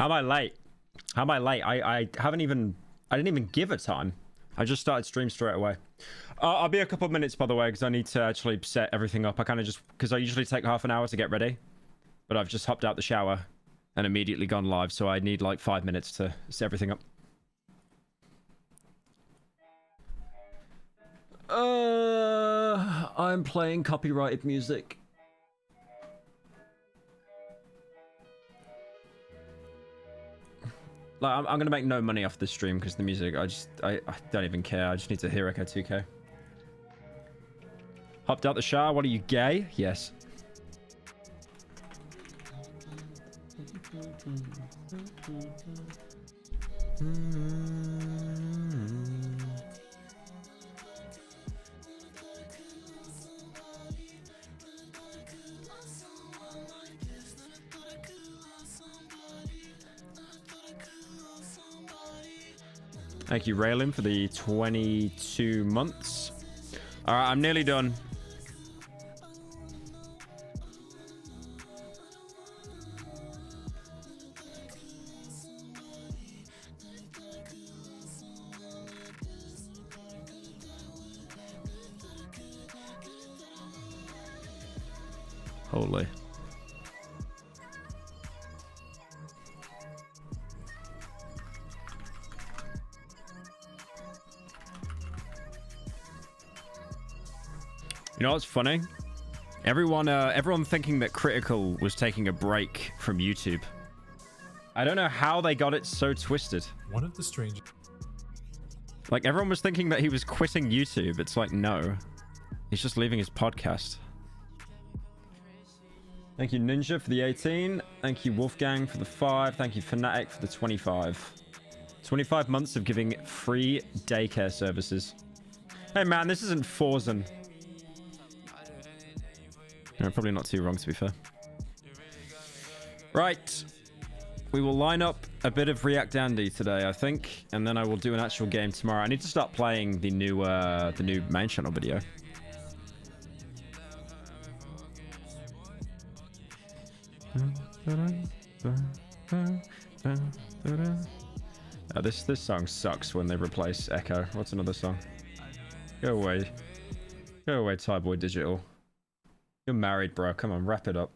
How am I late? How am I late? I didn't even give a time. I just started stream straight away. I'll be a couple of minutes, by the way, because I need to actually set everything up. I kind of just, because I usually take half an hour to get ready, but I've just hopped out the shower and immediately gone live, so I need like 5 minutes to set everything up. I'm playing copyrighted music. Like, I'm gonna make no money off this stream because the music, I don't even care. I just need to hear Echo 2K. Hopped out the shower. What are you, gay? Yes. Thank you, Raylin, for the 22 months. All right, I'm nearly done. Holy. You know what's funny? Everyone thinking that Critical was taking a break from YouTube. I don't know how they got it so twisted. One of the strangest. Like, everyone was thinking that he was quitting YouTube. It's like, no. He's just leaving his podcast. Thank you, Ninja, for the 18. Thank you, Wolfgang, for the 5. Thank you, Fnatic, for the 25. 25 months of giving free daycare services. Hey, man, this isn't Forzen. No, probably not too wrong, to be fair. Right. We will line up a bit of React Andy today, I think, and then I will do an actual game tomorrow. I need to start playing the new main channel video. This song sucks when they replace Echo. What's another song? Go away. Go away, Tyboy Digital. You're married, bro. Come on, wrap it up.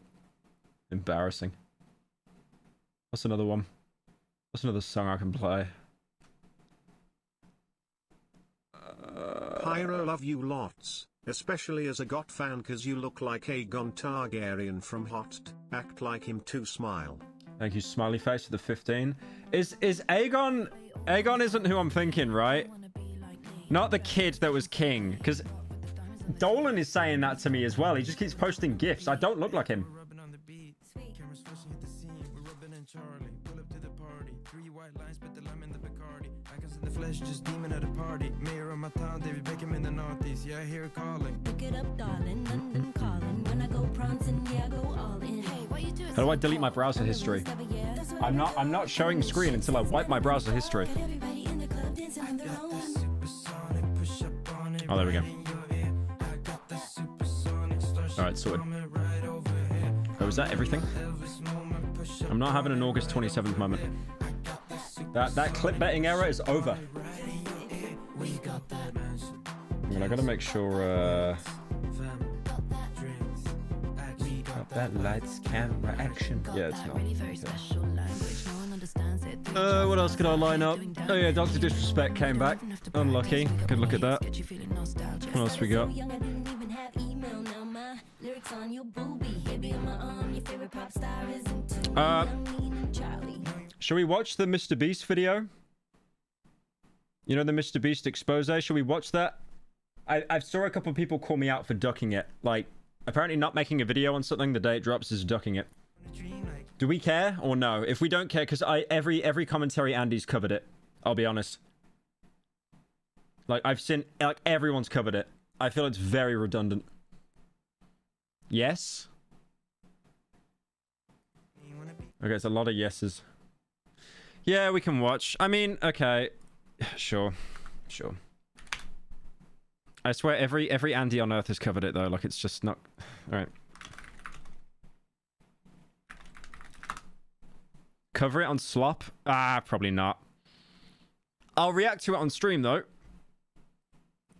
Embarrassing. What's another one? What's another song I can play? Pyro, love you lots, especially as a GOT fan, cause you look like Aegon Targaryen from Hot. Act like him too, smile. Thank you, Smiley Face, for the 15. Is Aegon... Aegon isn't who I'm thinking, right? Not the kid that was king, because Dolan is saying that to me as well. He just keeps posting gifs. I don't look like him. Just demon at a party. Mayor of my town, David Beckham in the northeast. Yeah, I hear it calling. Pick it up, darling. London calling. When I go prancing, yeah, I go all in. Hey, what you doing? How do I delete my browser history? I'm not showing screen until I wipe my browser history. Oh, there we go. All right, sorted. Oh, is that everything? I'm not having an August 27th moment. That clip betting era is over. I mean, I gotta make sure that lights, camera, action. Yeah, it's not. Okay. What else could I line up? Oh yeah, Dr. Disrespect came back. Unlucky. Good look at that. What else we got? Shall we watch the Mr. Beast video? You know, the Mr. Beast expose? Shall we watch that? I saw a couple of people call me out for ducking it. Like, apparently not making a video on something the day it drops is ducking it. Do we care or no? If we don't care, because every commentary Andy's covered it. I'll be honest. Like, I've seen, like, everyone's covered it. I feel it's very redundant. Yes? Okay, it's a lot of yeses. Yeah, we can watch. I mean, okay. Sure. Sure. I swear every Andy on Earth has covered it, though. Like, it's just not... Alright. Cover it on slop? Ah, probably not. I'll react to it on stream, though.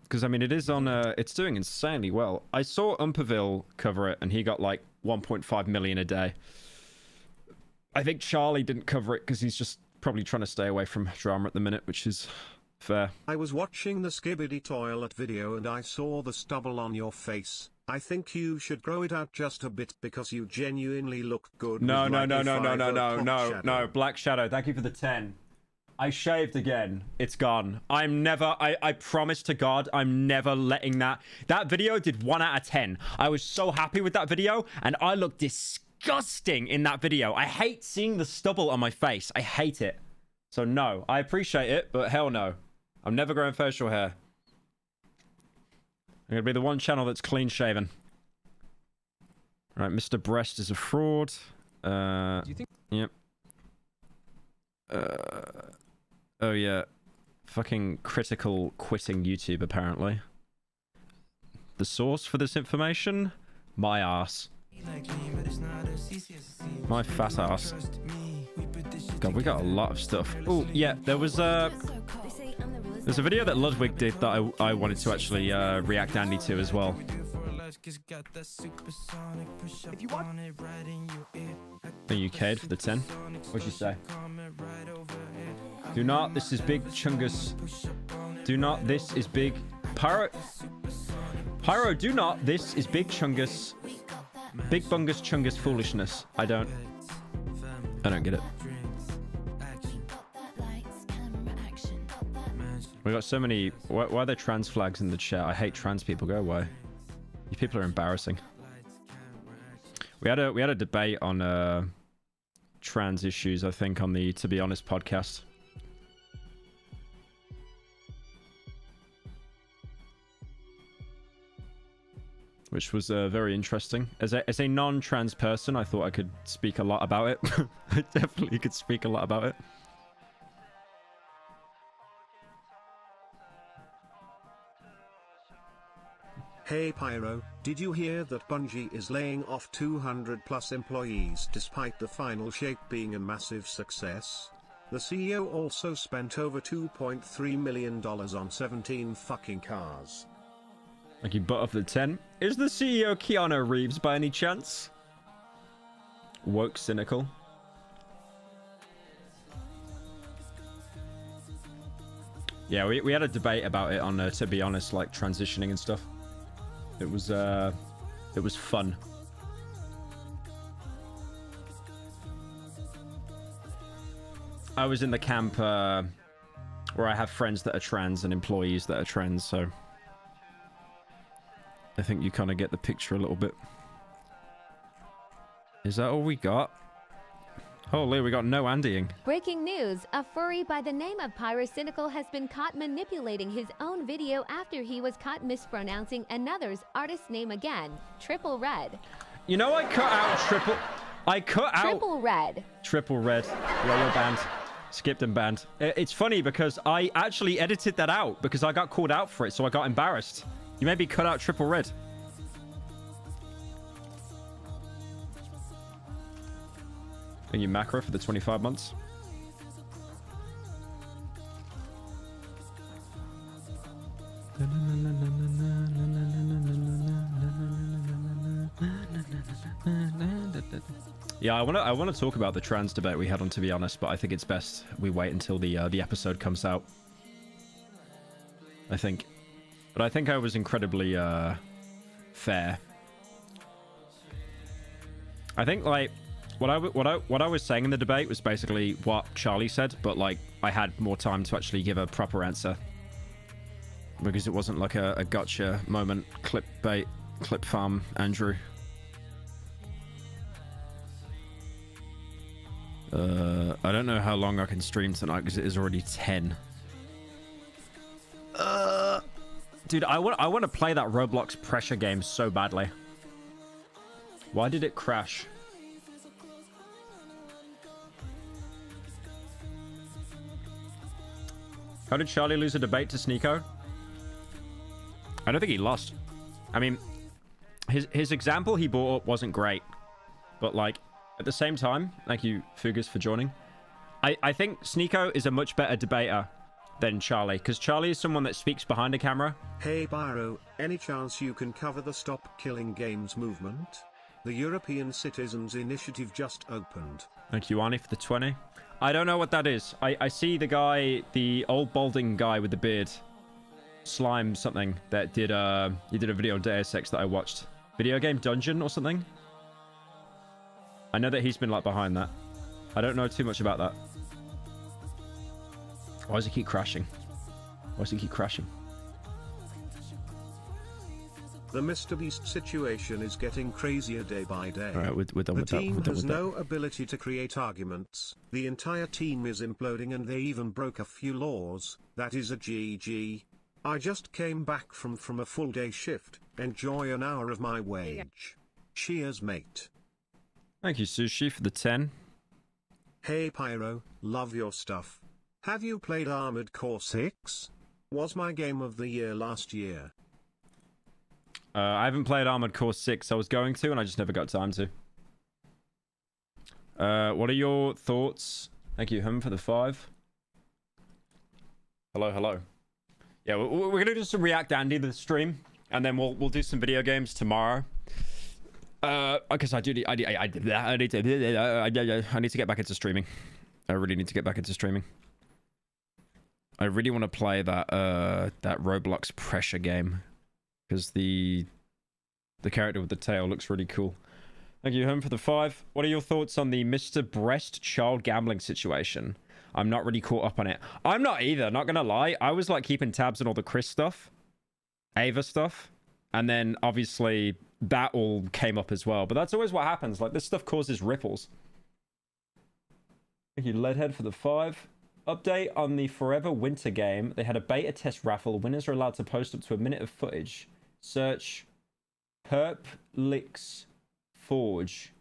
Because, I mean, it is on... it's doing insanely well. I saw Umperville cover it, and he got, like, 1.5 million a day. I think Charlie didn't cover it because he's just probably trying to stay away from drama at the minute, which is fair. I was watching the Skibbity Toilet video and I saw the stubble on your face. I think you should grow it out just a bit because you genuinely look good. No, Black Shadow, thank you for the 10. I shaved again. It's gone. I promise to God, I'm never letting that. That video did 1 out of 10. I was so happy with that video and I looked disgusting in that video. I hate seeing the stubble on my face. I hate it. So no, I appreciate it, but hell no. I'm never growing facial hair. I'm gonna be the one channel that's clean shaven. Right, Mr. Breast is a fraud. Do you think? Yep. Oh yeah. Fucking critical quitting YouTube apparently. The source for this information? My ass. My fat ass. God, we got a lot of stuff. Oh yeah, there's a video that Ludwig did that I wanted to actually react Andy to as well. Are you K'd for the 10? What'd you say? Do not, this is big chungus. Do not, this is big Pyro. Pyro, do not, this is big chungus. Big bungus chungus foolishness. I don't get it. We got so many. Why are there trans flags in the chat? I hate trans people. Go away. You people are embarrassing. We had a debate on trans issues, I think, on the To Be Honest podcast. Which was very interesting. As a non-trans person, I thought I could speak a lot about it. I definitely could speak a lot about it. Hey Pyro, did you hear that Bungie is laying off 200 plus employees despite the final shape being a massive success? The CEO also spent over $2.3 million on 17 fucking cars. Thank you, butt of the 10. Is the CEO Keanu Reeves by any chance? Woke cynical. Yeah, we had a debate about it on To Be Honest, like transitioning and stuff. It was fun. I was in the camp where I have friends that are trans and employees that are trans, so I think you kind of get the picture a little bit. Is that all we got? Holy, we got no Andying. Breaking news, a furry by the name of Pyro Cynical has been caught manipulating his own video after he was caught mispronouncing another's artist name again, Triple Red. You know, I cut out Triple Red. Triple Red. Yeah, you're banned. Skipped and banned. It's funny because I actually edited that out because I got called out for it, so I got embarrassed. You made me cut out Triple Red. And you macro for the 25 months. Yeah, I want to talk about the trans debate we had on To Be Honest, but I think it's best we wait until the episode comes out. I think. But I think I was incredibly fair. I think like what I was saying in the debate was basically what Charlie said, but like I had more time to actually give a proper answer because it wasn't like a gotcha moment, clip farm Andrew. I don't know how long I can stream tonight because it is already 10. Dude, I want to play that Roblox pressure game so badly. Why did it crash? How did Charlie lose a debate to Sneeko? I don't think he lost. I mean, his example he brought up wasn't great. But like, at the same time, thank you, Fugus, for joining. I think Sneeko is a much better debater than Charlie, because Charlie is someone that speaks behind a camera. Hey Pyro, any chance you can cover the Stop Killing Games movement? The European Citizens Initiative just opened. Thank you, Arnie, for the 20. I don't know what that is. I see the guy, the old balding guy with the beard, Slime something, that did he did a video on Deus Ex that I watched. Video game dungeon or something. I know that he's been like behind that. I don't know too much about that. Why does he keep crashing? Why does he keep crashing? The Mr. Beast situation is getting crazier day by day. All right, we're done with that. The team has no ability to create arguments. The entire team is imploding and they even broke a few laws. That is a GG. I just came back from a full day shift. Enjoy an hour of my wage. Cheers, mate. Thank you, Sushi, for the 10. Hey Pyro, love your stuff. Have you played Armored Core 6? Was my game of the year last year. I haven't played Armored Core 6. I was going to, and I just never got time to. What are your thoughts? Thank you, for the 5. Hello, hello. Yeah, we're gonna do some React Andy the stream, and then we'll do some video games tomorrow. Because I need to get back into streaming. I really need to get back into streaming. I really want to play that that Roblox pressure game, because the character with the tail looks really cool. Thank you, for the 5. What are your thoughts on the Mr. Breast child gambling situation? I'm not really caught up on it. I'm not either, not gonna lie. I was like keeping tabs on all the Chris stuff, Ava stuff, and then obviously that all came up as well. But that's always what happens. Like, this stuff causes ripples. Thank you, Leadhead, for the 5. Update on the Forever Winter game. They had a beta test raffle. Winners are allowed to post up to a minute of footage. Search Perp Licks Forge.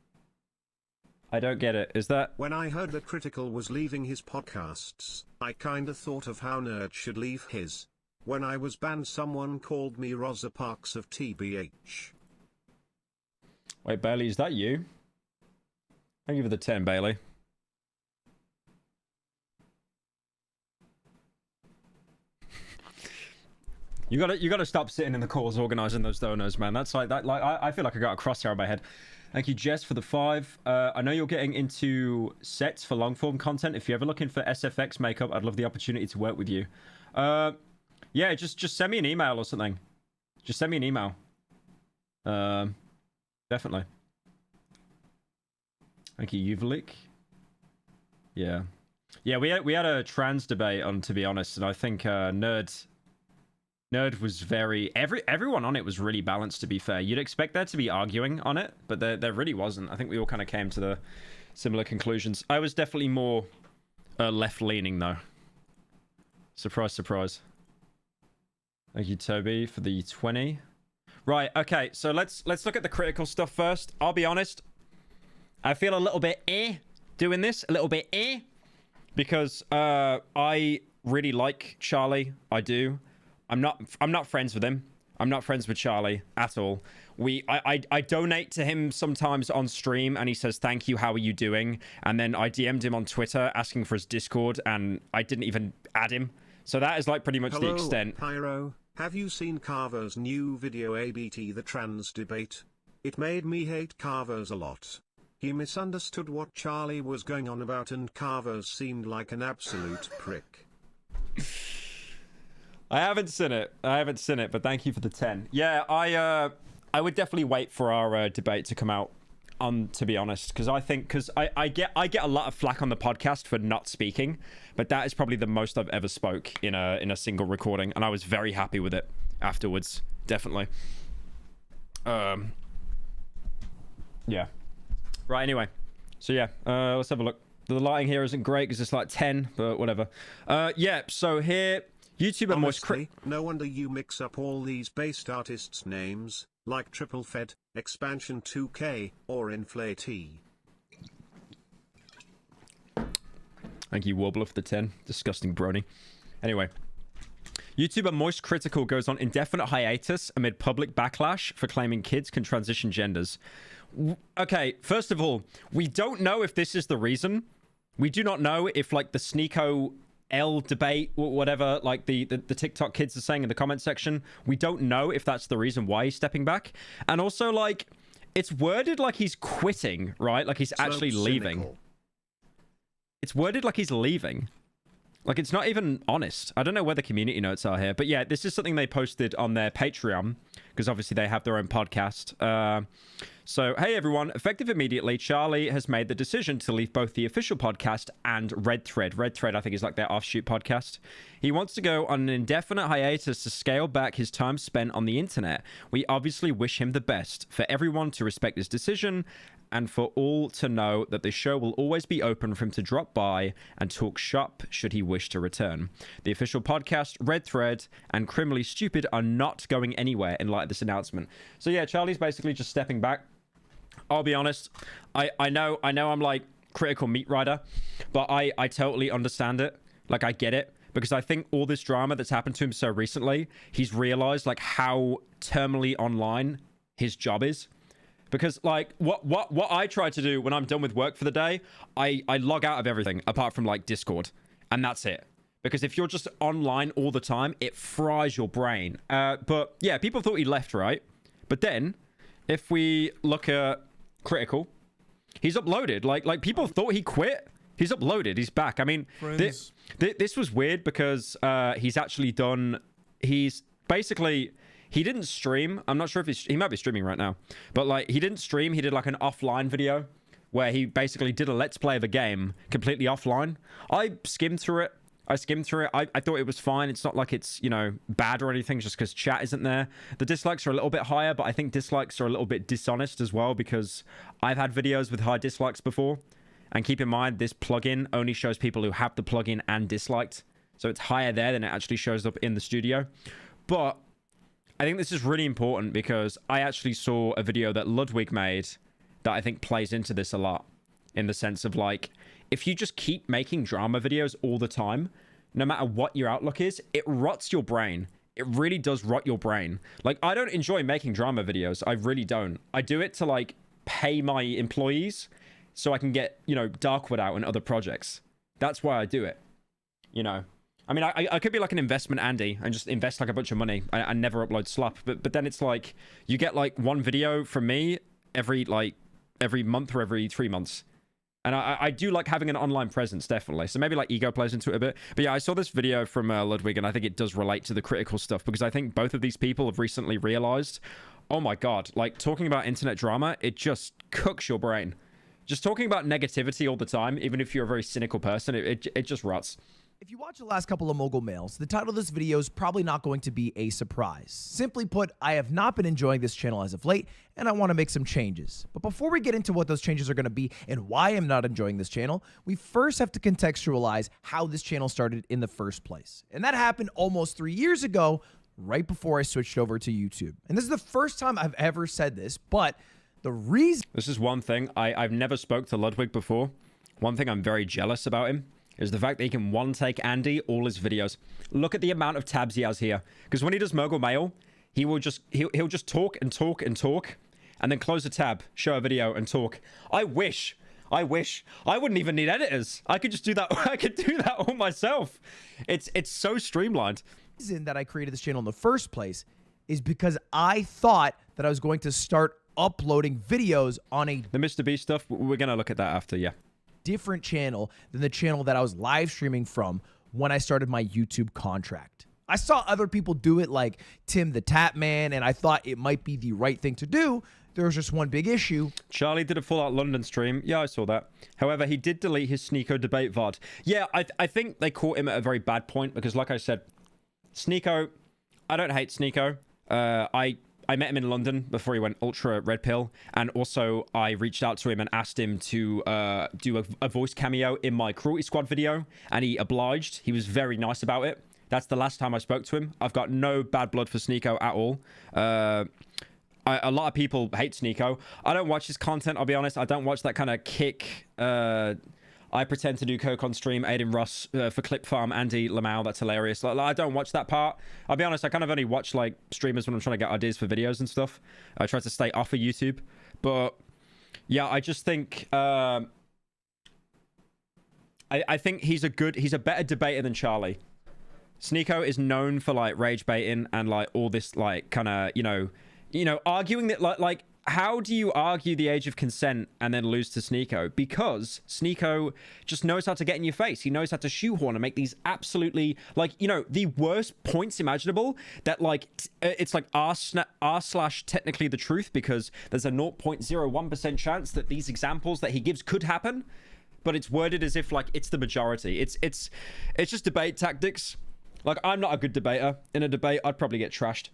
I don't get it. Is that... When I heard that Critical was leaving his podcasts, I kinda thought of how Nerd should leave his. When I was banned, someone called me Rosa Parks of TBH. Wait, Bailey, is that you? Thank you for the 10, Bailey. You gotta stop sitting in the calls organizing those donors, man. That's like that. Like I feel like I got a crosshair on my head. Thank you, Jess, for the 5. I know you're getting into sets for long form content. If you're ever looking for SFX makeup, I'd love the opportunity to work with you. Yeah, just send me an email or something. Just send me an email. Definitely. Thank you, Uvalik. Yeah, we had a trans debate on, to be honest, and I think Nerd was very... Everyone on it was really balanced, to be fair. You'd expect there to be arguing on it, but there really wasn't. I think we all kind of came to the similar conclusions. I was definitely more left-leaning, though. Surprise, surprise. Thank you, Toby, for the 20. Right, okay, so let's look at the critical stuff first. I'll be honest. I feel a little bit doing this. A little bit because I really like Charlie. I do. I'm not friends with him. I'm not friends with Charlie at all. I donate to him sometimes on stream, and he says, "Thank you, how are you doing?" And then I DM'd him on Twitter asking for his Discord, and I didn't even add him. So that is like pretty much the extent. Pyro, have you seen Carver's new video ABT the trans debate? It made me hate Carver's a lot. He misunderstood what Charlie was going on about, and Carver's seemed like an absolute prick. I haven't seen it, but thank you for the 10. Yeah, I would definitely wait for our debate to come out, to be honest, because I get a lot of flack on the podcast for not speaking, but that is probably the most I've ever spoke in a single recording, and I was very happy with it afterwards, definitely. Yeah. Right, anyway. So yeah, let's have a look. The lighting here isn't great because it's like 10, but whatever. Yeah, so here... YouTuber Honestly, no wonder you mix up all these based artists' names, like Triple Fed, Expansion 2K, or Inflatee. Thank you, Warbler, for the 10. Disgusting brony. Anyway. YouTuber Moist Critical goes on indefinite hiatus amid public backlash for claiming kids can transition genders. Okay, first of all, we don't know if this is the reason. We do not know if like the Sneeko L debate or whatever, like the TikTok kids are saying in the comment section, we don't know if that's the reason why he's stepping back. And also, like, it's worded like he's quitting, right? Like he's actually leaving. It's worded like he's leaving. Like, it's not even honest. I don't know where the community notes are here. But yeah, this is something they posted on their Patreon, because obviously they have their own podcast. So, hey everyone, effective immediately, Charlie has made the decision to leave both the official podcast and Red Thread. Red Thread, I think, is like their offshoot podcast. He wants to go on an indefinite hiatus to scale back his time spent on the internet. We obviously wish him the best. For everyone to respect his decision, and for all to know that the show will always be open for him to drop by and talk shop should he wish to return. The official podcast, Red Thread, and Criminally Stupid are not going anywhere in light of this announcement. So yeah, Charlie's basically just stepping back. I'll be honest, I know I'm like critical meat rider, but I totally understand it. Like, I get it. Because I think all this drama that's happened to him so recently, he's realized like how terminally online his job is. Because like what I try to do when I'm done with work for the day, I log out of everything apart from like Discord, and that's it. Because if you're just online all the time, it fries your brain. But yeah, people thought he left, right? But then if we look at Critical, he's uploaded. Like people thought he quit. He's uploaded. He's back. I mean, this was weird because he's actually done. He's basically. He didn't stream. I'm not sure if he might be streaming right now. But like, he didn't stream. He did like an offline video where he basically did a let's play of a game completely offline. I skimmed through it. I thought it was fine. It's not like it's, you know, bad or anything just because chat isn't there. The dislikes are a little bit higher, but I think dislikes are a little bit dishonest as well because I've had videos with high dislikes before. And keep in mind, this plugin only shows people who have the plugin and disliked. So it's higher there than it actually shows up in the studio. But I think this is really important because I actually saw a video that Ludwig made that I think plays into this a lot, in the sense of like, if you just keep making drama videos all the time, no matter what your outlook is, it rots your brain. It really does rot your brain. Like, I don't enjoy making drama videos. I really don't. I do it to like pay my employees so I can get, you know, Darkwood out and other projects. That's why I do it, you know. I mean, I could be like an investment Andy and just invest like a bunch of money and never upload slop. But then it's like, you get like one video from me every month or every 3 months. And I do like having an online presence, definitely. So maybe like ego plays into it a bit. But yeah, I saw this video from Ludwig, and I think it does relate to the critical stuff because I think both of these people have recently realized, oh my God, like talking about internet drama, it just cooks your brain. Just talking about negativity all the time, even if you're a very cynical person, it just rots. If you watch the last couple of Mogul Mails, the title of this video is probably not going to be a surprise. Simply put, I have not been enjoying this channel as of late, and I want to make some changes. But before we get into what those changes are going to be and why I'm not enjoying this channel, we first have to contextualize how this channel started in the first place. And that happened almost 3 years ago, right before I switched over to YouTube. And this is the first time I've ever said this, but the reason... This is one thing. I've never spoke to Ludwig before. One thing I'm very jealous about him is the fact that he can one-take Andy all his videos. Look at the amount of tabs he has here. Because when he does Mogul Mail, he'll just talk and talk and talk, and then close a tab, show a video, and talk. I wish I wouldn't even need editors. I could just do that. I could do that all myself. It's so streamlined. The reason that I created this channel in the first place is because I thought that I was going to start uploading videos on the Mr. Beast stuff. We're gonna look at that after, yeah. Different channel than the channel that I was live streaming from when I started my YouTube contract. I saw other people do it like Tim the Tap Man, and I thought it might be the right thing to do. There was just one big issue. Charlie did a full-out London stream. Yeah, I saw that. However, he did delete his Sneeko debate VOD. Yeah, I think they caught him at a very bad point because, like I said, Sneeko, I don't hate Sneeko. I met him in London before he went ultra red pill, and also I reached out to him and asked him to do a voice cameo in my Cruelty Squad video, and he obliged. He was very nice about it. That's the last time I spoke to him. I've got no bad blood for Sneeko at all. A lot of people hate Sneeko. I don't watch his content, I'll be honest. I don't watch that kind of kick. I pretend to do coke on stream, Aiden Ross for Clip Farm, Andy Lamau. That's hilarious. Like, I don't watch that part. I'll be honest, I kind of only watch like streamers when I'm trying to get ideas for videos and stuff. I try to stay off of YouTube. But yeah, I just think I think he's a better debater than Charlie. Sneeko is known for like rage baiting and like all this like kind of, you know, arguing that like how do you argue the age of consent and then lose to Sneeko? Because Sneeko just knows how to get in your face. He knows how to shoehorn and make these absolutely, like, you know, the worst points imaginable that, like, it's like r/technically the truth, because there's a 0.01% chance that these examples that he gives could happen, but it's worded as if, like, it's the majority. It's just debate tactics. Like, I'm not a good debater. In a debate, I'd probably get trashed.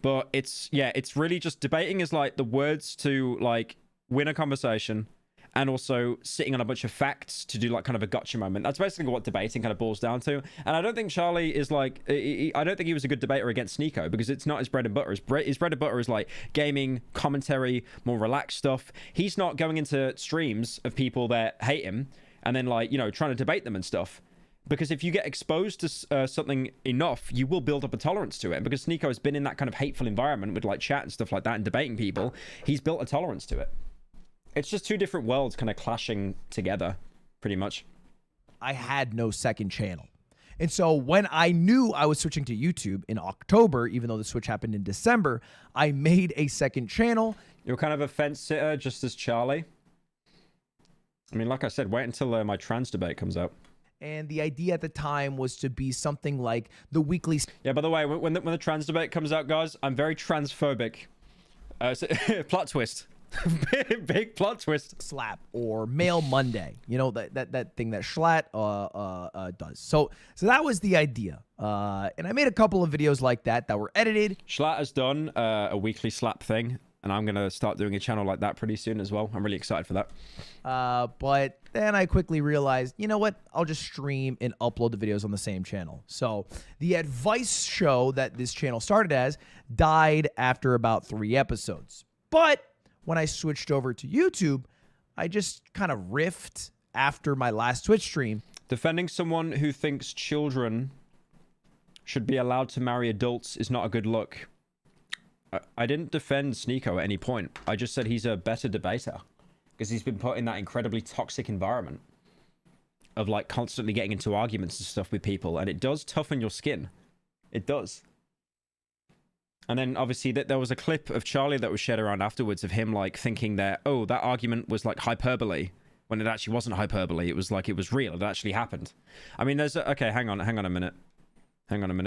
But it's really just debating is like the words to like win a conversation, and also sitting on a bunch of facts to do like kind of a gotcha moment. That's basically what debating kind of boils down to. And I don't think Charlie is like, I don't think he was a good debater against Sneeko, because it's not his bread and butter. His bread and butter is like gaming, commentary, more relaxed stuff. He's not going into streams of people that hate him and then like, you know, trying to debate them and stuff. Because if you get exposed to something enough, you will build up a tolerance to it. Because Sneeko has been in that kind of hateful environment with like chat and stuff like that and debating people, he's built a tolerance to it. It's just two different worlds kind of clashing together, pretty much. I had no second channel. And so when I knew I was switching to YouTube in October, even though the switch happened in December, I made a second channel. You're kind of a fence sitter, just as Charlie. I mean, like I said, wait until my trans debate comes out. And the idea at the time was to be something like the weekly... Yeah, by the way, when the trans debate comes out, guys, I'm very transphobic. Plot twist. Big plot twist. Slap or Mail Monday. You know, that thing that Schlatt does. So that was the idea. And I made a couple of videos like that were edited. Schlatt has done a weekly slap thing, and I'm going to start doing a channel like that pretty soon as well. I'm really excited for that. But then I quickly realized, you know what? I'll just stream and upload the videos on the same channel. So the advice show that this channel started as died after about 3 episodes. But when I switched over to YouTube, I just kind of riffed after my last Twitch stream. Defending someone who thinks children should be allowed to marry adults is not a good look. I didn't defend Sneeko at any point. I just said he's a better debater because he's been put in that incredibly toxic environment of like constantly getting into arguments and stuff with people, and it does toughen your skin. It does. And then obviously there was a clip of Charlie that was shared around afterwards of him like thinking that, oh, that argument was like hyperbole, when it actually wasn't hyperbole. It was like, it was real. It actually happened. I mean, okay, hang on a minute.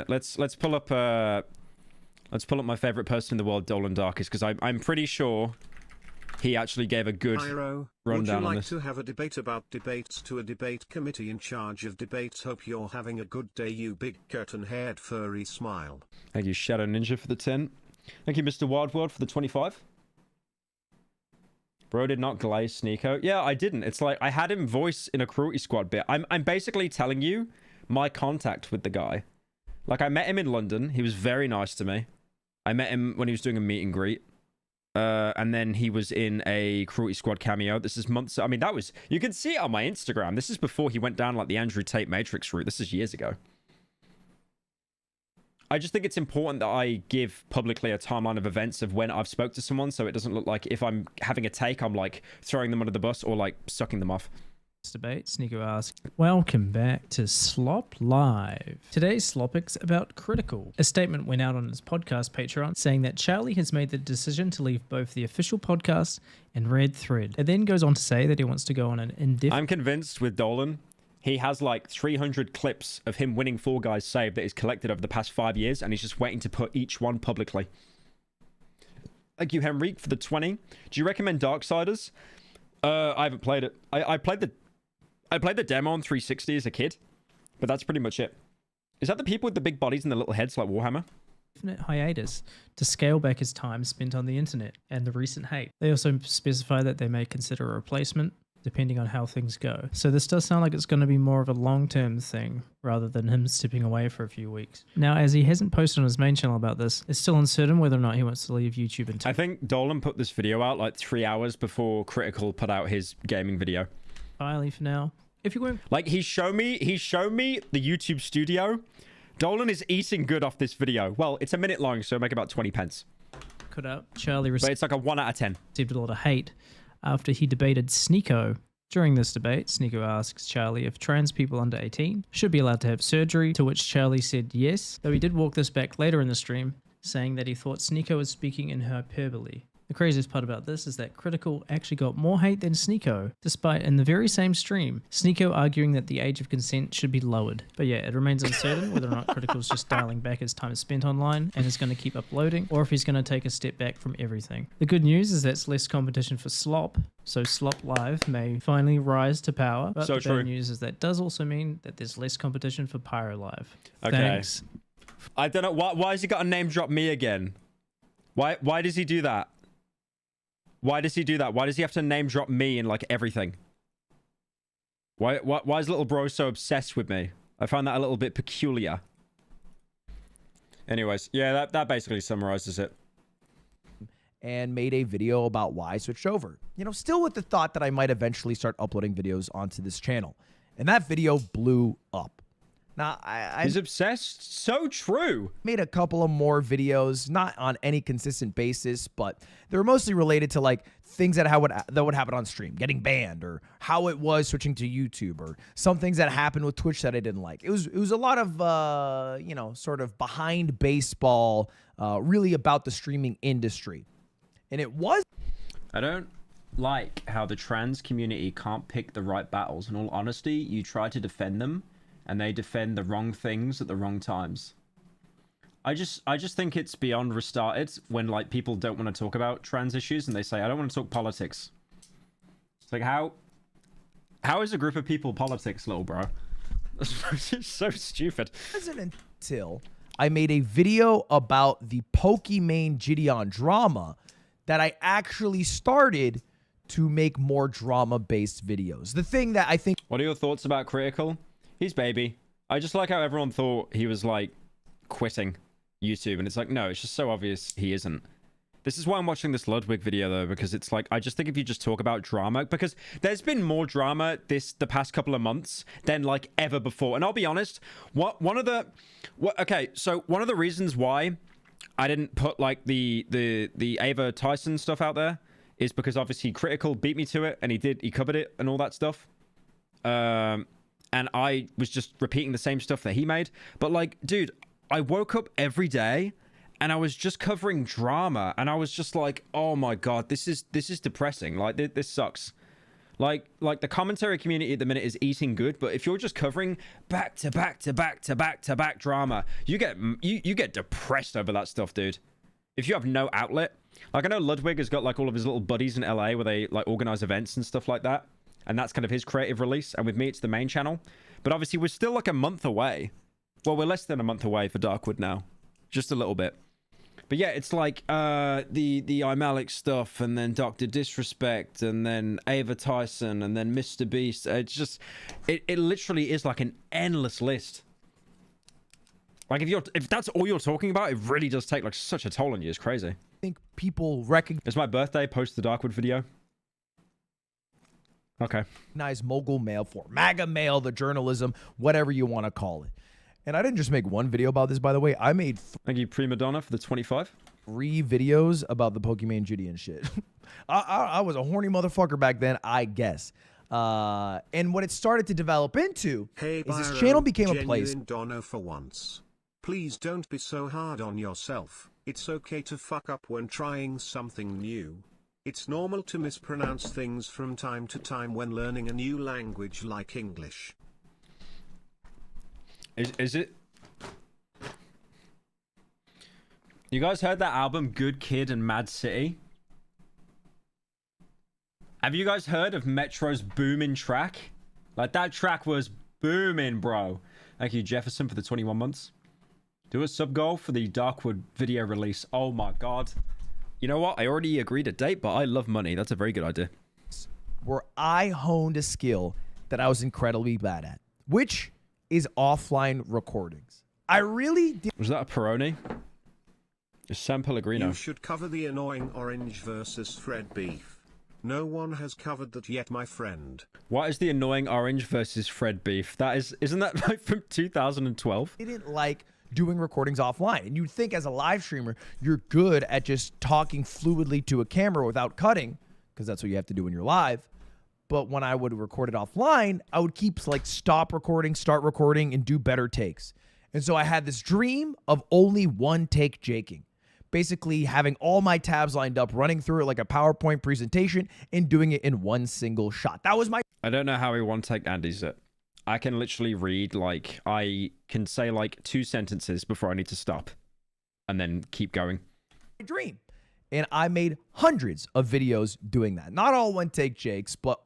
Let's pull up my favorite person in the world, Dolan Darkest, because I'm pretty sure he actually gave a good Pyro, rundown would you on this. like to have a debate about debates to a debate committee in charge of debates? Hope you're having a good day, you big curtain-haired furry smile. Thank you, Shadow Ninja, for the 10. Thank you, Mr. Wildworld, for the 25. Bro did not glaze Sneeko. Yeah, I didn't. It's like I had him voice in a Cruelty Squad bit. I'm basically telling you my contact with the guy. Like, I met him in London. He was very nice to me. I met him when he was doing a meet and greet. And then he was in a Cruelty Squad cameo. This is months... I mean, that was... You can see it on my Instagram. This is before he went down, like, the Andrew Tate Matrix route. This is years ago. I just think it's important that I give publicly a timeline of events of when I've spoke to someone, so it doesn't look like if I'm having a take, I'm, like, throwing them under the bus or, like, sucking them off. Debate. Sneeko asks, welcome back to Slop Live. Today's Slopic's about Critical. A statement went out on his podcast Patreon saying that Charlie has made the decision to leave both the official podcast and Red Thread. It then goes on to say that he wants to go on an in-depth... I'm convinced with Dolan, he has like 300 clips of him winning Fall Guys Save that he's collected over the past 5 years, and he's just waiting to put each one publicly. Thank you, Henrique, for the 20. Do you recommend Darksiders? I haven't played it. I played the demo on 360 as a kid, but that's pretty much it. Is that the people with the big bodies and the little heads like Warhammer? Definite hiatus to scale back his time spent on the internet and the recent hate. They also specify that they may consider a replacement depending on how things go. So this does sound like it's going to be more of a long-term thing rather than him stepping away for a few weeks. Now, as he hasn't posted on his main channel about this, it's still uncertain whether or not he wants to leave YouTube entirely. I think Dolan put this video out like 3 hours before Critical put out his gaming video. For now. If you weren't... Like, he showed me the YouTube studio. Dolan is eating good off this video. Well, it's a minute long, so make about 20 pence. Cut out. Charlie but it's like a 1 out of 10. received a lot of hate after he debated Sneeko During this debate, Sneeko asks Charlie if trans people under 18 should be allowed to have surgery, to which Charlie said yes, though he did walk this back later in the stream, saying that he thought Sneeko was speaking in hyperbole. The craziest part about this is that Critical actually got more hate than Sneeko, despite in the very same stream, Sneeko arguing that the age of consent should be lowered. But yeah, it remains uncertain whether or not Critical's just dialing back his time spent online and is going to keep uploading, or if he's going to take a step back from everything. The good news is that's less competition for Slop, so Slop Live may finally rise to power, but So the true. bad news is that does also mean that there's less competition for Pyro Live. Okay. Thanks. I don't know. Why has he got to name drop me again? Why does he do that? Why does he do that? Why does he have to name drop me in like everything? Why is little bro so obsessed with me? I find that a little bit peculiar. Anyways, yeah, that basically summarizes it. And made a video about why I switched over. You know, still with the thought that I might eventually start uploading videos onto this channel. And that video blew up. Now, He's obsessed. So true. made a couple of more videos, not on any consistent basis, but they were mostly related to like things that would happen on stream, getting banned, or how it was switching to YouTube, or some things that happened with Twitch that I didn't like. It was a lot of you know, sort of behind baseball, really about the streaming industry, and it was. I don't like how the trans community can't pick the right battles. In all honesty, you try to defend them, and they defend the wrong things at the wrong times. I just think it's beyond restarted when like people don't want to talk about trans issues and they say, I don't want to talk politics. It's like, how is a group of people politics, little bro? It's just so stupid. It wasn't until I made a video about the Pokimane Gideon drama that I actually started to make more drama-based videos. The thing that I think... What are your thoughts about Critical? He's baby. I just like how everyone thought he was like quitting YouTube, and it's like, no, it's just so obvious he isn't. This is why I'm watching this Ludwig video though, because it's like, I just think if you just talk about drama, because there's been more drama the past couple of months than like ever before. And I'll be honest, one of the reasons why I didn't put like the Ava Tyson stuff out there is because obviously Critical beat me to it, and he covered it and all that stuff. And I was just repeating the same stuff that he made. But like, dude, I woke up every day and I was just covering drama, and I was just like, oh my God, this is depressing. Like this sucks. Like the commentary community at the minute is eating good, but if you're just covering back to back to back to back to back drama, you get depressed over that stuff, dude. If you have no outlet. Like I know Ludwig has got like all of his little buddies in LA where they like organize events and stuff like that. And that's kind of his creative release. And with me, it's the main channel. But obviously, we're still like a month away. Well, we're less than a month away for Darkwood now. Just a little bit. But yeah, it's like the I'm Alex stuff, and then Dr. Disrespect, and then Ava Tyson, and then Mr. Beast. It's just, it literally is like an endless list. Like if that's all you're talking about, it really does take like such a toll on you. It's crazy. I think people recognize... It's my birthday. Post the Darkwood video. Okay. Mogul Mail for MAGA Mail, the journalism, whatever you want to call it. And I didn't just make one video about this, by the way. I made Thank you, Prima Donna, for the 25. 3 videos about the Pokimane Gideon shit. I was a horny motherfucker back then, I guess. And what it started to develop into is this channel became a place. Dono for once. Please don't be so hard on yourself. It's okay to fuck up when trying something new. It's normal to mispronounce things from time to time when learning a new language like English. Is it? You guys heard that album Good Kid and Mad City? Have you guys heard of Metro's booming track? Like that track was booming, bro. Thank you, Jefferson, for the 21 months. Do a sub goal for the Darkwood video release. Oh my God. You know what? I already agreed a date, but I love money. That's a very good idea. Where I honed a skill that I was incredibly bad at, which is offline recordings. I really did. Was that a Peroni? It's San Pellegrino. You should cover the annoying Orange versus Fred beef. No one has covered that yet, my friend. What is the annoying Orange versus Fred beef? Isn't that like from 2012? Didn't like doing recordings offline. And you'd think as a live streamer, you're good at just talking fluidly to a camera without cutting, because that's what you have to do when you're live. but when I would record it offline, I would keep like stop recording, start recording, and do better takes. And so I had this dream of only one take jaking. Basically having all my tabs lined up, running through it like a PowerPoint presentation, and doing it in one single shot. That was my... I don't know how he one take Andy's it. I can literally read, like, I can say like 2 sentences before I need to stop and then keep going. Dream. And I made hundreds of videos doing that. Not all one take Jakes, but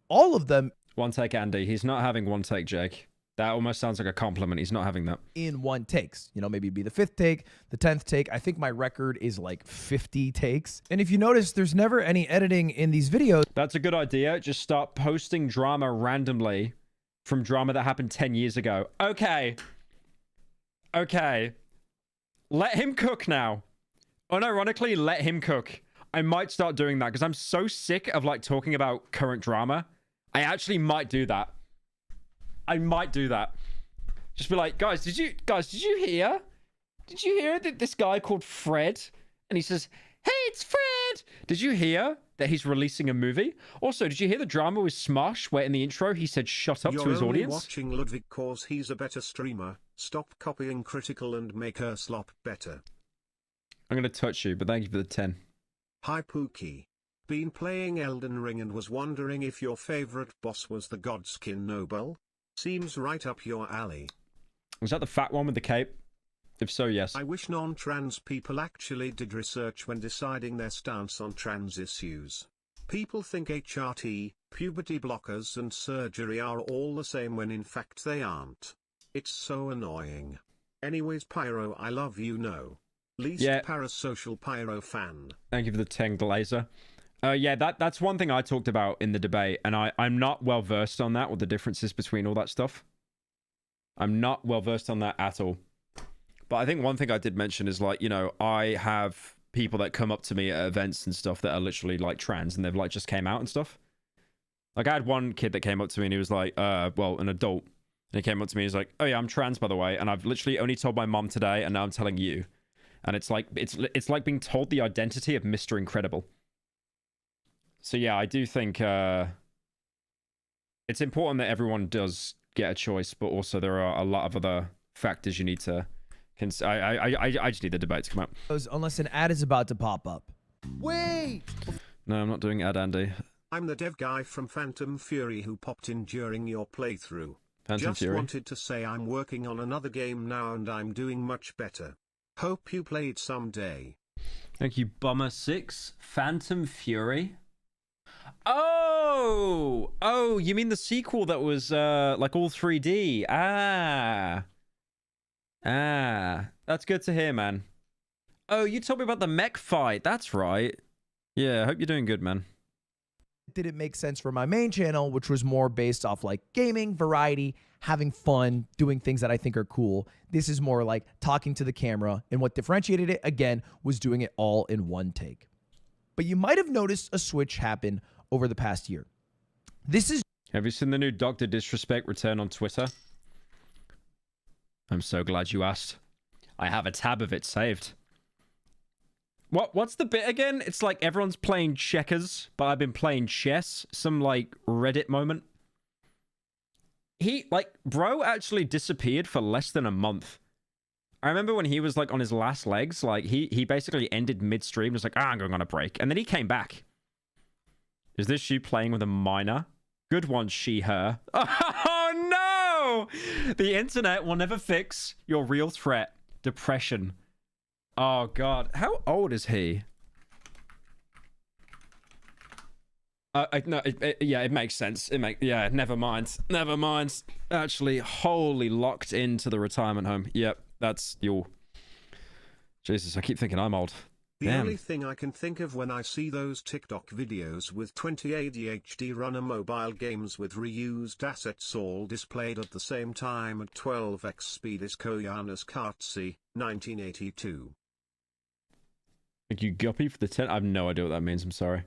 all of them. One take Andy. He's not having one take Jake. That almost sounds like a compliment. He's not having that. In one takes. You know, maybe it'd be the 5th take, the 10th take. I think my record is like 50 takes. And if you notice, there's never any editing in these videos. That's a good idea. Just start posting drama randomly from drama that happened 10 years ago. Okay. Okay. Let him cook now. Unironically, let him cook. I might start doing that because I'm so sick of like talking about current drama. I actually might do that. I might do that. Just be like, guys, did you hear? Did you hear that this guy called Fred? And he says, hey, it's Fred. Did you hear that he's releasing a movie? Also, did you hear the drama with Smosh where in the intro he said shut up to his audience? You're watching Ludwig cause he's a better streamer. Stop copying Critical and make her slop better. I'm going to touch you, but thank you for the 10. Hi Pookie. Been playing Elden Ring and was wondering if your favorite boss was the Godskin Noble? Seems right up your alley. Was that the fat one with the cape? If so, yes. I wish non-trans people actually did research when deciding their stance on trans issues. People think HRT, puberty blockers and surgery are all the same when in fact they aren't. It's so annoying. Anyways Pyro, I love you know. Least parasocial Pyro fan. Thank you for the 10 Glazer. Yeah, that's one thing I talked about in the debate, and I'm not well versed on that, what the differences between all that stuff. I'm not well versed on that at all. But I think one thing I did mention is, like, you know, I have people that come up to me at events and stuff that are literally like trans and they've like just came out and stuff. Like I had one kid that came up to me and he was like, well, an adult. And he came up to me, he's like, oh yeah, I'm trans by the way. And I've literally only told my mom today and now I'm telling you. And it's like, it's like being told the identity of Mr. Incredible. So yeah, I do think it's important that everyone does get a choice, but also there are a lot of other factors you need to consider. I just need the debate to come out. Unless an ad is about to pop up. Wait! No, I'm not doing ad, Andy. I'm the dev guy from Phantom Fury who popped in during your playthrough. Phantom Fury. Wanted to say I'm working on another game now and I'm doing much better. Hope you play it someday. Thank you, Bummer6. Phantom Fury. Oh, you mean the sequel that was like all 3D? That's good to hear, man. Oh, you told me about the mech fight. That's right. Yeah, I hope you're doing good, man. Did it make sense for my main channel, which was more based off like gaming, variety, having fun, doing things that I think are cool. This is more like talking to the camera, and what differentiated it, again, was doing it all in one take. But you might have noticed a switch happen over the past year. This is... Have you seen the new Dr. Disrespect return on Twitter? I'm so glad you asked. I have a tab of it saved. What's the bit again? It's like everyone's playing checkers, but I've been playing chess. Some like Reddit moment. Bro actually disappeared for less than a month. I remember when he was like on his last legs, like he basically ended midstream, was like, I'm going on a break. And then he came back. Is this you playing with a minor? Good one, she, her. Oh no! The internet will never fix your real threat. Depression. Oh god. How old is he? Yeah, it makes sense. Yeah, never mind. Never mind. Actually, wholly locked into the retirement home. Yep, that's you. Jesus, I keep thinking I'm old. The only thing I can think of when I see those TikTok videos with 20 ADHD runner mobile games with reused assets all displayed at the same time at 12x speed is Koyana's Kartsy, 1982. Thank you, Guppy, for the 10. I have no idea what that means. I'm sorry.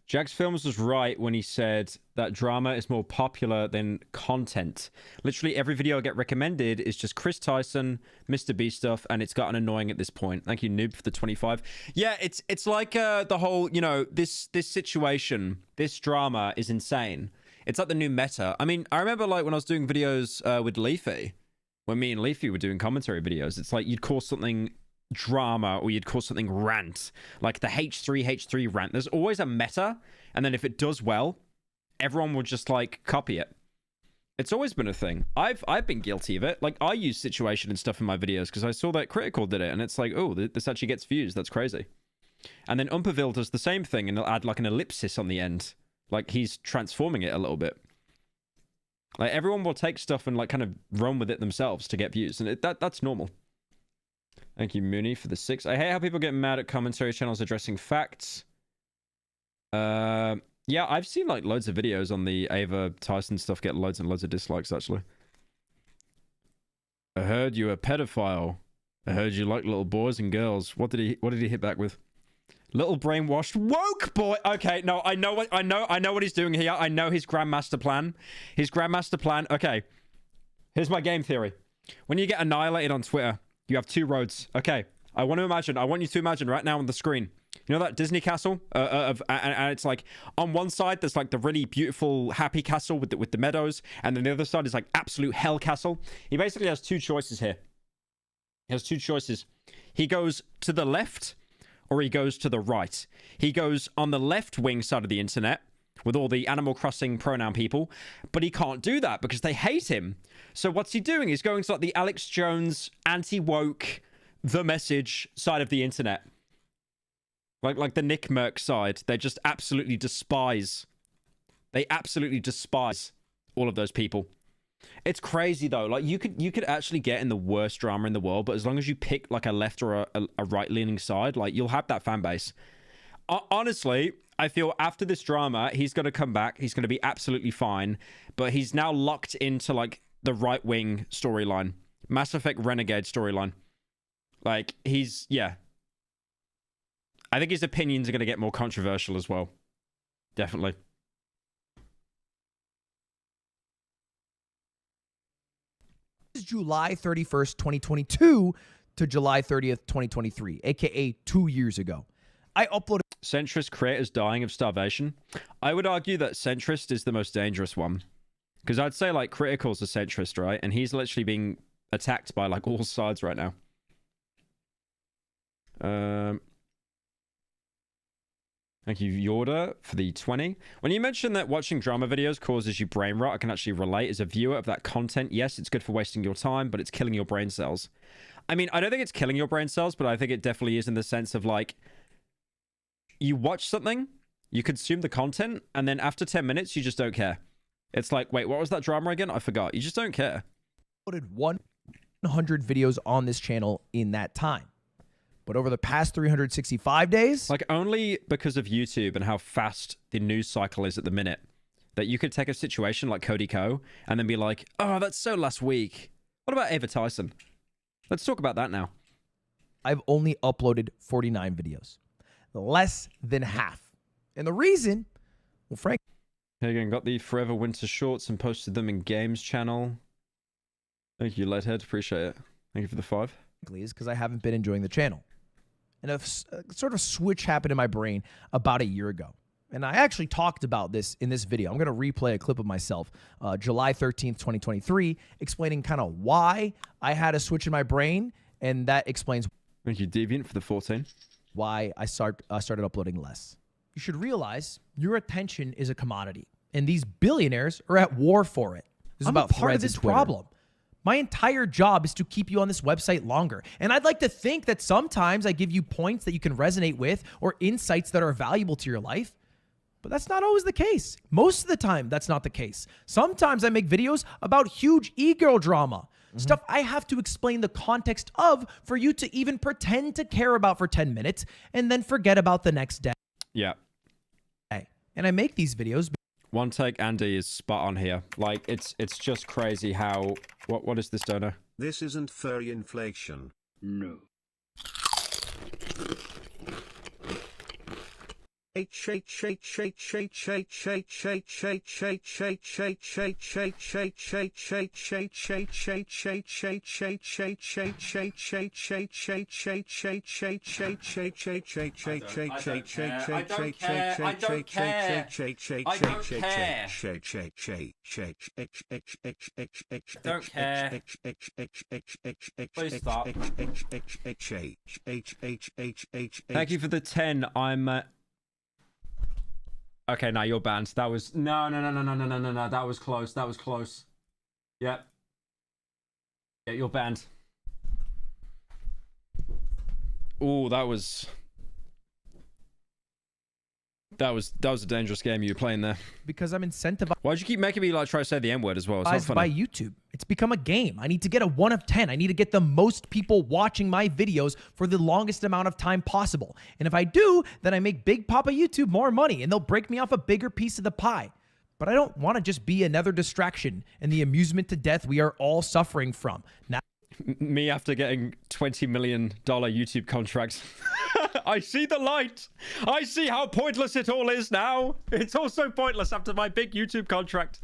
Jax Films was right when he said that drama is more popular than content. Literally every video I get recommended is just Chris Tyson, Mr. Beast stuff, and it's gotten annoying at this point. Thank you, Noob, for the 25. Yeah, it's like the whole, you know, this situation, this drama is insane. It's like the new meta. I mean, I remember like when I was doing videos with Leafy, when me and Leafy were doing commentary videos, it's like you'd call something drama or you'd call something rant, like the H3 rant. There's always a meta, and then if it does well, everyone will just like copy it. It's always been a thing. I've been guilty of it. Like, I use situation and stuff in my videos because I saw that Critical did it, and it's like, oh, this actually gets views. That's crazy. And then Umperville does the same thing, and they'll add like an ellipsis on the end. Like, he's transforming it a little bit. Like, everyone will take stuff and like kind of run with it themselves to get views, and that's normal. Thank you, Mooney, for the 6. I hate how people get mad at commentary channels addressing facts. Yeah, I've seen like loads of videos on the Ava Tyson stuff get loads and loads of dislikes, actually. I heard you a pedophile. I heard you like little boys and girls. What did he hit back with? Little brainwashed woke boy. Okay, no, I know what he's doing here. I know his grandmaster plan. His grandmaster plan. Okay. Here's my game theory. When you get annihilated on Twitter, you have 2 roads. Okay. I want you to imagine right now on the screen. You know that Disney castle? And it's like, on one side, there's like the really beautiful, happy castle with the meadows. And then the other side is like absolute hell castle. He basically has 2 choices here. He has 2 choices. He goes to the left or he goes to the right. He goes on the left wing side of the internet with all the Animal Crossing pronoun people. But he can't do that because they hate him. So what's he doing? He's going to like the Alex Jones, anti-woke, the message side of the internet. Like the Nick Merck side. They just absolutely despise. They absolutely despise all of those people. It's crazy though. Like you could actually get in the worst drama in the world, but as long as you pick like a left or a right-leaning side, like you'll have that fan base. Honestly, I feel after this drama, he's going to come back. He's going to be absolutely fine, but he's now locked into like the right-wing storyline. Mass Effect Renegade storyline. Like yeah. I think his opinions are going to get more controversial as well. Definitely. This is July 31st, 2022 to July 30th, 2023, aka 2 years ago. I uploaded... Centrist creators dying of starvation. I would argue that centrist is the most dangerous one. Because I'd say like Critical's a centrist, right? And he's literally being attacked by like all sides right now. Thank you, Yorda, for the 20. When you mentioned that watching drama videos causes you brain rot, I can actually relate. As a viewer of that content, yes, it's good for wasting your time, but it's killing your brain cells. I mean, I don't think it's killing your brain cells, but I think it definitely is in the sense of, like, you watch something, you consume the content, and then after 10 minutes, you just don't care. It's like, wait, what was that drama again? I forgot. You just don't care. I uploaded 100 videos on this channel in that time. But over the past 365 days... Like, only because of YouTube and how fast the news cycle is at the minute, that you could take a situation like Cody Ko and then be like, oh, that's so last week. What about Ava Tyson? Let's talk about that now. I've only uploaded 49 videos. Less than half. And the reason... Well, Frank... Hagen got the Forever Winter shorts and posted them in Games channel. Thank you, Leadhead. Appreciate it. Thank you for the 5. ...is because I haven't been enjoying the channel. And a sort of switch happened in my brain about a year ago. And I actually talked about this in this video. I'm going to replay a clip of myself, July 13th, 2023, explaining kind of why I had a switch in my brain. And that explains... Thank you, Deviant, for the 14. ...why I started uploading less. You should realize your attention is a commodity. And these billionaires are at war for it. This is about part of this problem. My entire job is to keep you on this website longer. And I'd like to think that sometimes I give you points that you can resonate with or insights that are valuable to your life. But that's not always the case. Most of the time, that's not the case. Sometimes I make videos about huge e-girl drama. Stuff I have to explain the context of for you to even pretend to care about for 10 minutes and then forget about the next day. Yeah. And I make these videos... One take Andy is spot on here. Like, it's just crazy how... What is this, Donor? This isn't furry inflation. No. Thank you for the 10. I'm okay, now you're banned. That was no. That was close. That was close. Yep. Yeah, you're banned. Oh, that was a dangerous game you were playing there. Because I'm incentivized. Why'd you keep making me like try to say the N-word as well? It's not funny. By YouTube. It's become a game. I need to get a 1 of 10. I need to get the most people watching my videos for the longest amount of time possible. And if I do, then I make Big Papa YouTube more money and they'll break me off a bigger piece of the pie. But I don't want to just be another distraction in the amusement to death we are all suffering from. Now, me after getting $20 million YouTube contracts. I see the light. I see how pointless it all is now. It's all so pointless after my big YouTube contract.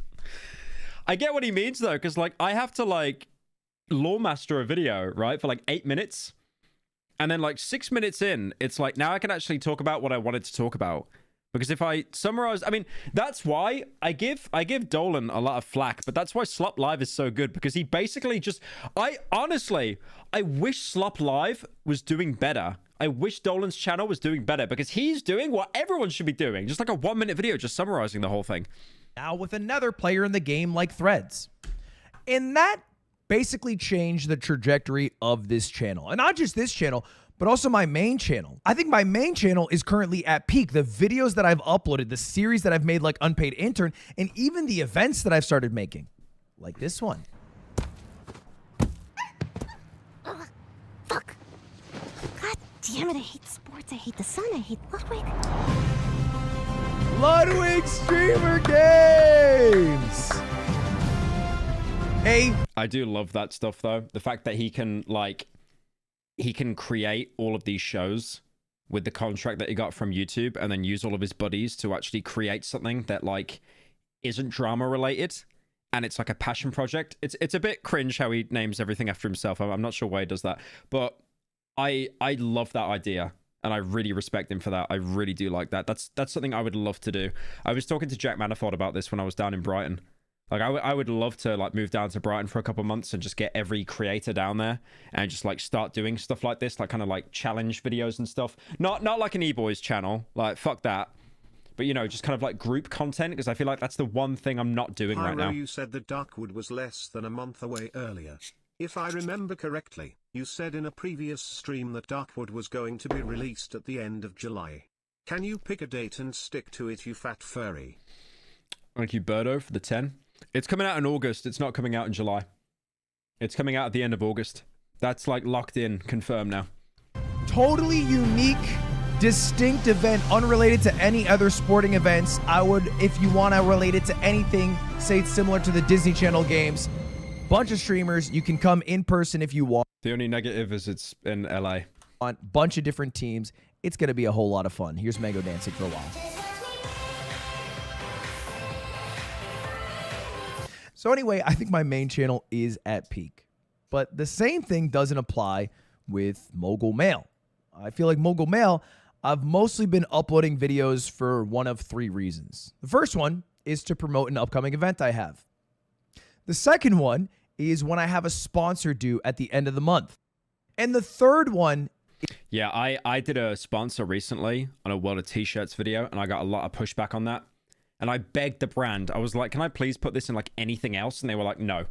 I get what he means though, because like I have to like law master a video, right, for like 8 minutes. And then like 6 minutes in, it's like now I can actually talk about what I wanted to talk about. Because if I summarize, I mean, that's why I give Dolan a lot of flack, but that's why Slop Live is so good, because he basically just, I wish Slop Live was doing better. I wish Dolan's channel was doing better, because he's doing what everyone should be doing. Just like a 1-minute video, just summarizing the whole thing. Now with another player in the game like Threads. And that basically changed the trajectory of this channel. And not just this channel, but also my main channel. I think my main channel is currently at peak. The videos that I've uploaded, the series that I've made like Unpaid Intern, and even the events that I've started making. Like this one. Ugh, fuck. God damn it, I hate sports, I hate the sun, I hate Ludwig. Ludwig Streamer Games! Hey. I do love that stuff though. The fact that he can like, he can create all of these shows with the contract that he got from YouTube and then use all of his buddies to actually create something that like isn't drama related and it's like a passion project. It's a bit cringe how he names everything after himself. I'm not sure why he does that, but I love that idea and I really respect him for that. I really do like that. That's something I would love to do. I was talking to Jack Manafort about this when I was down in Brighton. Like I would love to like move down to Brighton for a couple months and just get every creator down there and just like start doing stuff like this, like kind of like challenge videos and stuff. Not like an E-Boys channel, like fuck that. But you know, just kind of like group content, because I feel like that's the one thing I'm not doing right now. You said the Darkwood was less than a month away earlier. If I remember correctly, you said in a previous stream that Darkwood was going to be released at the end of July. Can you pick a date and stick to it, you fat furry? Thank you, Birdo, for the 10. It's coming out in August. It's not coming out in July. It's coming out at the end of August. That's like locked in, confirmed now. Totally unique, distinct event, unrelated to any other sporting events. I would, if you want to relate it to anything, say it's similar to the Disney Channel games. Bunch of streamers. You can come in person if you want. The only negative is it's in LA. Bunch of different teams. It's going to be a whole lot of fun. Here's Mango dancing for a while. So anyway, I think my main channel is at peak. But the same thing doesn't apply with Mogul Mail. I feel like Mogul Mail, I've mostly been uploading videos for one of 3 reasons. The first one is to promote an upcoming event I have. The second one is when I have a sponsor due at the end of the month. And the third one... Yeah, I did a sponsor recently on a World of T-Shirts video, and I got a lot of pushback on that. And I begged the brand. I was like, can I please put this in like anything else? And they were like, no.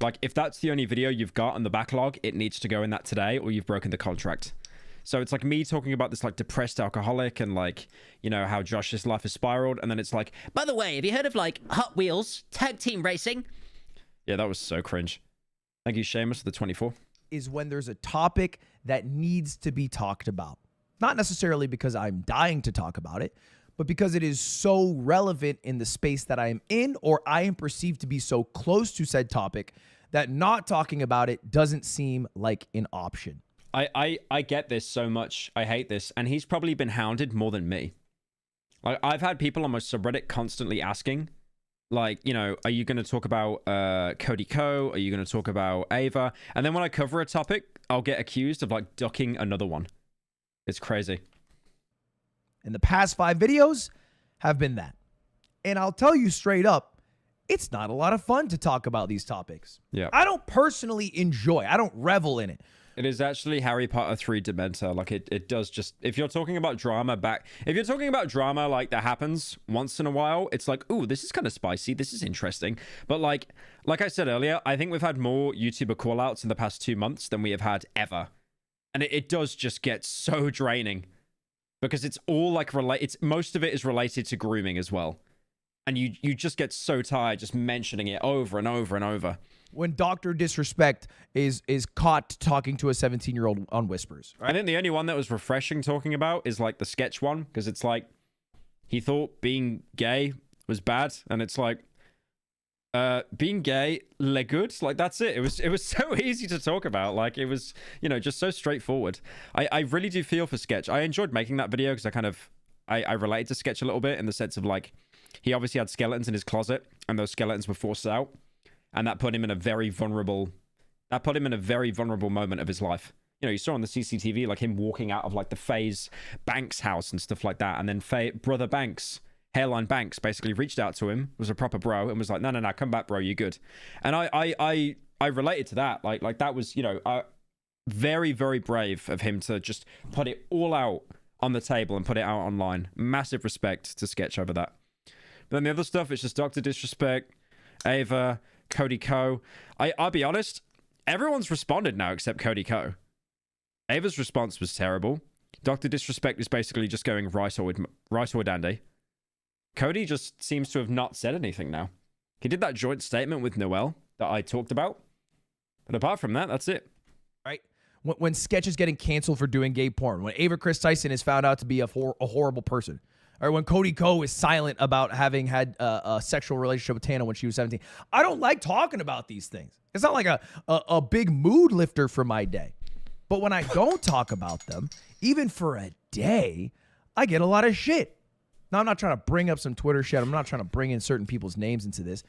Like, if that's the only video you've got on the backlog, it needs to go in that today or you've broken the contract. So it's like me talking about this like depressed alcoholic and like, you know, how Josh's life has spiraled. And then it's like, by the way, have you heard of like Hot Wheels tag team racing? Yeah, that was so cringe. Thank you, Seamus, for the 24. Is when there's a topic that needs to be talked about. Not necessarily because I'm dying to talk about it, but because it is so relevant in the space that I am in, or I am perceived to be so close to said topic that not talking about it doesn't seem like an option. I get this so much. I hate this. And he's probably been hounded more than me. Like, I've had people on my subreddit constantly asking, like, you know, are you going to talk about Cody Co? Are you going to talk about Ava? And then when I cover a topic, I'll get accused of, like, ducking another one. It's crazy. And the past 5 videos have been that. And I'll tell you straight up, it's not a lot of fun to talk about these topics. Yeah. I don't personally enjoy. I don't revel in it. It is actually Harry Potter 3 Dementor. Like, it does just... If you're talking about drama If you're talking about drama, like, that happens once in a while, it's like, ooh, this is kind of spicy. This is interesting. But, like I said earlier, I think we've had more YouTuber callouts in the past 2 months than we have had ever. And it does just get so draining. Because it's all, like, most of it is related to grooming as well. And you just get so tired just mentioning it over and over and over. When Dr. Disrespect is caught talking to a 17-year-old on Whispers. Right? I think the only one that was refreshing talking about is, like, the sketch one. Because it's like, he thought being gay was bad. And it's like, being gay, le good. Like, that's it. It was so easy to talk about. Like, it was, you know, just so straightforward. I really do feel for Sketch. I enjoyed making that video because I related to Sketch a little bit in the sense of, like, he obviously had skeletons in his closet and those skeletons were forced out. And that put him in a very vulnerable moment of his life. You know, you saw on the CCTV, like, him walking out of, like, the FaZe Banks house and stuff like that. And then Brother Banks, Hairline Banks, basically reached out to him, was a proper bro, and was like, no, come back, bro, you good. And I related to that. Like that was, you know, very, very brave of him to just put it all out on the table and put it out online. Massive respect to Sketch over that. But then the other stuff, it's just Dr. Disrespect, Ava, Cody Co. I'll be honest, everyone's responded now except Cody Co. Ava's response was terrible. Dr. Disrespect is basically just going right or dandy. Cody just seems to have not said anything now. He did that joint statement with Noel that I talked about. But apart from that, that's it. Right? When Sketch is getting canceled for doing gay porn. When Ava Chris Tyson is found out to be a horrible person. Or when Cody Co is silent about having had a sexual relationship with Tana when she was 17. I don't like talking about these things. It's not like a big mood lifter for my day. But when I don't talk about them, even for a day, I get a lot of shit. Now, I'm not trying to bring up some Twitter shit. I'm not trying to bring in certain people's names into this.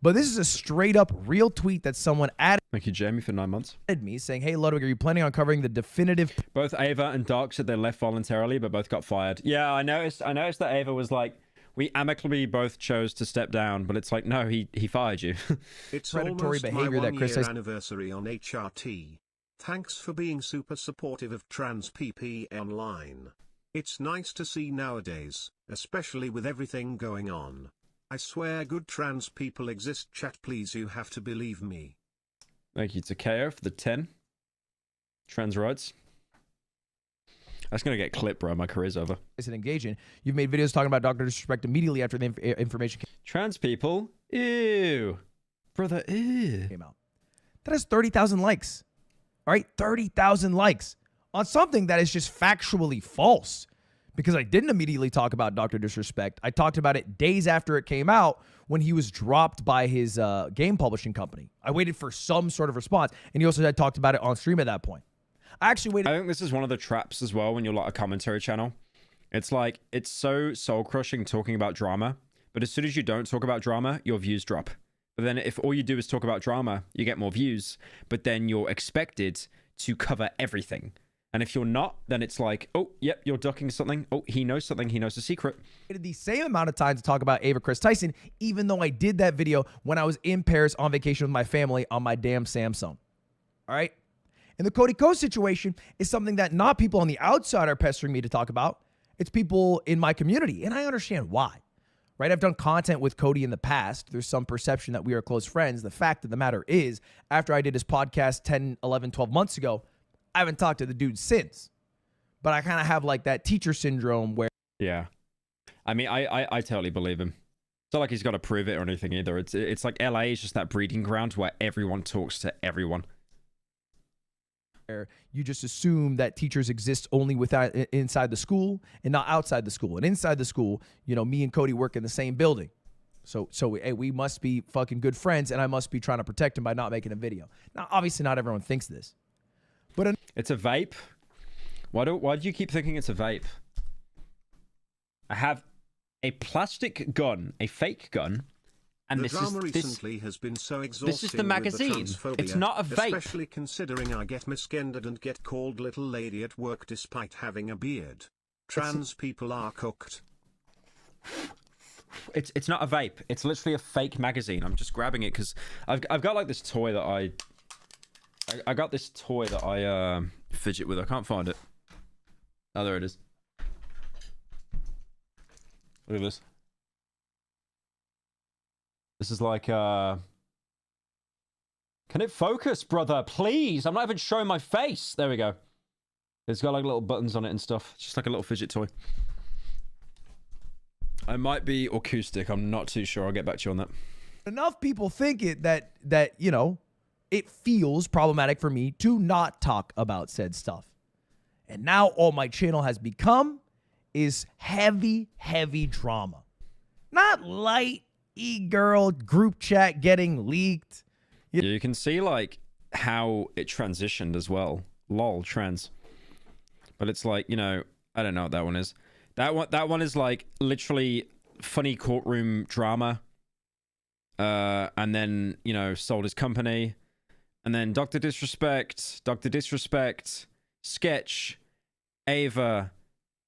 But this is a straight up real tweet that someone added. Thank you, Jamie, for 9 months. Me saying, hey, Ludwig, are you planning on covering the definitive? Both Ava and Dark said they left voluntarily, but both got fired. Yeah, I noticed that Ava was like, we amicably both chose to step down, but it's like, no, he fired you. It's predatory almost behavior my that Chris has. anniversary on HRT. Thanks for being super supportive of trans PP online. It's nice to see nowadays, especially with everything going on. I swear good trans people exist, chat, please, you have to believe me. Thank you to KO for the 10. Trans rights. That's going to get clipped, bro. My career's over. And engaging. You've made videos talking about Dr. Disrespect immediately after the information Trans people? Ew. Brother, ew. came out. That has 30,000 likes. All right? 30,000 likes on something that is just factually false. Because I didn't immediately talk about Dr. Disrespect. I talked about it days after it came out when he was dropped by his game publishing company. I waited for some sort of response. And he also had talked about it on stream at that point. I actually waited. I think this is one of the traps as well when you're like a commentary channel. It's like, it's so soul-crushing talking about drama. But as soon as you don't talk about drama, your views drop. But then if all you do is talk about drama, you get more views. But then you're expected to cover everything. And if you're not, then it's like, oh, yep, you're ducking something. Oh, he knows something. He knows a secret. The same amount of time to talk about Ava Chris Tyson, even though I did that video when I was in Paris on vacation with my family on my damn Samsung. All right? And the Cody Co situation is something that not people on the outside are pestering me to talk about. It's people in my community. And I understand why. Right? I've done content with Cody in the past. There's some perception that we are close friends. The fact of the matter is, after I did his podcast 10, 11, 12 months ago, I haven't talked to the dude since. But I kind of have like that teacher syndrome where... Yeah. I mean, I totally believe him. It's not like he's got to prove it or anything either. It's like LA is just that breeding ground where everyone talks to everyone. You just assume that teachers exist only inside the school and not outside the school. And inside the school, you know, me and Cody work in the same building. So hey, we must be fucking good friends, and I must be trying to protect him by not making a video. Now, obviously, not everyone thinks this. But it's a vape. Why do you keep thinking it's a vape? I have a plastic gun, a fake gun, and the this drama is recently has been so exhausting. This is the magazine. It's not a vape. Especially considering I get misgendered and get called little lady at work despite having a beard. Trans people are cooked. It's not a vape. It's literally a fake magazine. I'm just grabbing it because I've got like this toy that I got this toy that I fidget with. I can't find it. Oh, there it is. Look at this. This is like can it focus, brother? Please. I'm not even showing my face. There we go. It's got like little buttons on it and stuff. It's just like a little fidget toy. I might be acoustic. I'm not too sure. I'll get back to you on that. Enough people think it that you know, it feels problematic for me to not talk about said stuff. And now all my channel has become is heavy drama. Not light e-girl group chat getting leaked. Yeah, you can see like how it transitioned as well. Lol, trans. But it's like, you know, I don't know what that one is. That one is like literally funny courtroom drama. And then, you know, sold his company. And then Dr. Disrespect, Sketch, Ava,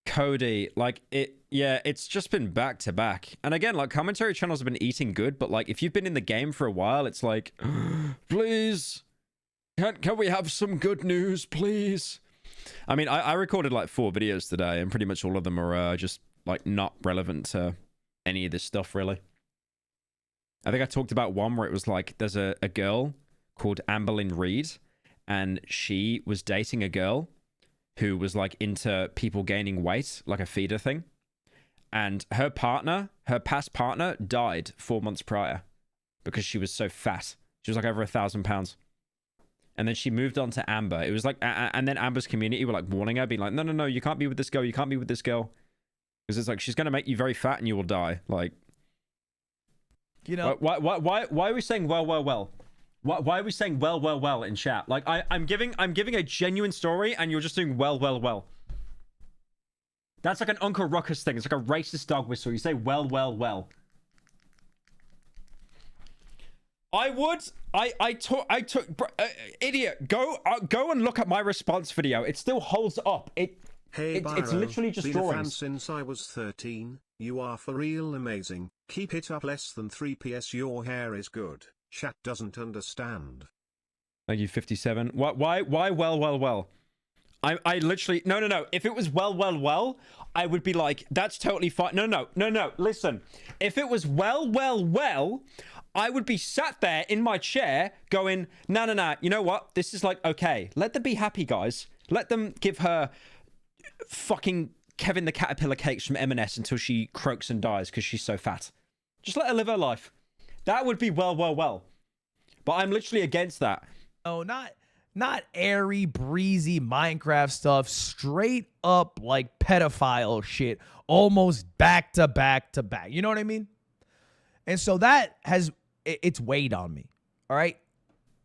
Cody. Like it, yeah, it's just been back to back. And again, like commentary channels have been eating good, but like if you've been in the game for a while, it's like, please, can we have some good news, please? I mean, I recorded like 4 videos today, and pretty much all of them are just like not relevant to any of this stuff, really. I think I talked about one where it was like there's a girl called Amberlynn Reed, and she was dating a girl who was like into people gaining weight, like a feeder thing. And her past partner, died 4 months prior because she was so fat. She was like over 1,000 pounds. And then she moved on to Amber. It was like, and then Amber's community were like warning her, being like, no, you can't be with this girl. You can't be with this girl. Because it's like, she's going to make you very fat and you will die. Like, you know, why are we saying well? Why are we saying well in chat? Like, I'm giving a genuine story and you're just doing well. That's like an Uncle Ruckus thing. It's like a racist dog whistle. You say well. I took idiot. Go and look at my response video. It still holds up. Hey, it's literally just been a fan drawings. since I was 13. You are for real amazing. Keep it up. Less than 3 PS. Your hair is good. Chat doesn't understand. Thank you, 57. Why well? I literally no. If it was well, I would be like, that's totally fine. No. Listen, if it was well, I would be sat there in my chair going, no. You know what? This is like, okay. Let them be happy, guys. Let them give her fucking Kevin the Caterpillar cakes from M&S until she croaks and dies because she's so fat. Just let her live her life. That would be well. But I'm literally against that. Oh, not airy, breezy Minecraft stuff. Straight up like pedophile shit. Almost back to back. You know what I mean? And so that it's weighed on me. All right.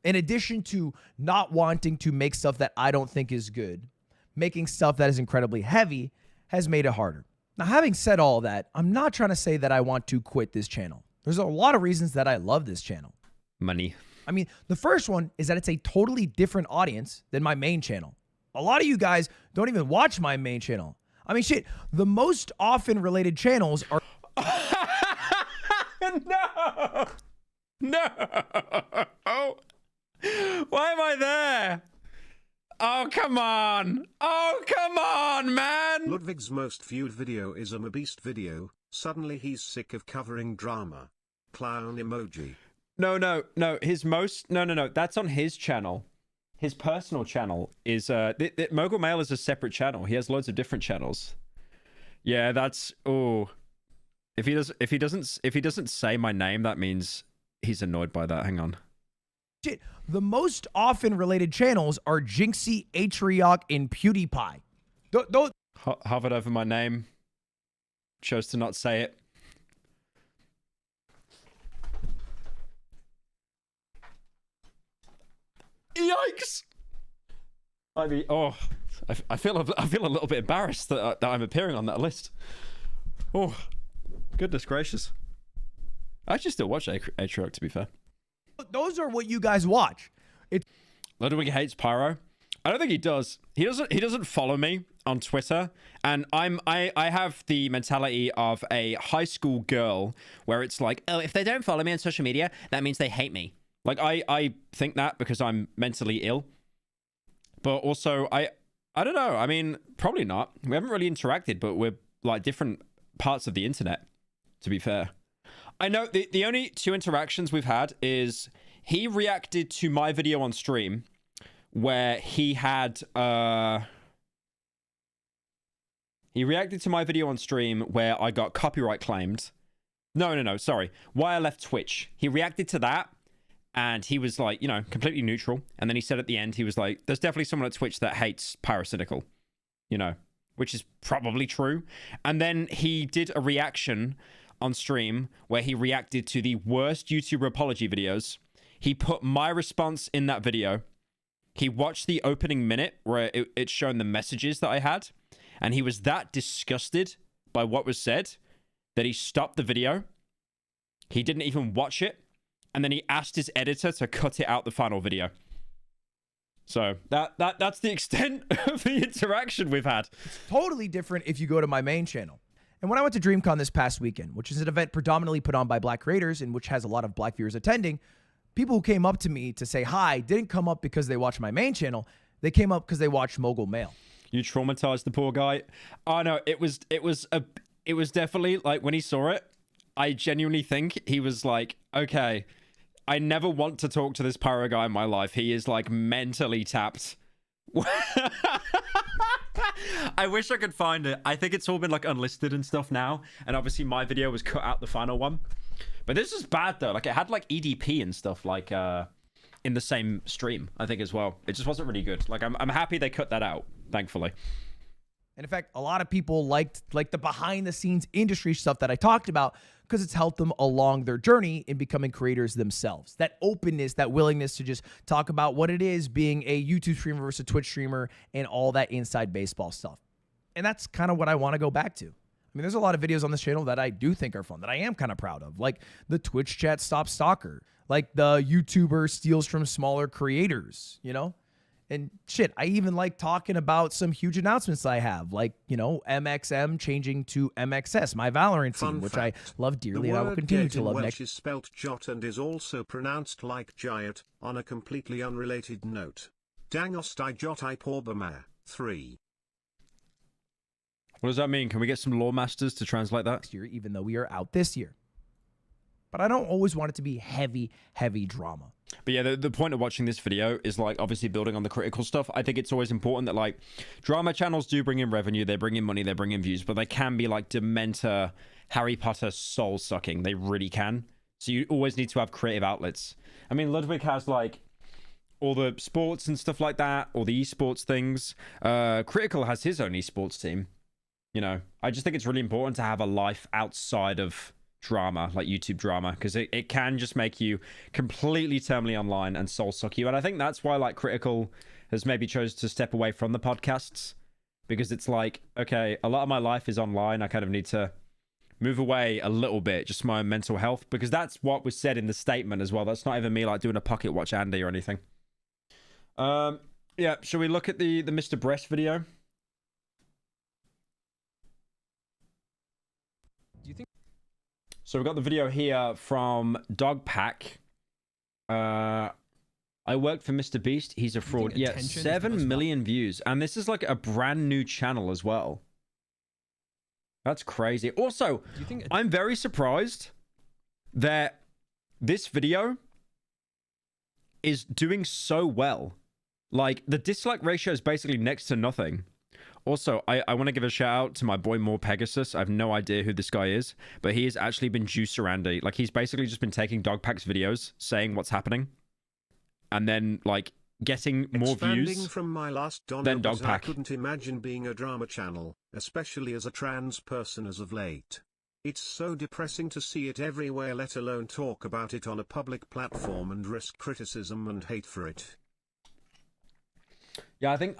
In addition to not wanting to make stuff that I don't think is good, making stuff that is incredibly heavy has made it harder. Now, having said all that, I'm not trying to say that I want to quit this channel. There's a lot of reasons that I love this channel. Money. I mean, the first one is that it's a totally different audience than my main channel. A lot of you guys don't even watch my main channel. I mean, shit, the most often related channels are... No! Why am I there? Oh, come on, man! Ludwig's most viewed video is a Beast video. Suddenly he's sick of covering drama. Clown emoji. No. His most... No. That's on his channel. His personal channel is... Mogul Mail is a separate channel. He has loads of different channels. Yeah, that's... Oh. If he doesn't say my name, that means he's annoyed by that. Hang on. Shit, the most often related channels are Jinxie, Atrioc, and PewDiePie. Don't hovered over my name. Chose to not say it. Yikes! I mean, I feel a little bit embarrassed that I'm appearing on that list. Oh, Goodness gracious. I actually still watch Aatrox, to be fair. Those are what you guys watch. Ludwig hates Pyro. I don't think he does. He doesn't follow me on Twitter, and I have the mentality of a high school girl where it's like, oh, if they don't follow me on social media, that means they hate me. Like I think that because I'm mentally ill. But also I don't know. I mean, probably not. We haven't really interacted, but we're like different parts of the internet, to be fair. I know the only 2 interactions we've had is he reacted to my video on stream where he had he reacted to my video on stream where I got copyright claimed. No, sorry. Why I left Twitch. He reacted to that and he was like, you know, completely neutral. And then he said at the end, he was like, there's definitely someone at Twitch that hates Pyrocynical, you know, which is probably true. And then he did a reaction on stream where he reacted to the worst YouTuber apology videos. He put my response in that video. He watched the opening minute where it's shown the messages that I had, and he was that disgusted by what was said that he stopped the video. He didn't even watch it, and then he asked his editor to cut it out the final video. So that's the extent of the interaction we've had. It's totally different if you go to my main channel. And when I went to DreamCon this past weekend, which is an event predominantly put on by Black creators and which has a lot of Black viewers attending, people who came up to me to say hi didn't come up because they watched my main channel. They came up because they watched Mogul Mail. You traumatized the poor guy. Oh no, it was definitely like when he saw it, I genuinely think he was like, okay, I never want to talk to this Pyro guy in my life. He is like mentally tapped. I wish I could find it. I think it's all been like unlisted and stuff now. And obviously my video was cut out the final one. But this is bad though. Like it had like EDP and stuff like in the same stream, I think as well. It just wasn't really good. Like I'm happy they cut that out, thankfully. And in fact, a lot of people liked like the behind the scenes industry stuff that I talked about because it's helped them along their journey in becoming creators themselves. That openness, that willingness to just talk about what it is being a YouTube streamer versus a Twitch streamer and all that inside baseball stuff. And that's kind of what I want to go back to. I mean, there's a lot of videos on this channel that I do think are fun, that I am kind of proud of, like the Twitch chat Stop Stalker, like the YouTuber steals from smaller creators, you know? And shit, I even like talking about some huge announcements I have, like, you know, MXM changing to MXS, my Valorant team, which I love dearly and I will continue to love Welsh next. is spelt jot and is also pronounced like giant. On a completely unrelated note, Dangost I jot I porbama 3. What does that mean? Can we get some lore masters to translate that? Next year, even though we are out this year. But I don't always want it to be heavy drama. But yeah, the point of watching this video is like obviously building on the critical stuff. I think it's always important that like drama channels do bring in revenue, they bring in money, they bring in views, but they can be like Dementor, Harry Potter soul sucking. They really can. So you always need to have creative outlets. I mean, Ludwig has like all the sports and stuff like that, all the esports things. Critical has his own esports team. You know, I just think it's really important to have a life outside of drama, like YouTube drama, because it can just make you completely terminally online and soul suck you. And I think that's why like Critical has maybe chose to step away from the podcasts, because it's like, okay, a lot of my life is online. I kind of need to move away a little bit, just my mental health, because that's what was said in the statement as well. That's not even me like doing a pocket watch Andy or anything. Yeah, shall we look at the Mr. Breast video? So we've got the video here from Dogpack. I worked for Mr. Beast. He's a fraud. Yeah, 7 million views. And this is like a brand new channel as well. That's crazy. Also, I'm very surprised that this video is doing so well. Like, the dislike ratio is basically next to nothing. Also, I want to give a shout out to my boy More Pegasus. I have no idea who this guy is, but he has actually been Juicer Andy. Like, he's basically just been taking Dogpack's videos, saying what's happening, and then, like, getting more views from my last than Dogpack. I couldn't imagine being a drama channel, especially as a trans person as of late. It's so depressing to see it everywhere, let alone talk about it on a public platform and risk criticism and hate for it. Yeah, I think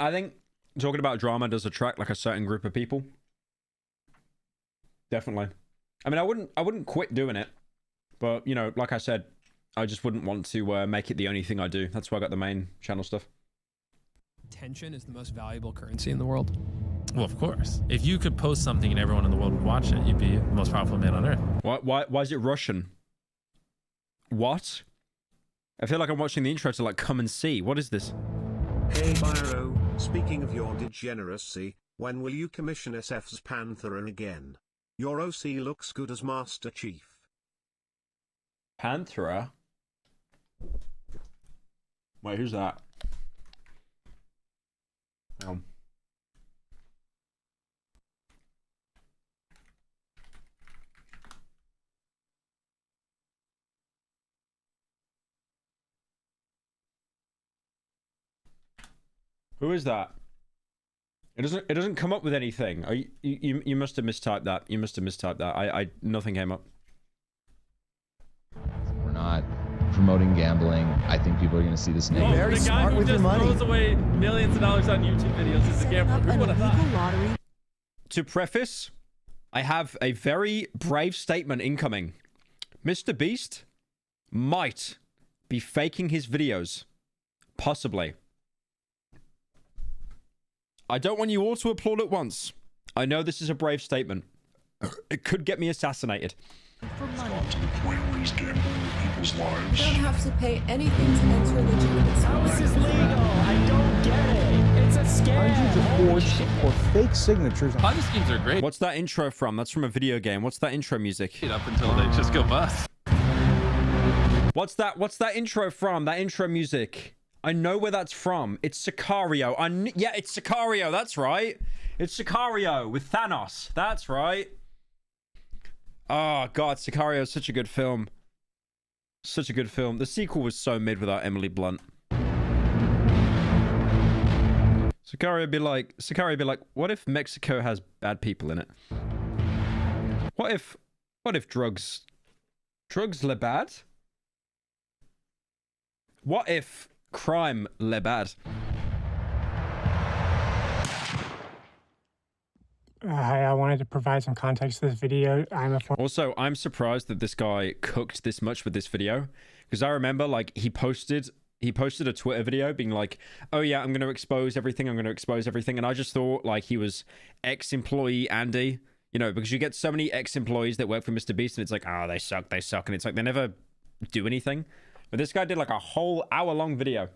talking about drama does attract like a certain group of people. Definitely. I mean, I wouldn't quit doing it, but you know, like I said, I just wouldn't want to make it the only thing I do. That's why I got the main channel stuff. Attention is the most valuable currency in the world. Well, of course. If you could post something and everyone in the world would watch it, you'd be the most powerful man on earth. Why is it Russian? What? I feel like I'm watching the intro to like Come and See. What is this? Hey Pyro, speaking of your degeneracy, when will you commission SF's Pantheran again? Your OC looks good as Master Chief. Panthera? Wait, who's that? Who is that? It doesn't come up with anything. Oh, you must have mistyped that. You must have mistyped that. Nothing came up. We're not promoting gambling. I think people are going to see this name. Very smart with your money. The guy who just throws away millions of dollars on YouTube videos is a gambler. Who would have thought? To preface, I have a very brave statement incoming. Mr. Beast might be faking his videos. Possibly. I don't want you all to applaud at once. I know this is a brave statement. It could get me assassinated. For money. It's gotten to the point where he's gambling with people's lives. You don't have to pay anything to enter legitimate sports. How is this legal? I don't get it. It's a scam. Hundreds of forged or fake signatures. Ponzi schemes are great. What's that intro from? That's from a video game. What's that intro music? Up until they just go bust. What's that intro from? That intro music. I know where that's from. It's Sicario. Yeah, it's Sicario. That's right. It's Sicario with Thanos. That's right. Oh, God. Sicario is such a good film. Such a good film. The sequel was so mid without Emily Blunt. Sicario would be like, what if Mexico has bad people in it? What if drugs le bad? What if crime le bad? Hi, I wanted to provide some context to this video. Also, I'm surprised that this guy cooked this much with this video, because I remember like he posted a Twitter video being like, oh yeah, I'm going to expose everything. And I just thought like he was ex-employee Andy, you know, because you get so many ex-employees that work for Mr. Beast and it's like, oh, they suck. And it's like, they never do anything. But this guy did like a whole hour-long video.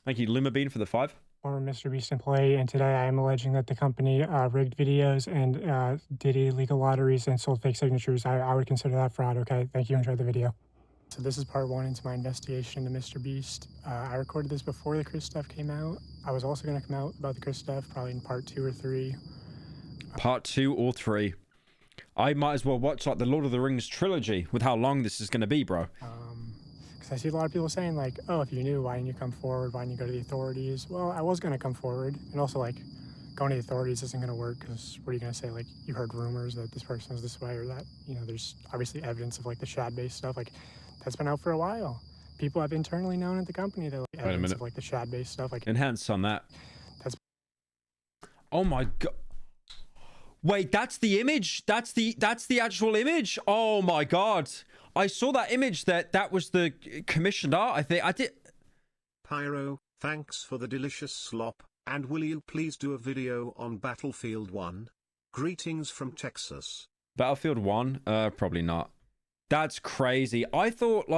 Thank you, Luma Bean, for the 5. Former Mr. Beast employee, and today I am alleging that the company rigged videos and did illegal lotteries and sold fake signatures. I would consider that fraud, okay? Thank you, enjoy the video. So this is part 1 into my investigation into Mr. Beast. I recorded this before the Chris stuff came out. I was also going to come out about the Chris stuff probably in part 2 or 3. Part 2 or 3. I might as well watch like the Lord of the Rings trilogy with how long this is going to be, bro. I see a lot of people saying like, oh, if you knew, why didn't you come forward? Why didn't you go to the authorities? Well, I was going to come forward. And also like going to the authorities isn't going to work because what are you going to say? Like you heard rumors that this person is this way or that, you know, there's obviously evidence of like the Shad-based stuff. Like that's been out for a while. People have internally known at the company that like, evidence of like the Shad-based stuff. Like enhance on that. Oh my God. Wait, that's the image. That's the actual image. Oh my God. I saw that image that was the commissioned art. I think I did. Pyro, thanks for the delicious slop, and will you please do a video on Battlefield 1? Greetings from Texas. Battlefield 1? Probably not. That's crazy. I thought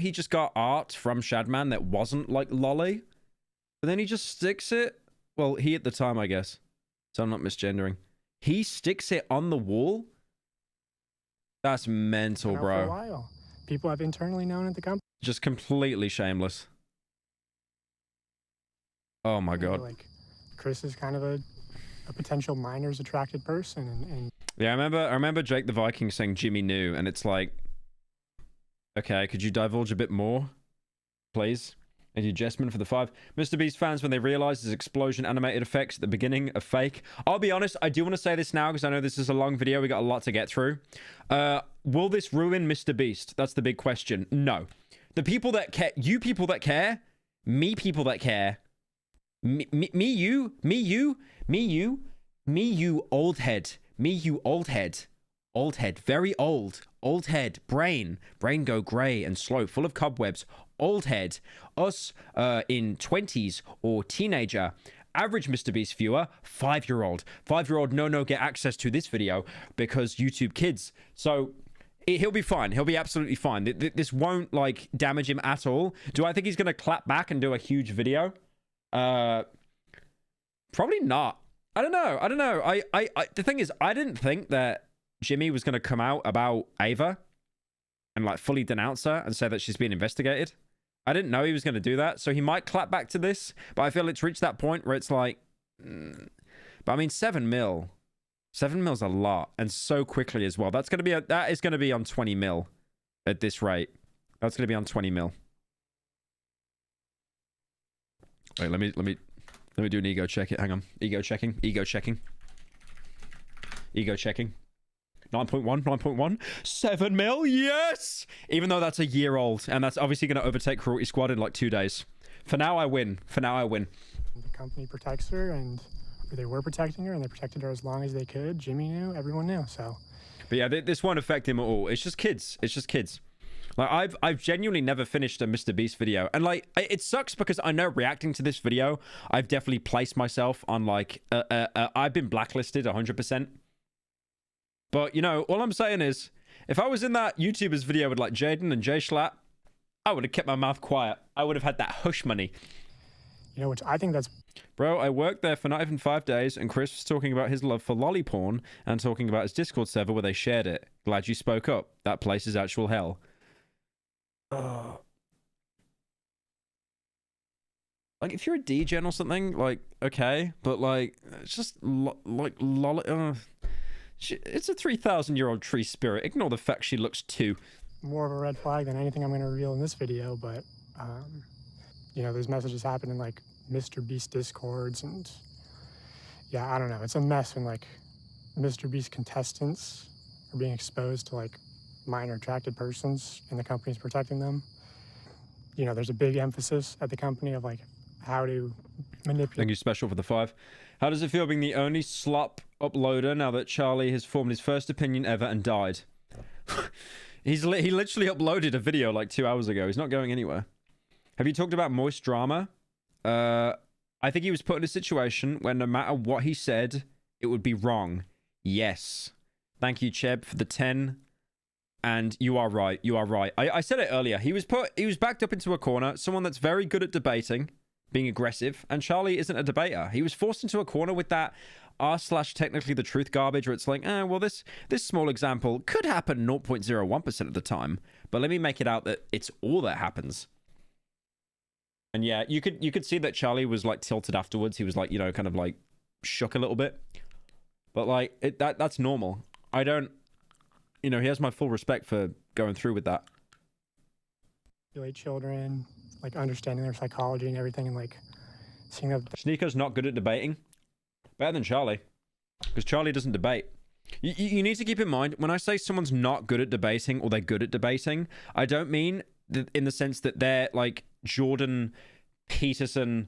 he just got art from Shadman that wasn't like lolly, but then he just sticks it. Well, he at the time, I guess. So I'm not misgendering. He sticks it on the wall. That's mental, bro. For a while. People have internally known at the company. Just completely shameless. Oh my God. Like, Chris is kind of a potential minors attracted person, and yeah, I remember Jake the Viking saying Jimmy knew, and it's like, okay, could you divulge a bit more, please? Thank you, Jessman, for the 5. Mr. Beast fans, when they realize his explosion animated effects at the beginning are fake. I'll be honest, I do want to say this now because I know this is a long video. We got a lot to get through. Will this ruin Mr. Beast? That's the big question. No. The people that care, you people that care, me people that care, me you, old head, me you old head, Old head, very old. Old head, brain go grey and slow, full of cobwebs. Old head, us in 20s or teenager. Average Mr. Beast viewer, 5-year-old. 5-year-old, no, get access to this video because YouTube Kids. So he'll be fine. He'll be absolutely fine. This won't, like, damage him at all. Do I think he's going to clap back and do a huge video? Probably not. I don't know. The thing is, I didn't think that Jimmy was going to come out about Ava and, like, fully denounce her and say that she's being investigated. I didn't know he was going to do that, so he might clap back to this, but I feel it's reached that point where it's like... But I mean, 7 mil. 7 mil's a lot, and so quickly as well. That is going to be on 20 mil at this rate. That's going to be on 20 mil. Wait, let me do an ego check it. Hang on. Ego checking. 9.1. 7 mil, yes! Even though that's a year old, and that's obviously going to overtake Cruelty Squad in like 2 days. For now, I win. The company protects her, and they were protecting her, and they protected her as long as they could. Jimmy knew, everyone knew, so. But yeah, this won't affect him at all. It's just kids. Like, I've genuinely never finished a Mr. Beast video. And, like, it sucks because I know reacting to this video, I've definitely placed myself on, like, I've been blacklisted 100%. But, you know, all I'm saying is, if I was in that YouTuber's video with, like, Jaden and Jay Schlatt, I would have kept my mouth quiet. I would have had that hush money. You know, which I think that's... Bro, I worked there for not even 5 days, and Chris was talking about his love for lolly porn and talking about his Discord server where they shared it. Glad you spoke up. That place is actual hell. Like, if you're a degen or something, like, okay, but, like, it's just, like, lolly... It's a 3,000-year-old tree spirit. Ignore the fact she looks 2. More of a red flag than anything I'm going to reveal in this video, but, you know, those messages happen in, like, Mr. Beast Discords, and, yeah, I don't know. It's a mess when, like, Mr. Beast contestants are being exposed to, like, minor attracted persons, and the company's protecting them. You know, there's a big emphasis at the company of, like, how to manipulate. Thank you, Special, for the 5. How does it feel being the only slop uploader now that Charlie has formed his first opinion ever and died? He literally uploaded a video like 2 hours ago. He's not going anywhere. Have you talked about Moist drama? I think he was put in a situation where no matter what he said, it would be wrong. Yes. Thank you, Cheb, for the 10. And you are right. I said it earlier. He was backed up into a corner. Someone that's very good at debating, being aggressive, and Charlie isn't a debater. He was forced into a corner with that r/technically the truth garbage, where it's like, well, this small example could happen 0.01% of the time, but let me make it out that it's all that happens. And yeah, you could see that Charlie was like tilted afterwards. He was like, you know, kind of like shook a little bit, but like that's normal. I don't, you know, he has my full respect for going through with that. Children, like understanding their psychology and everything, and like seeing that. Sneako's not good at debating. Better than Charlie, because Charlie doesn't debate. You need to keep in mind, when I say someone's not good at debating or they're good at debating, I don't mean in the sense that they're like Jordan Peterson.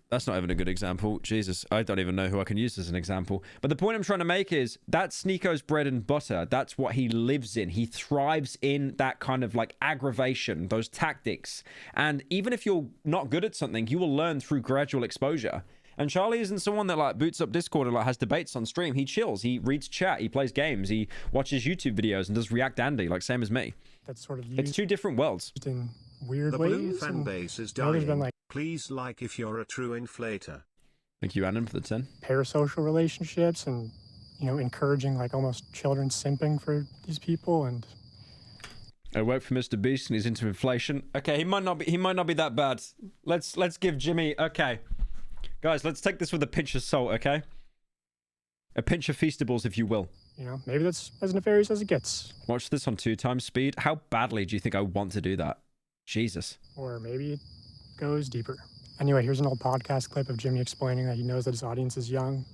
That's not even a good example. Jesus, I don't even know who I can use as an example. But the point I'm trying to make is that's Sneako's bread and butter. That's what he lives in. He thrives in that kind of like aggravation, those tactics. And even if you're not good at something, you will learn through gradual exposure. And Charlie isn't someone that like boots up Discord and like has debates on stream. He chills. He reads chat. He plays games. He watches YouTube videos and does React Andy, like same as me. That's sort of it's 2 different worlds. In weird the ways. Blue fan base is dying. Been, like, please like if you're a true inflator. Thank you, Annan, for the 10. Parasocial relationships and, you know, encouraging like almost children simping for these people. And I work for Mr. Beast and he's into inflation. Okay, he might not be that bad. Let's give Jimmy. Okay, guys, let's take this with a pinch of salt. Okay, a pinch of Feastables, if you will. You know, maybe that's as nefarious as it gets. Watch this on 2x speed. How badly do you think I want to do that? Jesus. Or maybe it goes deeper. Anyway, here's an old podcast clip of Jimmy explaining that he knows that his audience is young.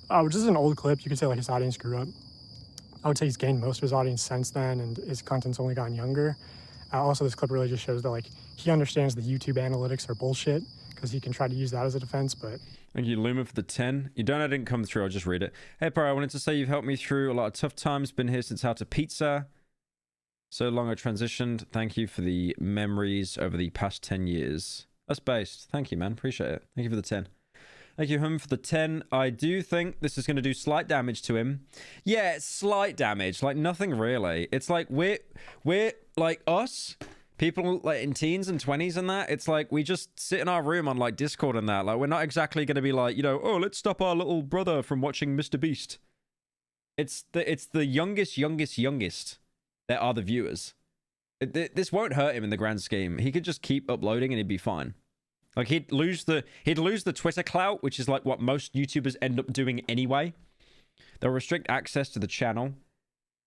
Which is an old clip. You could say like his audience grew up. I would say he's gained most of his audience since then, and his content's only gotten younger. Also, this clip really just shows that like he understands the YouTube analytics are bullshit, because he can try to use that as a defense, but... Thank you, Luma, for the 10. Your donut didn't come through. I'll just read it. Hey, Pyro, I wanted to say you've helped me through a lot of tough times. Been here since How to Pizza. So long I transitioned. Thank you for the memories over the past 10 years. That's based. Thank you, man. Appreciate it. Thank you for the 10. Thank you, Hum, for the 10. I do think this is going to do slight damage to him. Yeah, slight damage. Like, nothing really. It's like, we're like, us... People like in teens and 20s and that, it's like we just sit in our room on like Discord and that. Like we're not exactly going to be like, you know, oh, let's stop our little brother from watching Mr. Beast. It's the youngest that are the viewers. This won't hurt him in the grand scheme. He could just keep uploading and he'd be fine. Like he'd lose the Twitter clout, which is like what most YouTubers end up doing anyway. They'll restrict access to the channel.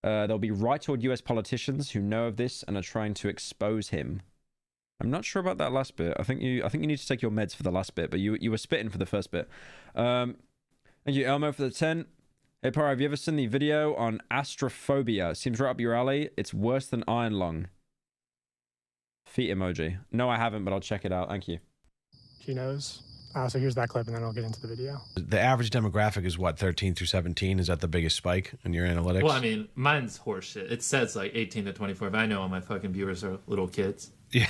There'll be right-toward US politicians who know of this and are trying to expose him. I'm not sure about that last bit. I think you need to take your meds for the last bit, but you were spitting for the first bit. Thank you, Elmo, for the 10. Hey, Pyro, have you ever seen the video on astrophobia? Seems right up your alley. It's worse than iron lung. Feet emoji. No, I haven't, but I'll check it out. Thank you. He knows. So here's that clip, and then I'll get into the video. The average demographic is what, 13 through 17? Is that the biggest spike in your analytics? Well, I mean, mine's horseshit. It says like 18 to 24, but I know all my fucking viewers are little kids. Yeah.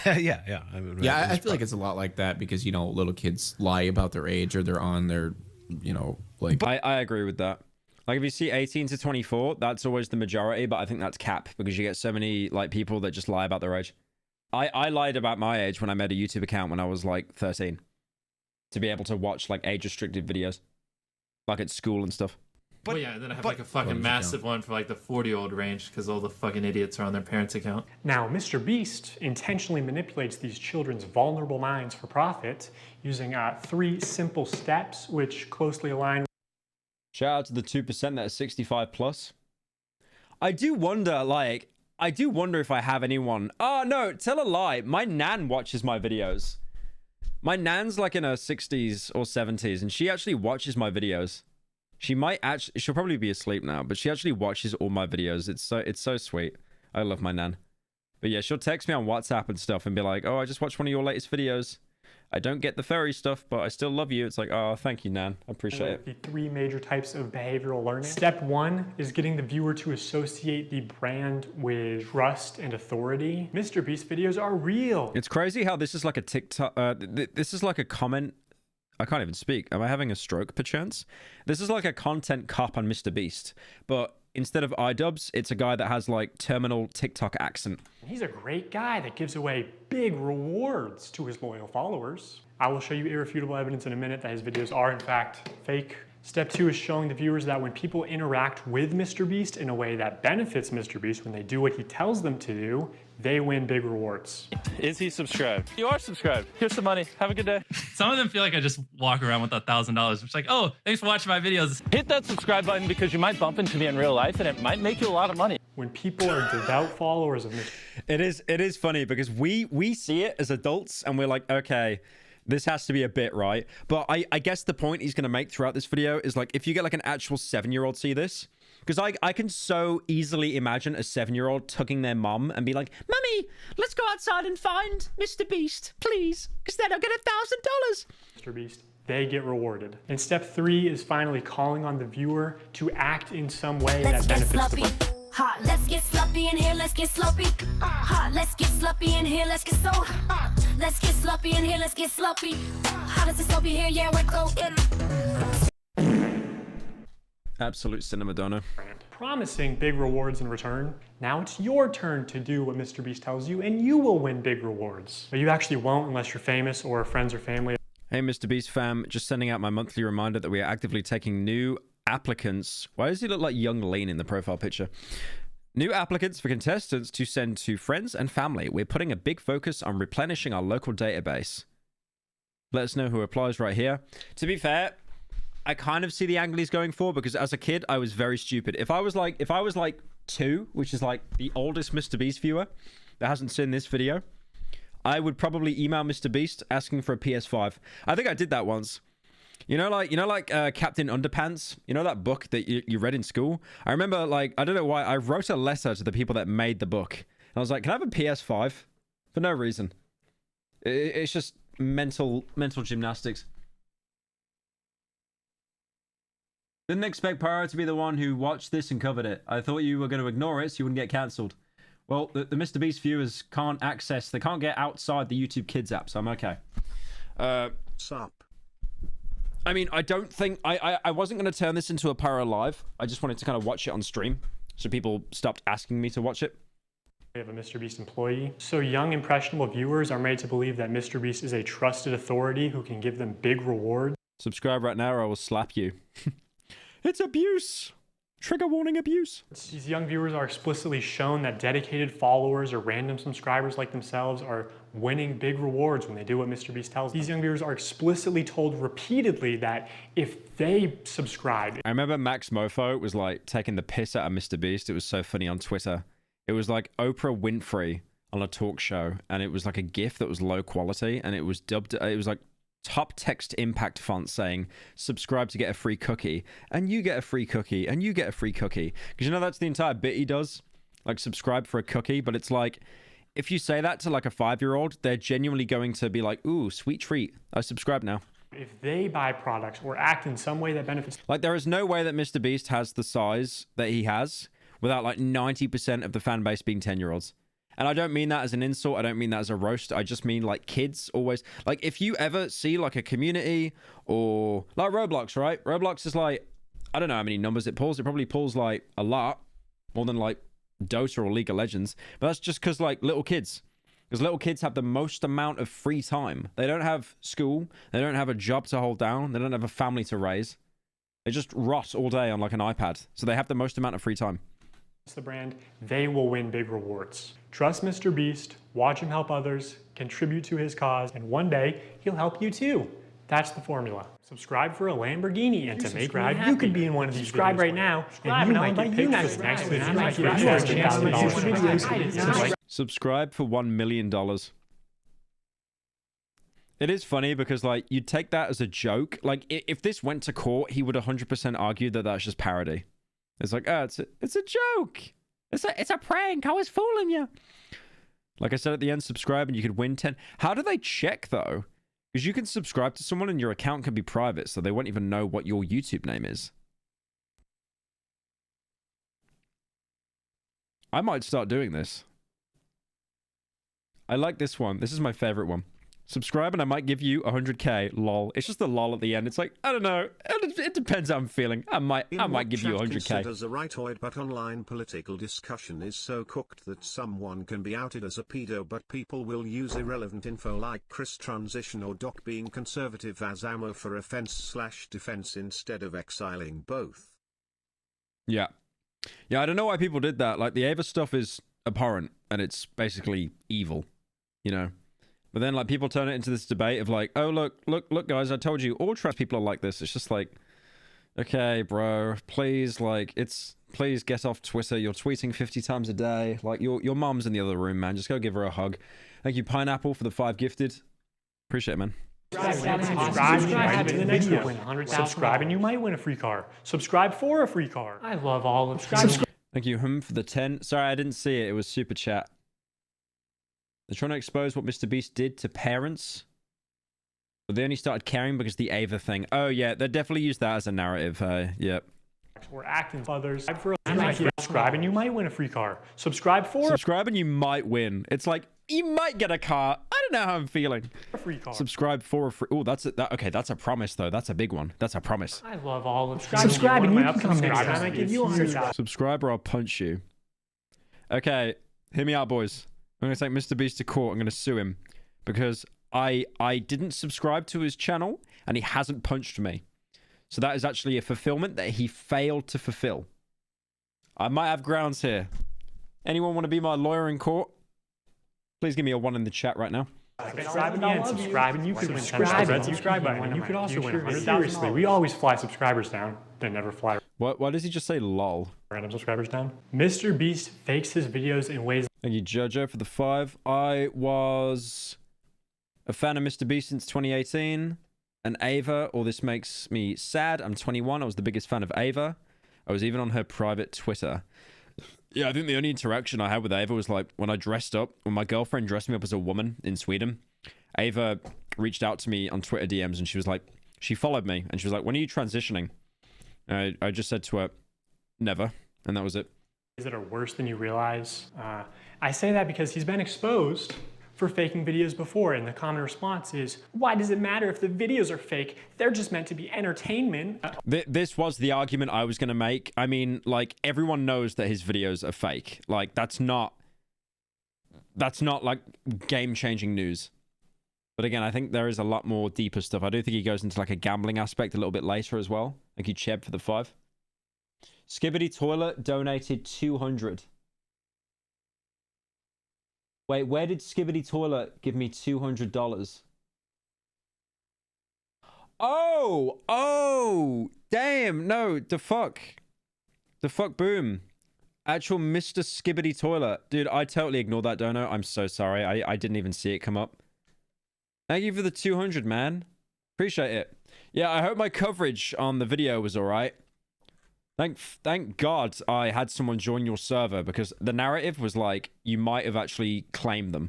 I feel like it's a lot like that because, you know, little kids lie about their age or they're on their, you know, like... I agree with that. Like, if you see 18 to 24, that's always the majority, but I think that's cap because you get so many, like, people that just lie about their age. I lied about my age when I made a YouTube account when I was, like, 13. To be able to watch like age-restricted videos, like at school and stuff. Well, yeah, and then I have like a fucking massive one for like the 40-year-old range because all the fucking idiots are on their parents' account. Now, Mr. Beast intentionally manipulates these children's vulnerable minds for profit using 3 simple steps, which closely align. Shout out to the 2% that are 65 plus. I do wonder, like, if I have anyone. Oh no, tell a lie. My nan watches my videos. My nan's like in her 60s or 70s, and she actually watches my videos. She'll probably be asleep now, but she actually watches all my videos. It's so sweet. I love my nan. But yeah, she'll text me on WhatsApp and stuff and be like, oh, I just watched one of your latest videos. I don't get the fairy stuff, but I still love you. It's like, oh, thank you, Nan. I appreciate it. The 3 major types of behavioral learning. Step 1 is getting the viewer to associate the brand with trust and authority. Mr. Beast videos are real. It's crazy how this is like a TikTok. This is like a comment. I can't even speak. Am I having a stroke, perchance? This is like a content cop on Mr. Beast, but instead of iDubbbz, it's a guy that has like terminal TikTok accent. He's a great guy that gives away big rewards to his loyal followers. I will show you irrefutable evidence in a minute that his videos are in fact fake. Step 2 is showing the viewers that when people interact with Mr. Beast in a way that benefits Mr. Beast, when they do what he tells them to do, they win big rewards. Is he subscribed? You are subscribed. Here's some money. Have a good day. Some of them feel like I just walk around with $1,000. It's like, oh, thanks for watching my videos. Hit that subscribe button because you might bump into me in real life and it might make you a lot of money. When people are devout followers of Mr. It is funny because we see it as adults and we're like, okay, this has to be a bit, right? But I guess the point he's going to make throughout this video is like, if you get like an actual 7-year-old see this, because I can so easily imagine a 7-year-old tugging their mom and be like, Mummy, let's go outside and find Mr. Beast, please, because then I'll get $1,000. Mr. Beast, they get rewarded. And step 3 is finally calling on the viewer to act in some way that benefits the brand. Hot, let's get sloppy in here, let's get sloppy. Hot, let's get sloppy in here, let's get so hot. Let's get sloppy in here, let's get sloppy. Hot as a sloppy here, yeah, we're going. Absolute cinema dono. Promising big rewards in return. Now it's your turn to do what Mr. Beast tells you, and you will win big rewards. But you actually won't unless you're famous or friends or family. Hey, Mr. Beast fam, just sending out my monthly reminder that we are actively taking new applicants. Why does he look like young Lean in the profile picture? New applicants for contestants to send to friends and family. We're putting a big focus on replenishing our local database. Let us know who applies right here. To be fair, I kind of see the angle he's going for because as a kid, I was very stupid. If I was like 2, which is like the oldest Mr. Beast viewer that hasn't seen this video, I would probably email Mr. Beast asking for a PS5. I think I did that once. You know, like Captain Underpants. You know that book that you read in school? I remember, like, I don't know why, I wrote a letter to the people that made the book. And I was like, can I have a PS5? For no reason. It's just, mental gymnastics. Didn't expect Pyro to be the one who watched this and covered it. I thought you were going to ignore it so you wouldn't get cancelled. Well, the Mr. Beast viewers can't access, they can't get outside the YouTube Kids app, so I'm okay. Sup. I mean, I don't think, I wasn't going to turn this into a Pyro Live. I just wanted to kind of watch it on stream, so people stopped asking me to watch it. We have a Mr. Beast employee. So young, impressionable viewers are made to believe that Mr. Beast is a trusted authority who can give them big rewards. Subscribe right now or I will slap you. It's abuse! Trigger warning abuse. These young viewers are explicitly shown that dedicated followers or random subscribers like themselves are winning big rewards when they do what Mr. Beast tells them. These young viewers are explicitly told repeatedly that if they subscribe... I remember Max Mofo was like taking the piss out of Mr. Beast. It was so funny on Twitter. It was like Oprah Winfrey on a talk show, and it was like a GIF that was low quality, and it was dubbed, it was like top text impact font saying, subscribe to get a free cookie, and you get a free cookie, and you get a free cookie. Because you know that's the entire bit he does? Like, subscribe for a cookie, but it's like, if you say that to like a 5-year-old, they're genuinely going to be like, ooh, sweet treat, I subscribe now. If they buy products or act in some way that benefits... Like, there is no way that Mr. Beast has the size that he has without like 90% of the fan base being 10-year-olds. And I don't mean that as an insult. I don't mean that as a roast. I just mean like kids always... Like if you ever see like a community or... Like Roblox, right? Roblox is like... I don't know how many numbers it pulls. It probably pulls like a lot. More than like Dota or League of Legends. But that's just because like little kids. Because little kids have the most amount of free time. They don't have school. They don't have a job to hold down. They don't have a family to raise. They just rot all day on like an iPad. So they have the most amount of free time. The brand, they will win big rewards. Trust Mr. Beast, watch him help others, contribute to his cause, and one day he'll help you too. That's the formula. Subscribe for a Lamborghini, and to make ride, you could be in one of these. Subscribe right now, and you might get pictures next week. You might get $2,000. Subscribe for $1 million. It is funny because like you'd take that as a joke. Like if this went to court, he would 100% argue that that's just parody. It's like, oh, it's a joke. It's a prank. I was fooling you. Like I said at the end, subscribe and you could win 10. How do they check though? Because you can subscribe to someone and your account can be private, so they won't even know what your YouTube name is. I might start doing this. I like this one. This is my favorite one. Subscribe and I might give you 100k. Lol. It's just the lol at the end. It's like, I don't know. It depends how I'm feeling. I might give you 100k. As a rightoid, but online political discussion is so cooked that someone can be outed as a pedo, but people will use irrelevant info like Chris transition or Doc being conservative as ammo for offense/defense instead of exiling both. Yeah. Yeah, I don't know why people did that. Like the Ava stuff is abhorrent and it's basically evil, you know. But then, like, people turn it into this debate of like, oh, look, guys, I told you, all trans people are like this. It's just like, okay, bro, please, like, please get off Twitter. You're tweeting 50 times a day. Like, your mom's in the other room, man. Just go give her a hug. Thank you, Pineapple, for the 5 gifted. Appreciate it, man. Subscribe and you might win a free car. Subscribe for a free car. I love all of subscribe. Thank you, for the 10. Sorry, I didn't see it. It was super chat. They're trying to expose what Mr. Beast did to parents. But they only started caring because the Ava thing. Oh, yeah, they definitely used that as a narrative. Yep. Or acting for others. Subscribe and you might win a free car. Subscribe and you might win. It's like, you might get a car. I don't know how I'm feeling. A free car. Subscribe for a free... Oh, that's it. Okay, that's a promise, though. That's a big one. That's a promise. I love all of subscribe and you can come next time. I give you 100,000. Subscribe or I'll punch you. Okay, hear me out, boys. I'm going to take Mr. Beast to court. I'm going to sue him because I didn't subscribe to his channel and he hasn't punched me. So that is actually a fulfillment that he failed to fulfill. I might have grounds here. Anyone want to be my lawyer in court? Please give me a 1 in the chat right now. Subscribe and you could win 10 subscribe button. You could also win 100,000. Seriously, we always fly subscribers down. They never fly. What? Why does he just say lol? Random subscribers down. Mr. Beast fakes his videos in ways. Thank you, Jojo, for the 5. I was a fan of Mr. Beast since 2018. And Ava, or this makes me sad. I'm 21. I was the biggest fan of Ava. I was even on her private Twitter. Yeah, I think the only interaction I had with Ava was like when I dressed up, when my girlfriend dressed me up as a woman in Sweden. Ava reached out to me on Twitter DMs and she was like, she followed me and she was like, when are you transitioning? I just said to her, never. And that was it. That are worse than you realize. I say that because he's been exposed for faking videos before, and the common response is, why does it matter if the videos are fake? They're just meant to be entertainment. This was the argument I was going to make. I mean, like, everyone knows that his videos are fake. Like, that's not like game-changing news. But again, I think there is a lot more deeper stuff. I do think he goes into like a gambling aspect a little bit later as well. Thank you, Cheb, for the 5. Skibbity Toilet donated 200. Wait, where did Skibbity Toilet give me $200? Oh, damn, no, the fuck boom. Actual Mr. Skibbity Toilet. Dude, I totally ignored that dono. I'm so sorry. I didn't even see it come up. Thank you for the 200, man. Appreciate it. Yeah, I hope my coverage on the video was all right. Thank God I had someone join your server, because the narrative was like you might have actually claimed them.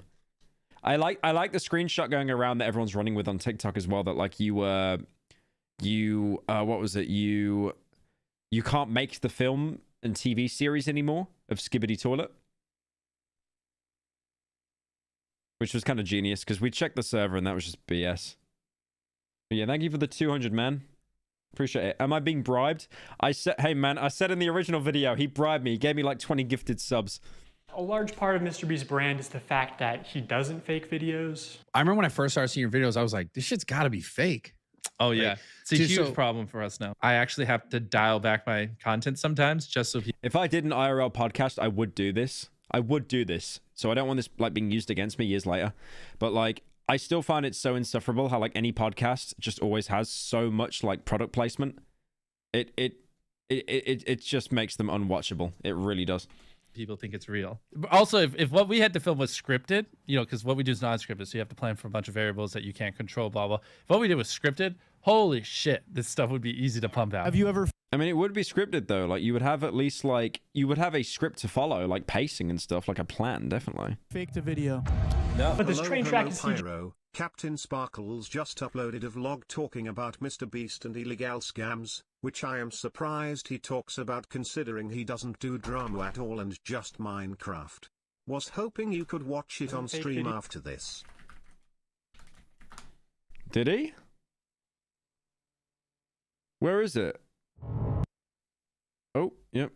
I like the screenshot going around that everyone's running with on TikTok as well, that like what was it? You can't make the film and TV series anymore of Skibbity Toilet. Which was kind of genius, because we checked the server and that was just BS. But yeah, thank you for the 200, man. Appreciate it. Am I being bribed? Hey, man, I said in the original video, he bribed me. He gave me like 20 gifted subs. A large part of MrBeast's brand is the fact that he doesn't fake videos. I remember when I first started seeing your videos, I was like, this shit's got to be fake. Oh, yeah. Like, it's a huge problem for us now. I actually have to dial back my content sometimes just so people... If I did an IRL podcast, I would do this. So I don't want this like being used against me years later. But like, I still find it so insufferable how like any podcast just always has so much like product placement. It just makes them unwatchable. It really does. People think it's real. But also, if what we had to film was scripted, you know, because what we do is non-scripted, so you have to plan for a bunch of variables that you can't control, blah, blah. If what we did was scripted, holy shit, this stuff would be easy to pump out. Have you ever... I mean, it would be scripted, though. Like, you would have at least, like... You would have a script to follow, like pacing and stuff, like a plan, definitely. Faked a video. No. But this train track is... Pyro. Captain Sparkles just uploaded a vlog talking about MrBeast and illegal scams, which I am surprised he talks about considering he doesn't do drama at all and just Minecraft. Was hoping you could watch it on stream after this. Did he? Where is it? Oh, yep.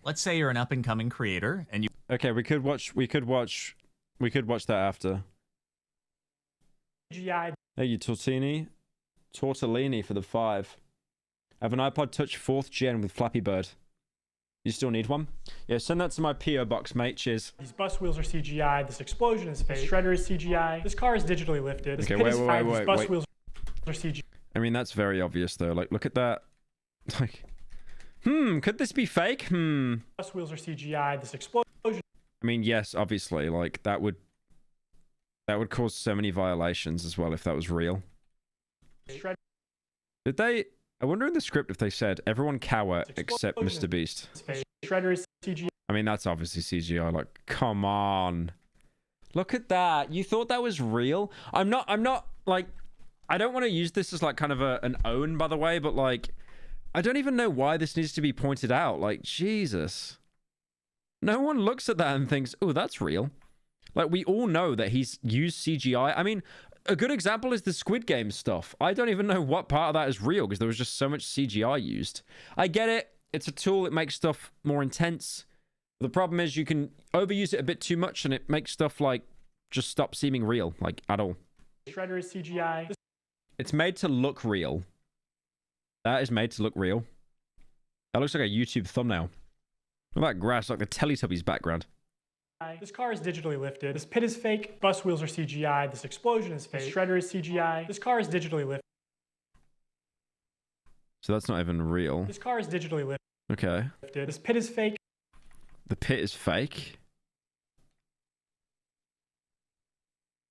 Let's say you're an up-and-coming creator and you... Okay, we could watch that after. CGI. Hey, you Tortellini for the 5. I have an iPod Touch 4th gen with Flappy Bird. You still need one? Yeah, send that to my PO box, mate. Cheers. These bus wheels are CGI. This explosion is fake. This shredder is CGI. This car is digitally lifted. This okay, pit wait, is wait, fake. wait, These bus wait. wheels are CGI. I mean, that's very obvious, though. Like, look at that. Like, could this be fake? Bus wheels are CGI. This explosion. I mean, yes, obviously. Like, that would cause so many violations as well if that was real. Did they... I wonder in the script if they said, everyone cower except MrBeast. Shredder is CGI. I mean, that's obviously CGI. Like, come on. Look at that. You thought that was real? I'm not, like... I don't want to use this as, like, kind of an own, by the way, but, like... I don't even know why this needs to be pointed out. Like, Jesus. No one looks at that and thinks, oh, that's real. Like, we all know that he's used CGI. I mean... A good example is the Squid Game stuff. I don't even know what part of that is real because there was just so much CGI used. I get it. It's a tool. It makes stuff more intense. The problem is you can overuse it a bit too much and it makes stuff like just stop seeming real, like at all. Shredder is CGI. It's made to look real. That is made to look real. That looks like a YouTube thumbnail. Look at that grass, like the Teletubbies background. This car is digitally lifted. This pit is fake. Bus wheels are CGI. This explosion is fake. This shredder is CGI. This car is digitally lifted. So that's not even real. This car is digitally lifted. Okay. This pit is fake. The pit is fake?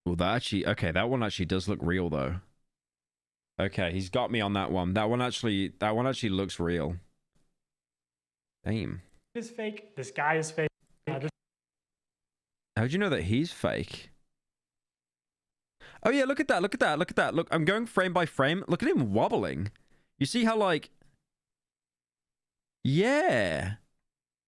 Well, that actually... Okay, that one actually does look real, though. Okay, he's got me on that one. That one actually looks real. Damn. This is fake. This guy is fake. How'd you know that he's fake? Oh yeah, look at that, look at that, look at that. Look, I'm going frame by frame. Look at him wobbling. You see how, like... Yeah.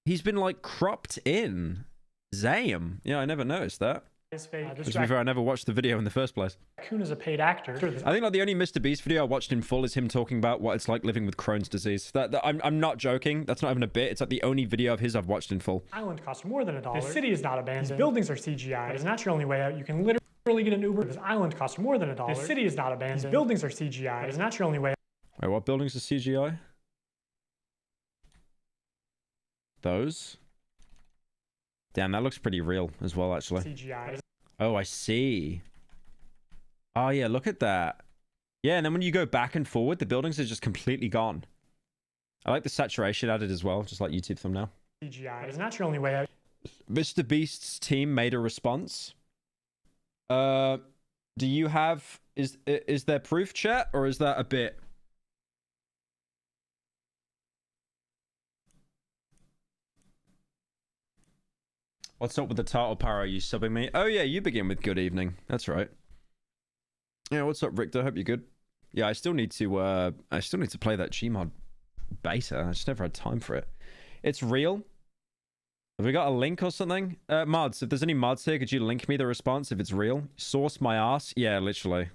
He's been, like, cropped in. Zam. Yeah, I never noticed that. To be fair, I never watched the video in the first place. Raccoon is a paid actor. I think like the only Mr. Beast video I watched in full is him talking about what it's like living with Crohn's disease. I'm not joking. That's not even a bit. It's like the only video of his I've watched in full. Island costs more than $1. The city is not abandoned. These buildings are CGI. It's not your only way out. You can literally get an Uber. This island costs more than $1. The city is not abandoned. These buildings are CGI. It's not your only way out. Wait, what buildings are CGI? Those? Damn, that looks pretty real as well, actually. CGI. Oh, I see. Oh, yeah, look at that. Yeah, and then when you go back and forward, the buildings are just completely gone. I like the saturation added as well, just like YouTube thumbnail. CGI. It's not your only way out. Mr. Beast's team made a response. Do you have... Is there proof, chat, or is that a bit? What's up with the title, Pyro? You subbing me? Oh yeah, you begin with good evening. That's right. Yeah, what's up, Richter? Hope you're good. Yeah, I still need to play that Gmod beta. I just never had time for it. It's real. Have we got a link or something? Mods, if there's any mods here, could you link me the response if it's real? Source my ass? Yeah, literally.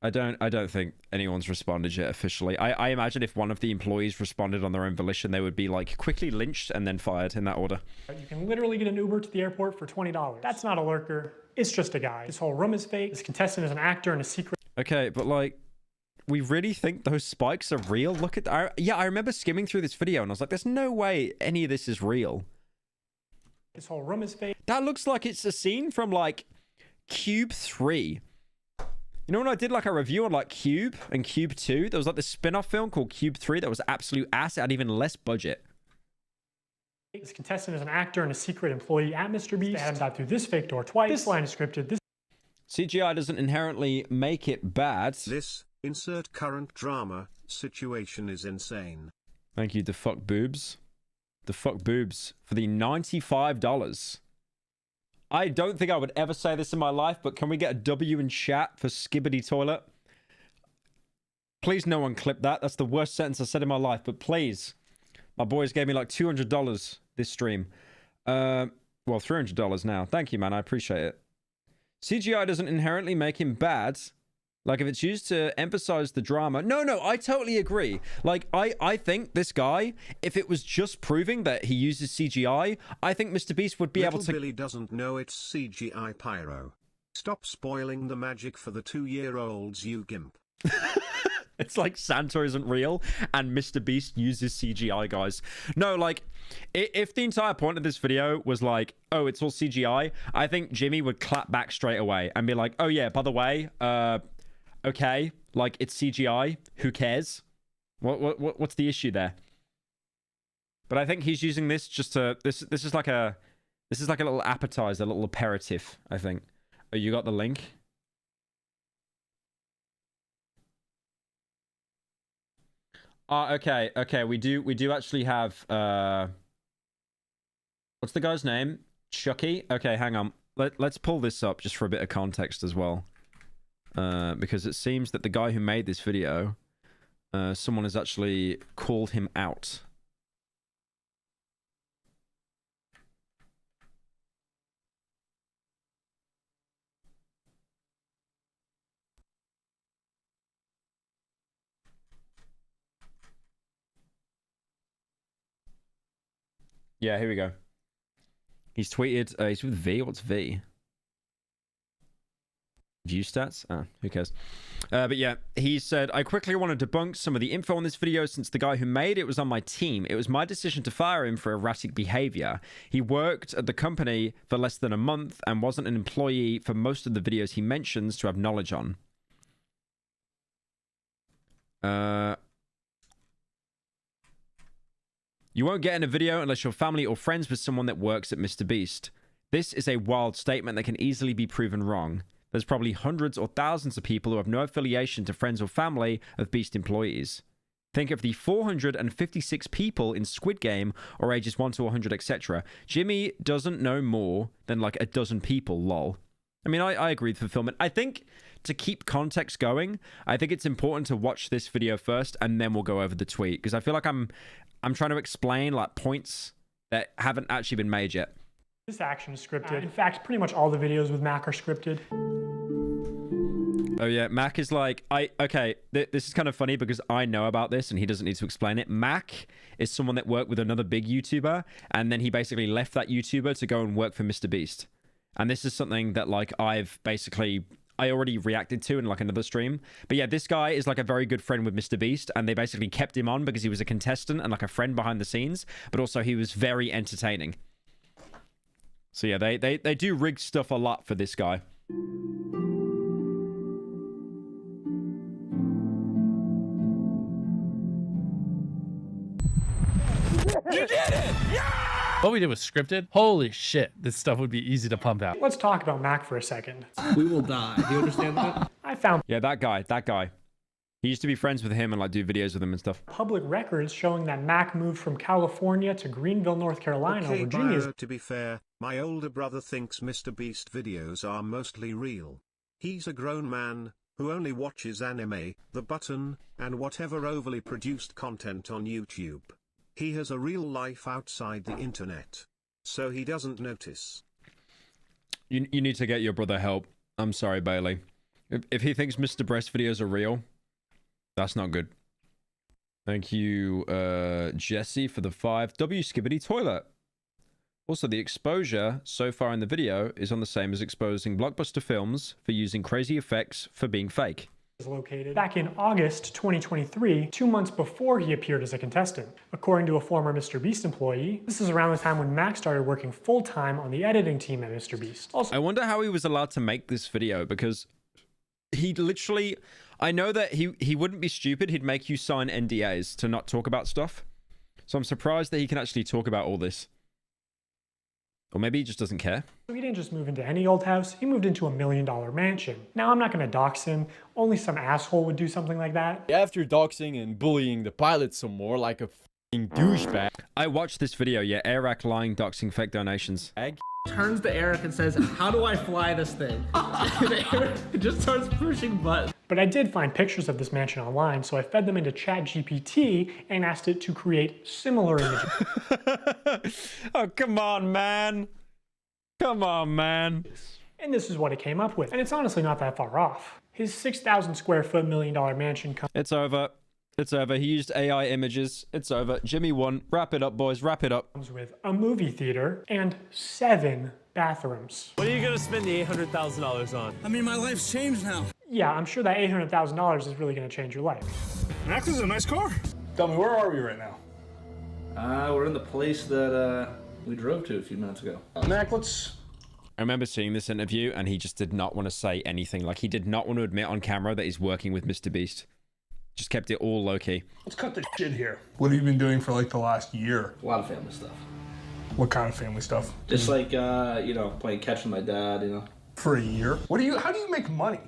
I don't think anyone's responded yet officially. I imagine if one of the employees responded on their own volition, they would be like quickly lynched and then fired in that order. You can literally get an Uber to the airport for $20. That's not a lurker. It's just a guy. This whole room is fake. This contestant is an actor and a secret. Okay, but like, we really think those spikes are real? Look at that. Yeah, I remember skimming through this video and I was like, there's no way any of this is real. This whole room is fake. That looks like it's a scene from like Cube 3. You know when I did like a review on like Cube and Cube 2? There was like this spin-off film called Cube 3 that was absolute ass. It had even less budget. This contestant is an actor and a secret employee at Mr. Beast. They had him dive through this fake door twice. This line is scripted. This CGI doesn't inherently make it bad. This insert current drama situation is insane. Thank you, the fuck boobs. The fuck boobs for the $95. I don't think I would ever say this in my life, but can we get a W in chat for Skibbity Toilet? Please no one clip that. That's the worst sentence I said in my life, but please. My boys gave me like $200 this stream. Well, $300 now. Thank you, man. I appreciate it. CGI doesn't inherently make him bad. Like, if it's used to emphasize the drama... No, I totally agree. Like, I think this guy, if it was just proving that he uses CGI, I think Mr. Beast would be able to... Billy doesn't know it's CGI, Pyro. Stop spoiling the magic for the 2-year-olds, you gimp. It's like Santa isn't real and Mr. Beast uses CGI, guys. No, like, if the entire point of this video was like, oh, it's all CGI, I think Jimmy would clap back straight away and be like, oh yeah, by the way, okay, like, it's CGI. Who cares? What's the issue there? But I think he's using this just to... This is like a little appetizer, a little aperitif, I think. Oh, you got the link? Okay. We do actually have... What's the guy's name? Chucky? Okay, hang on. Let's pull this up just for a bit of context as well. Because it seems that the guy who made this video, someone has actually called him out. Yeah, here we go. He's tweeted, he's with V. What's V? View stats? Ah, who cares? But yeah, he said, I quickly want to debunk some of the info on this video since the guy who made it was on my team. It was my decision to fire him for erratic behavior. He worked at the company for less than a month and wasn't an employee for most of the videos he mentions to have knowledge on. You won't get in a video unless you're family or friends with someone that works at Mr. Beast. This is a wild statement that can easily be proven wrong. There's probably hundreds or thousands of people who have no affiliation to friends or family of Beast employees. Think of the 456 people in Squid Game or ages 1 to 100, etc. Jimmy doesn't know more than like a dozen people, lol. I mean, I agree with fulfillment. I think to keep context going, I think it's important to watch this video first, and then we'll go over the tweet, because I feel like I'm trying to explain like points that haven't actually been made yet. This action is scripted. In fact, pretty much all the videos with Mac are scripted. Oh yeah, Mac is like, okay, this is kind of funny because I know about this and he doesn't need to explain it. Mac is someone that worked with another big YouTuber, and then he basically left that YouTuber to go and work for Mr. Beast. And this is something that like I already reacted to in like another stream. But yeah, this guy is like a very good friend with Mr. Beast, and they basically kept him on because he was a contestant and like a friend behind the scenes, but also he was very entertaining. So yeah, they do rig stuff a lot for this guy. You did it! Yeah! What we did was scripted. Holy shit, this stuff would be easy to pump out. Let's talk about Mac for a second. We will die. Do you understand that? I found that guy. He used to be friends with him and like do videos with him and stuff. Public records showing that Mac moved from California to Greenville, North Carolina. Okay, Virginia. Pyro, to be fair, my older brother thinks Mr. Beast videos are mostly real. He's a grown man who only watches anime, The Button, and whatever overly produced content on YouTube. He has a real life outside the internet, so he doesn't notice. You need to get your brother help. I'm sorry, Bailey. If he thinks Mr. Breast videos are real, that's not good. Thank you, Jesse, for the 5. W Skibbity Toilet. Also, the exposure so far in the video is on the same as exposing Blockbuster Films for using crazy effects for being fake. Is located back in August 2023, 2 months before he appeared as a contestant. According to a former Mr. Beast employee, this is around the time when Mac started working full-time on the editing team at Mr. Beast. Also, I wonder how he was allowed to make this video, because he literally, I know that he wouldn't be stupid, he'd make you sign NDAs to not talk about stuff. So I'm surprised that he can actually talk about all this. Or maybe he just doesn't care. he didn't just move into any old house, he moved into $1 million mansion. Now, I'm not gonna dox him, only some asshole would do something like that. After doxing and bullying the pilot some more like a f***ing douchebag. I watched this video, yeah, Eric lying, doxing, fake donations. Turns to Eric and says, how do I fly this thing? And Eric just starts pushing buttons. But I did find pictures of this mansion online, so I fed them into ChatGPT and asked it to create similar images. Oh, come on, man. Come on, man. And this is what it came up with. And it's honestly not that far off. His 6,000 square foot $1 million mansion comes... It's over. It's over. He used AI images. It's over. Jimmy won. Wrap it up, boys. Wrap it up. ...comes with a movie theater and 7 bathrooms. What are you gonna spend the $800,000 on? I mean, my life's changed now. Yeah, I'm sure that $800,000 is really gonna change your life. Max, this is a nice car. Tell me, where are we right now? We're in the place that we drove to a few minutes ago. Mac, let's... I remember seeing this interview and he just did not want to say anything. Like, he did not want to admit on camera that he's working with Mr. Beast. Just kept it all low-key. Let's cut the shit here. What have you been doing for like the last year? A lot of family stuff. What kind of family stuff? Just like, you know, playing catch with my dad, you know. For a year? How do you make money?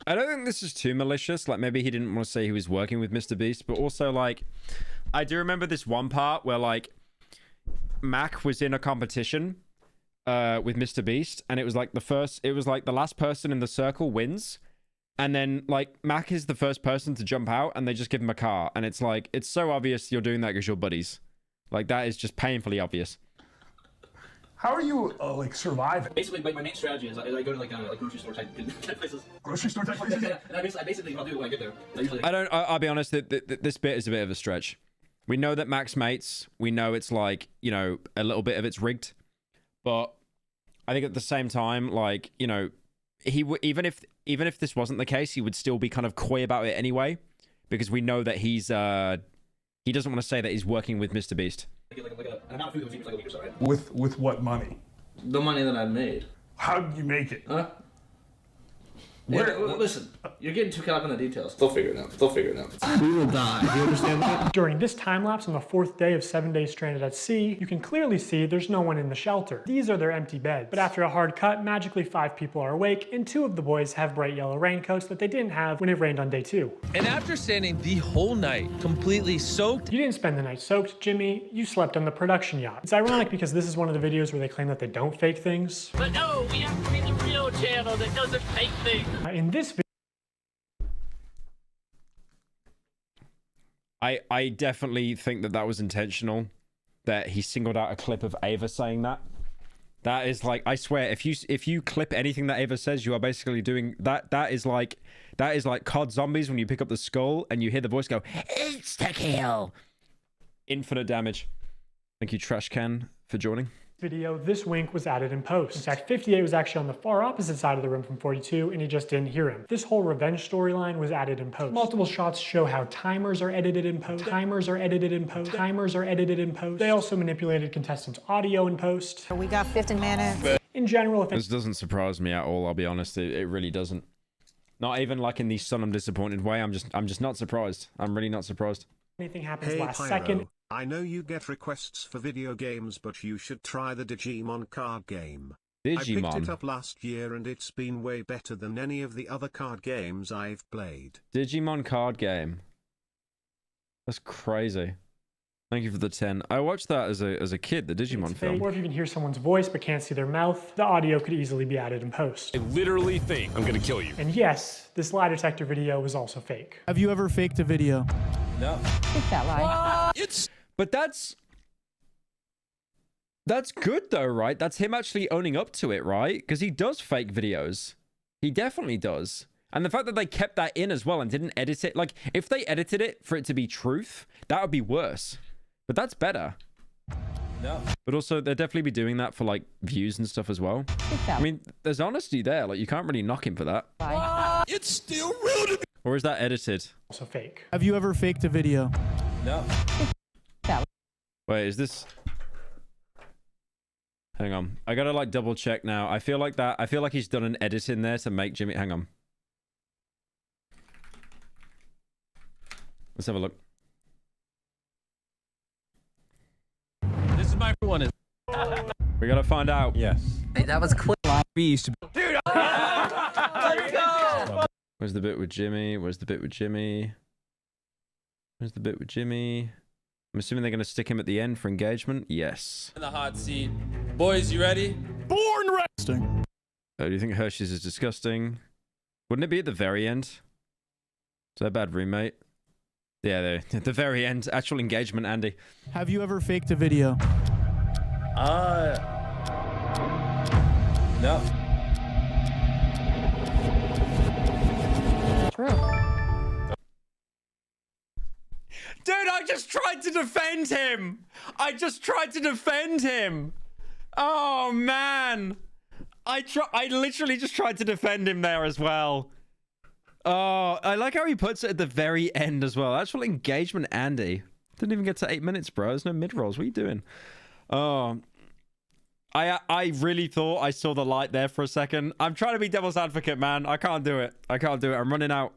I don't think this is too malicious. Like, maybe he didn't want to say he was working with Mr. Beast, but also, like, I do remember this one part where, like, Mac was in a competition with Mr. Beast, and it was like the last person in the circle wins, and then like Mac is the first person to jump out, and they just give him a car, and it's like, it's so obvious you're doing that because you're buddies. Like, that is just painfully obvious. How are you like surviving? Basically, like, my main strategy is I go to like grocery store type places. Grocery store type places? Yeah, and I basically I'll do when I get there. I'll be honest, this bit is a bit of a stretch. We know that Mac's mates, we know it's like, you know, a little bit of it's rigged, but I think at the same time, like, you know, he would, even if this wasn't the case, he would still be kind of coy about it anyway, because we know that he doesn't want to say that he's working with Mr. Beast. An amount of food that seems like a week or so, right? With what money? The money that I've made. How did you make it? Huh? Listen, you're getting too caught up in the details. They'll figure it out. We will die. Do you understand that? During this time lapse on the 4th day of 7 days stranded at sea, you can clearly see there's no one in the shelter. These are their empty beds. But after a hard cut, magically 5 people are awake, and 2 of the boys have bright yellow raincoats that they didn't have when it rained on day 2. And after standing the whole night, completely soaked. You didn't spend the night soaked, Jimmy. You slept on the production yacht. It's ironic because this is one of the videos where they claim that they don't fake things. But no, we have to be the real channel that doesn't fake things. In this video, I definitely think that was intentional, that he singled out a clip of Ava saying that. That is like, I swear, if you clip anything that Ava says, you are basically doing that. That is like COD Zombies when you pick up the skull and you hear the voice go, "Insta kill." Infinite damage. Thank you, Trash Can, for joining. video, this wink was added in post. In fact, 58 was actually on the far opposite side of the room from 42, and he just didn't hear him. This whole revenge storyline was added in post. Multiple shots show how timers are edited in post. Timers are edited in post. Timers are edited in post. They also manipulated contestants' audio in post. We got 15 minutes. In general, if this doesn't surprise me at all, I'll be honest. It really doesn't. Not even like in the son I'm disappointed way. I'm just not surprised. I'm really not surprised. Anything happens Hey, last Pyro, second. I know you get requests for video games, but you should try the Digimon card game. I picked Digimon. it up last year and it's been way better than any of the other card games I've played. Digimon card game. That's crazy. Thank you for the 10. I watched that as a kid, the Digimon film. Or if you can hear someone's voice but can't see their mouth, the audio could easily be added in post. I literally think I'm gonna kill you. And yes, this lie detector video was also fake. Have you ever faked a video? No. Take that lie. But that's good though, right? That's him actually owning up to it, right? Because he does fake videos. He definitely does. And the fact that they kept that in as well and didn't edit it, like if they edited it for it to be truth, that would be worse. But that's better. No. But also, they'll definitely be doing that for like views and stuff as well. I mean, there's honesty there. Like you can't really knock him for that. It's still real to me. Or is that edited? Also fake. Have you ever faked a video? No. Wait, is this? Hang on. I gotta like double check now. I feel like he's done an edit in there to make Jimmy. Hang on. Let's have a look. This is my one. We gotta find out. Yes. Hey, that was quick. We used to. Dude, let's go. Where's the bit with Jimmy? Where's the bit with Jimmy? Where's the bit with Jimmy? I'm assuming they're gonna stick him at the end for engagement. Yes. In the hot seat, boys. You ready? Born resting. Oh, do you think Hershey's is disgusting? Wouldn't it be at the very end? Is that a bad roommate? Yeah, there at the very end. Actual engagement, Andy. Have you ever faked a video? No. True. Dude, I just tried to defend him. Oh man. I literally just tried to defend him there as well. Oh, I like how he puts it at the very end as well. Actual engagement, Andy. Didn't even get to 8 minutes, bro. There's no mid-rolls. What are you doing? Oh, I really thought I saw the light there for a second. I'm trying to be devil's advocate, man. I can't do it. I'm running out.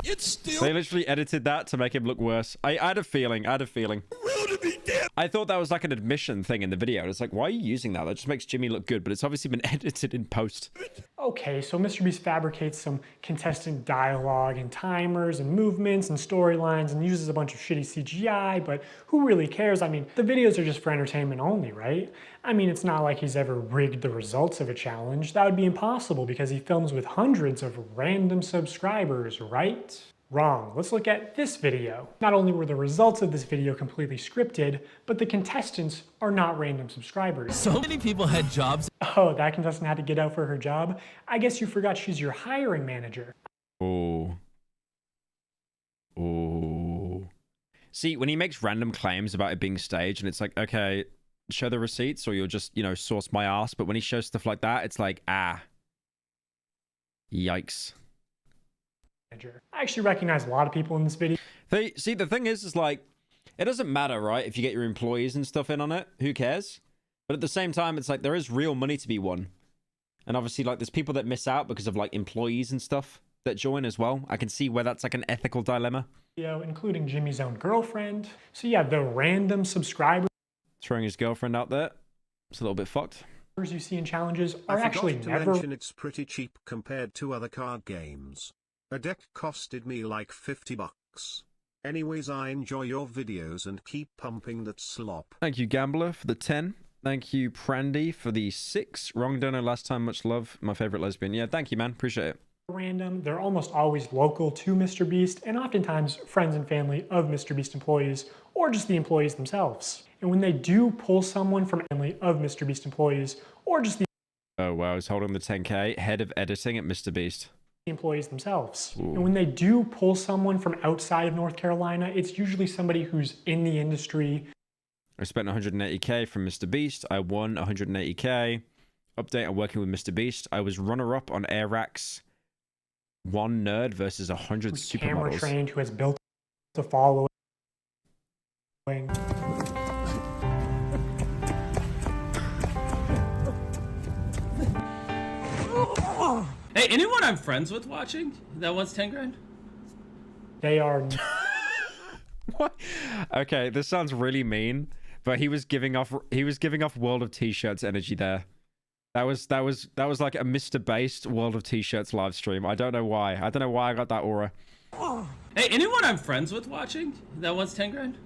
It's still They literally edited that to make him look worse. I had a feeling. real to be damn. I thought that was like an admission thing in the video. It's like, why are you using that? That just makes Jimmy look good, but it's obviously been edited in post. Okay, so Mr. Beast fabricates some contestant dialogue and timers and movements and storylines and uses a bunch of shitty CGI, but who really cares? I mean, the videos are just for entertainment only, right? I mean, it's not like he's ever rigged the results of a challenge. That would be impossible because he films with hundreds of random subscribers, right? Wrong. Let's look at this video. Not only were the results of this video completely scripted, but the contestants are not random subscribers. So many people had jobs. Oh, that contestant had to get out for her job? I guess you forgot she's your hiring manager. Oh. See, when he makes random claims about it being staged, and it's like, okay, show the receipts or you'll just, source my ass. But when he shows stuff like that, it's like, yikes. I actually recognize a lot of people in this video. See, the thing is like, it doesn't matter, right? If you get your employees and stuff in on it, who cares? But at the same time, it's like, there is real money to be won. And obviously, like, there's people that miss out because of like employees and stuff that join as well. I can see where that's like an ethical dilemma. Including Jimmy's own girlfriend. So yeah, the random subscribers Throwing his girlfriend out there. It's a little bit fucked. you see in challenges are I actually forgot to never. mention it's pretty cheap compared to other card games. A deck costed me like $50. Anyways, I enjoy your videos and keep pumping that slop. Thank you, Gambler, for the 10. Thank you, Prandy, for the 6. Wrong donor last time. Much love. My favorite lesbian. Yeah, thank you, man. Appreciate it. Random. They're almost always local to Mr. Beast and oftentimes friends and family of Mr. Beast employees or just the employees themselves. And when they do pull someone from family of Mr. Beast employees or just the Oh, wow. He's holding the 10K. Head of editing at Mr. Beast. employees themselves. Ooh. And when they do pull someone from outside of North Carolina, it's usually somebody who's in the industry. I spent 180K from Mr. Beast. I won 180K. Update, I'm working with Mr. Beast. I was runner-up on Airrack's 1 nerd versus 100 Camera supermodels. trained who has built a following. Hey, anyone I'm friends with watching that wants 10 grand? They are. What? Okay, this sounds really mean, but he was giving off World of T-shirts energy there. That was like a Mr. Based World of T-shirts live stream. I don't know why. I don't know why I got that aura. Hey, anyone I'm friends with watching that wants 10 grand?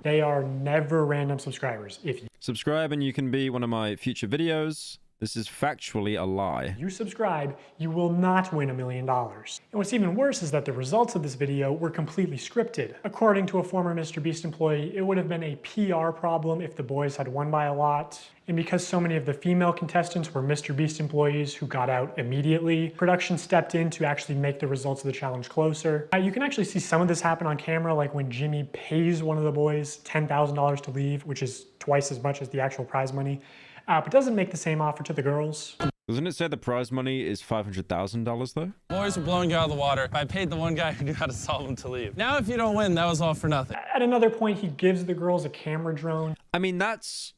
They are never random subscribers. If Subscribe and you can be one of my future videos. This is factually a lie. you subscribe, you will not win $1 million. And what's even worse is that the results of this video were completely scripted. According to a former Mr. Beast employee, it would have been a PR problem if the boys had won by a lot. And because so many of the female contestants were Mr. Beast employees who got out immediately, production stepped in to actually make the results of the challenge closer. You can actually see some of this happen on camera, like when Jimmy pays one of the boys $10,000 to leave, which is twice as much as the actual prize money. But doesn't make the same offer to the girls. Doesn't it say the prize money is $500,000 though? Boys were blowing you out of the water. I paid the one guy who knew how to solve them to leave. Now if you don't win, that was all for nothing. At another point, he gives the girls a camera drone. I mean, that's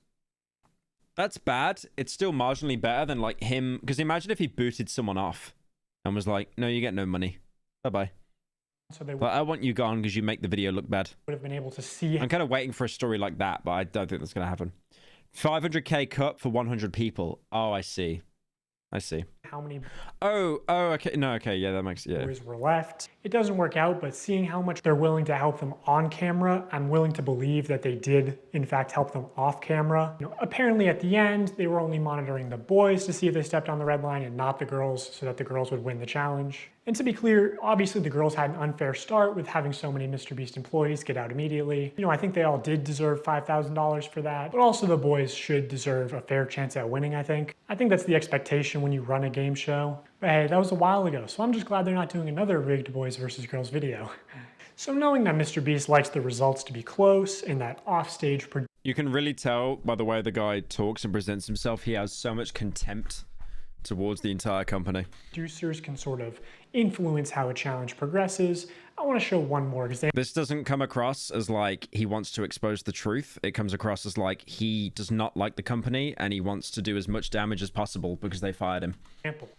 bad. It's still marginally better than like him. Because imagine if he booted someone off and was like, no, you get no money. Bye-bye. So they But I want you gone because you make the video look bad. would have been able to see. I'm kind of waiting for a story like that, but I don't think that's going to happen. 500K cut for 100 people. Oh, I see. I see. How many okay. No, okay. Yeah, that makes, yeah. boys were left. It doesn't work out, but seeing how much they're willing to help them on camera, I'm willing to believe that they did, in fact, help them off camera. Apparently at the end, they were only monitoring the boys to see if they stepped on the red line and not the girls, so that the girls would win the challenge. And to be clear, obviously the girls had an unfair start with having so many Mr. Beast employees get out immediately. I think they all did deserve $5,000 for that, but also the boys should deserve a fair chance at winning, I think. I think that's the expectation when you run a game show. But hey, that was a while ago, so I'm just glad they're not doing another rigged boys versus girls video. So knowing that Mr. Beast likes the results to be close and that offstage You can really tell by the way the guy talks and presents himself, he has so much contempt towards the entire company. producers can sort of influence how a challenge progresses. I want to show one more example. This doesn't come across as like he wants to expose the truth. It comes across as like he does not like the company and he wants to do as much damage as possible because they fired him.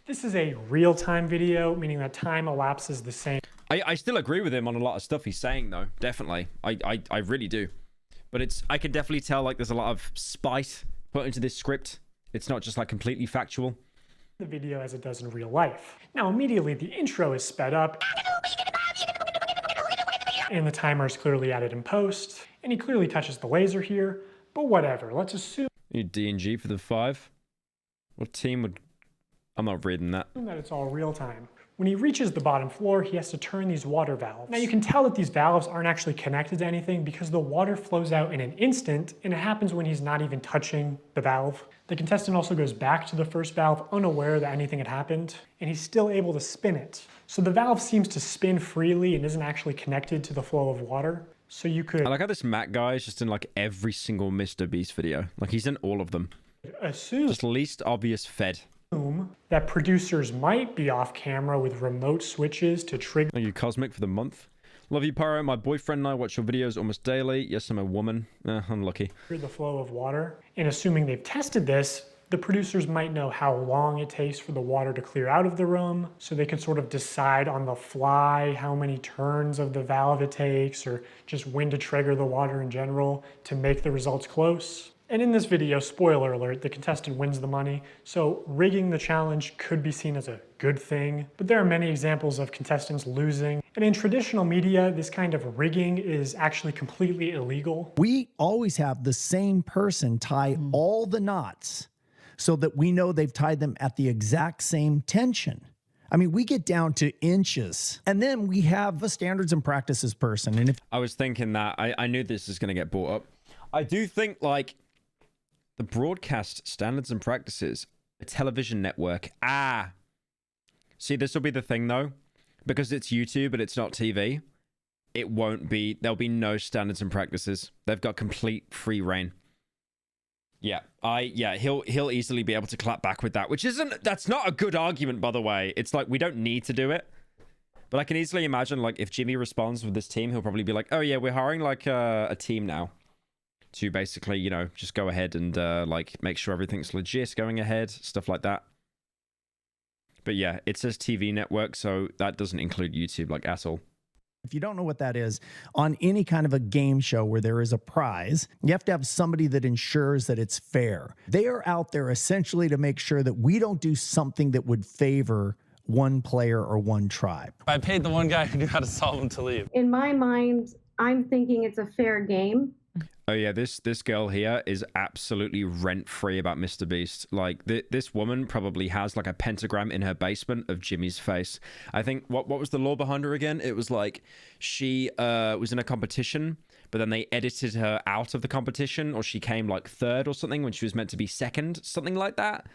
This is a real-time video, meaning that time elapses the same. I still agree with him on a lot of stuff he's saying though, definitely. I really do. But I can definitely tell like there's a lot of spite put into this script. It's not just like completely factual. The video as it does in real life. Now immediately the intro is sped up and the timer is clearly added in post, and he clearly touches the laser here, but whatever, let's assume You DNG for the 5. What team would... I'm not reading that. that it's all real time. When he reaches the bottom floor, he has to turn these water valves. Now you can tell that these valves aren't actually connected to anything because the water flows out in an instant, and it happens when he's not even touching the valve. The contestant also goes back to the first valve unaware that anything had happened, and he's still able to spin it. So the valve seems to spin freely and isn't actually connected to the flow of water. So you could I like how this Matt guy is just in like every single Mr. Beast video. Like he's in all of them. assume Just least obvious fed. that producers might be off camera with remote switches to trigger. Thank you, Cosmic, for the month. Love you, Pyro. My boyfriend and I watch your videos almost daily. Yes, I'm a woman. Unlucky. The flow of water. And assuming they've tested this, the producers might know how long it takes for the water to clear out of the room, so they can sort of decide on the fly how many turns of the valve it takes, or just when to trigger the water in general to make the results close. And in this video, spoiler alert, the contestant wins the money, so rigging the challenge could be seen as a good thing, but there are many examples of contestants losing. And in traditional media, this kind of rigging is actually completely illegal. We always have the same person tie all the knots so that we know they've tied them at the exact same tension. I mean, we get down to inches, and then we have a standards and practices person. And if I was thinking that, I knew this is going to get brought up. I do think, like, the broadcast standards and practices, a television network. See, this will be the thing, though. Because it's YouTube and it's not TV, it won't be, there'll be no standards and practices. They've got complete free reign. Yeah, he'll easily be able to clap back with that, which that's not a good argument, by the way. It's like, we don't need to do it. But I can easily imagine, like, if Jimmy responds with this team, he'll probably be like, oh yeah, we're hiring, like, a team now to basically, you know, just go ahead and, like, make sure everything's legit going ahead, stuff like that. But yeah, it says TV network, so that doesn't include YouTube, like, at all. If you don't know what that is, on any kind of a game show where there is a prize, you have to have somebody that ensures that it's fair. They are out there essentially to make sure that we don't do something that would favor one player or one tribe. I paid the one guy who knew how to solve them to leave. In my mind, I'm thinking it's a fair game. Oh yeah, this girl here is absolutely rent-free about Mr. Beast. Like, this woman probably has, like, a pentagram in her basement of Jimmy's face. I think, what was the law behind her again? It was like, she was in a competition, but then they edited her out of the competition, or she came, like, third or something when she was meant to be second, something like that.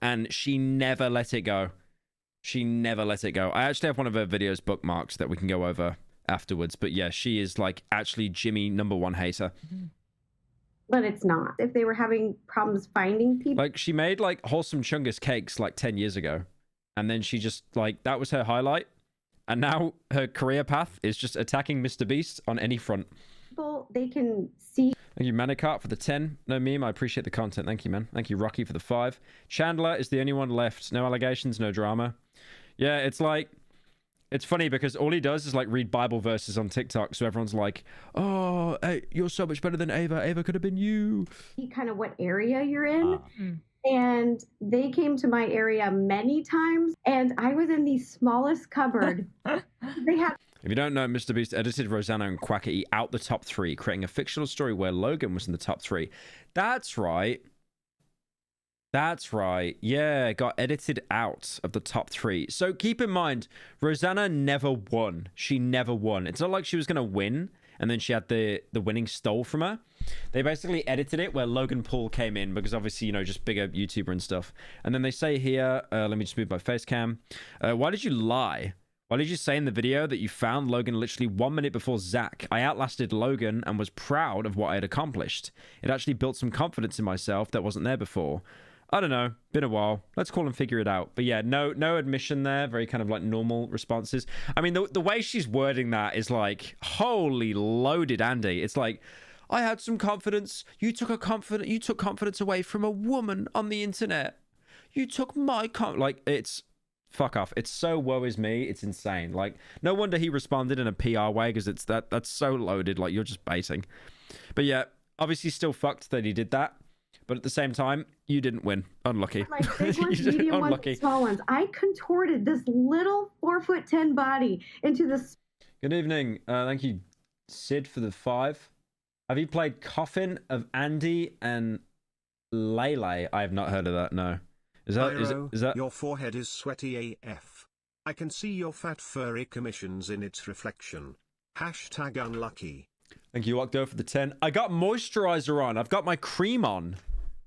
And she never let it go. She never let it go. I actually have one of her videos bookmarked that we can go over afterwards, but yeah, she is, like, actually Jimmy #1 hater. But it's not. If they were having problems finding people, like, she made, like, wholesome chungus cakes like 10 years ago, and then she just, like, that was her highlight, and now her career path is just attacking Mr. Beast on any front. They can see. Thank you, Manicart, for the 10. No meme, I appreciate the content. Thank you, man. Thank you, Rocky, for the 5. Chandler is the only one left. No allegations, no drama. Yeah, it's like, it's funny because all he does is, like, read Bible verses on TikTok, so everyone's like, oh, hey, you're so much better than Ava. Ava could have been you. See kind of what area you're in. And they came to my area many times, and I was in the smallest cupboard. They had. If you don't know, Mr. Beast edited Rosanna and Quackity out the top 3, creating a fictional story where Logan was in the top 3. That's right. That's right. Yeah, got edited out of the top 3. So keep in mind, Rosanna never won. She never won. It's not like she was going to win, and then she had the winning stole from her. They basically edited it where Logan Paul came in, because obviously, you know, just bigger YouTuber and stuff. And then they say here, let me just move my face cam. Why did you lie? Why did you say in the video that you found Logan literally 1 minute before Zach? I outlasted Logan and was proud of what I had accomplished. It actually built some confidence in myself that wasn't there before. I don't know. Been a while. Let's call and figure it out. But yeah, no admission there. Very kind of like normal responses. I mean, the way she's wording that is like, holy loaded Andy. It's like, I had some confidence. You took confidence away from a woman on the internet. You took my like, it's fuck off. It's so woe is me. It's insane. Like, no wonder he responded in a PR way, because it's that's so loaded. Like, you're just baiting. But yeah, obviously still fucked that he did that. But at the same time, you didn't win. Unlucky. Like big ones, medium ones, small ones. I contorted this little 4'10" body into this. Good evening. Thank you, Sid, for the 5. Have you played Coffin of Andy and Lele? I have not heard of that. No. Is that? Your forehead is sweaty AF. I can see your fat furry commissions in its reflection. Hashtag unlucky. Thank you, Octo, for the 10. I got moisturizer on. I've got my cream on.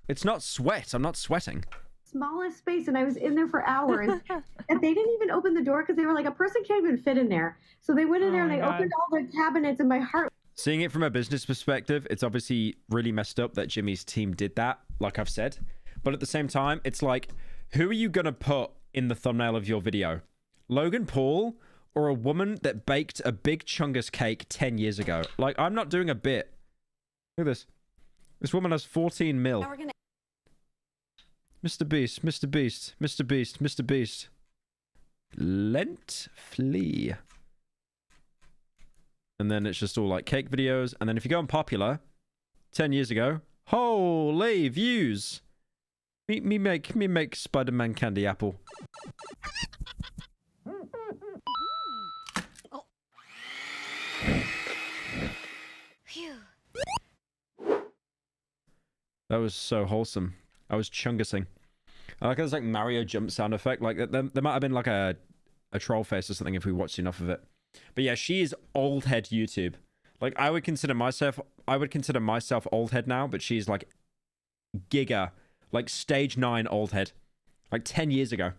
It's not sweat. I'm not sweating. Smallest space, and I was in there for hours. And they didn't even open the door because they were like, a person can't even fit in there. So they went in there and they opened all the cabinets, and my heart. Seeing it from a business perspective, it's obviously really messed up that Jimmy's team did that, like I've said. But at the same time, it's like, who are you going to put in the thumbnail of your video? Logan Paul or a woman that baked a big chungus cake 10 years ago? Like, I'm not doing a bit. Look at this. This woman has 14 mil. Mr. Beast, Mr. Beast, Mr. Beast, Mr. Beast. Lent Flea. And then it's just all like cake videos. And then if you go on popular, 10 years ago, holy views. Me make Spider-Man candy apple. That was so wholesome. I was chungusing. I like there's like Mario jump sound effect. Like there might have been like a troll face or something if we watched enough of it. But yeah, she is old head YouTube. Like I would consider myself old head now, but she's like giga, like stage 9 old head, like 10 years ago.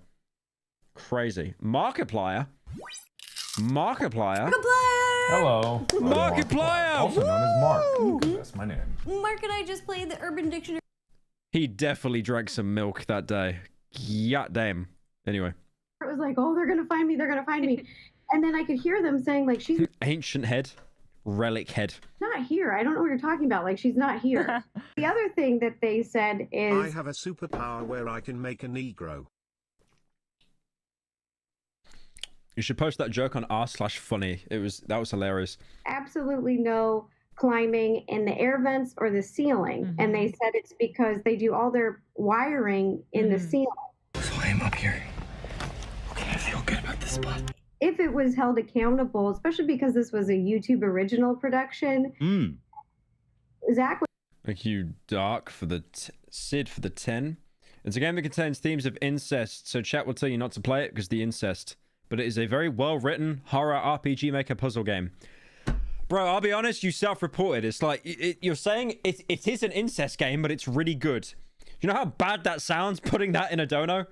Crazy. Markiplier. Hello. Markiplier. Also known as Mark. That's my name. Mark and I just played the Urban Dictionary. He definitely drank some milk that day. Yeah, damn. Anyway. It was like, oh, they're gonna find me. They're gonna find me. And then I could hear them saying, like, she's Ancient head. Relic head. not here. I don't know what you're talking about. Like, she's not here. The other thing that they said is, I have a superpower where I can make a Negro. You should post that joke on r/funny. That was hilarious. absolutely no climbing in the air vents or the ceiling. And they said it's because they do all their wiring in the ceiling. So I am up here. Okay, I feel good about this spot. If it was held accountable, especially because this was a YouTube original production, Zach would Thank you, Dark, for the Sid for the 10. It's a game that contains themes of incest, so chat will tell you not to play it because the incest. But it is a very well-written horror RPG maker puzzle game. Bro, I'll be honest, you self-reported. It's like, you're saying it is an incest game, but it's really good. You know how bad that sounds, putting that in a dono?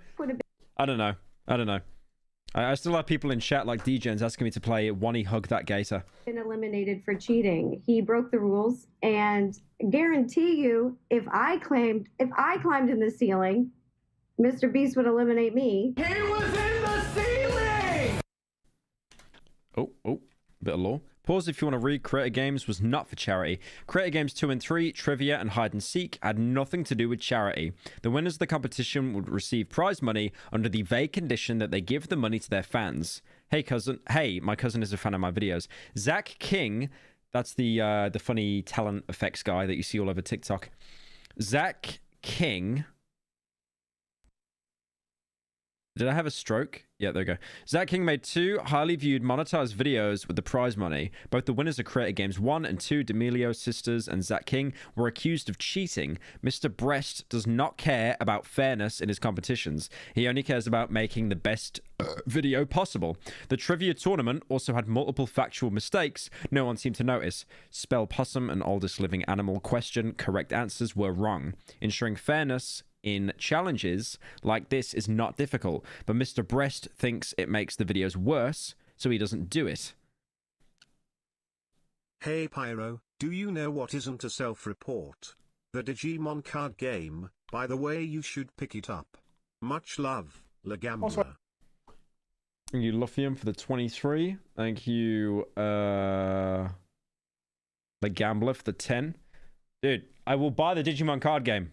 I don't know. I still have people in chat like DJs asking me to play Wonnie Hug That Gator. been eliminated for cheating. He broke the rules, and guarantee you, if I climbed in the ceiling, Mr. Beast would eliminate me. He was in the ceiling! Oh, bit of law. Pause if you want to read. Creator Games was not for charity. Creator Games 2 and 3, Trivia and Hide and Seek, had nothing to do with charity. The winners of the competition would receive prize money under the vague condition that they give the money to their fans. Hey, cousin. Hey, my cousin is a fan of my videos. Zach King, that's the funny talent effects guy that you see all over TikTok. Zach King. Did I have a stroke? Yeah, there we go. Zach King made 2 highly viewed monetized videos with the prize money. Both the winners of Creator Games 1 and 2, D'Amelio sisters and Zach King, were accused of cheating. Mr. Breast does not care about fairness in his competitions. He only cares about making the best video possible. The trivia tournament also had multiple factual mistakes no one seemed to notice. Spell possum and oldest living animal question. Correct answers were wrong. Ensuring fairness in challenges like this is not difficult, but Mr. Breast thinks it makes the videos worse, so he doesn't do it. Hey Pyro, do you know what isn't a self-report? The Digimon card game. By the way, you should pick it up. Much love, Le Gambler. Thank you, Luffium, for the 23. Thank you, Le Gambler, for the 10. Dude, I will buy the Digimon card game.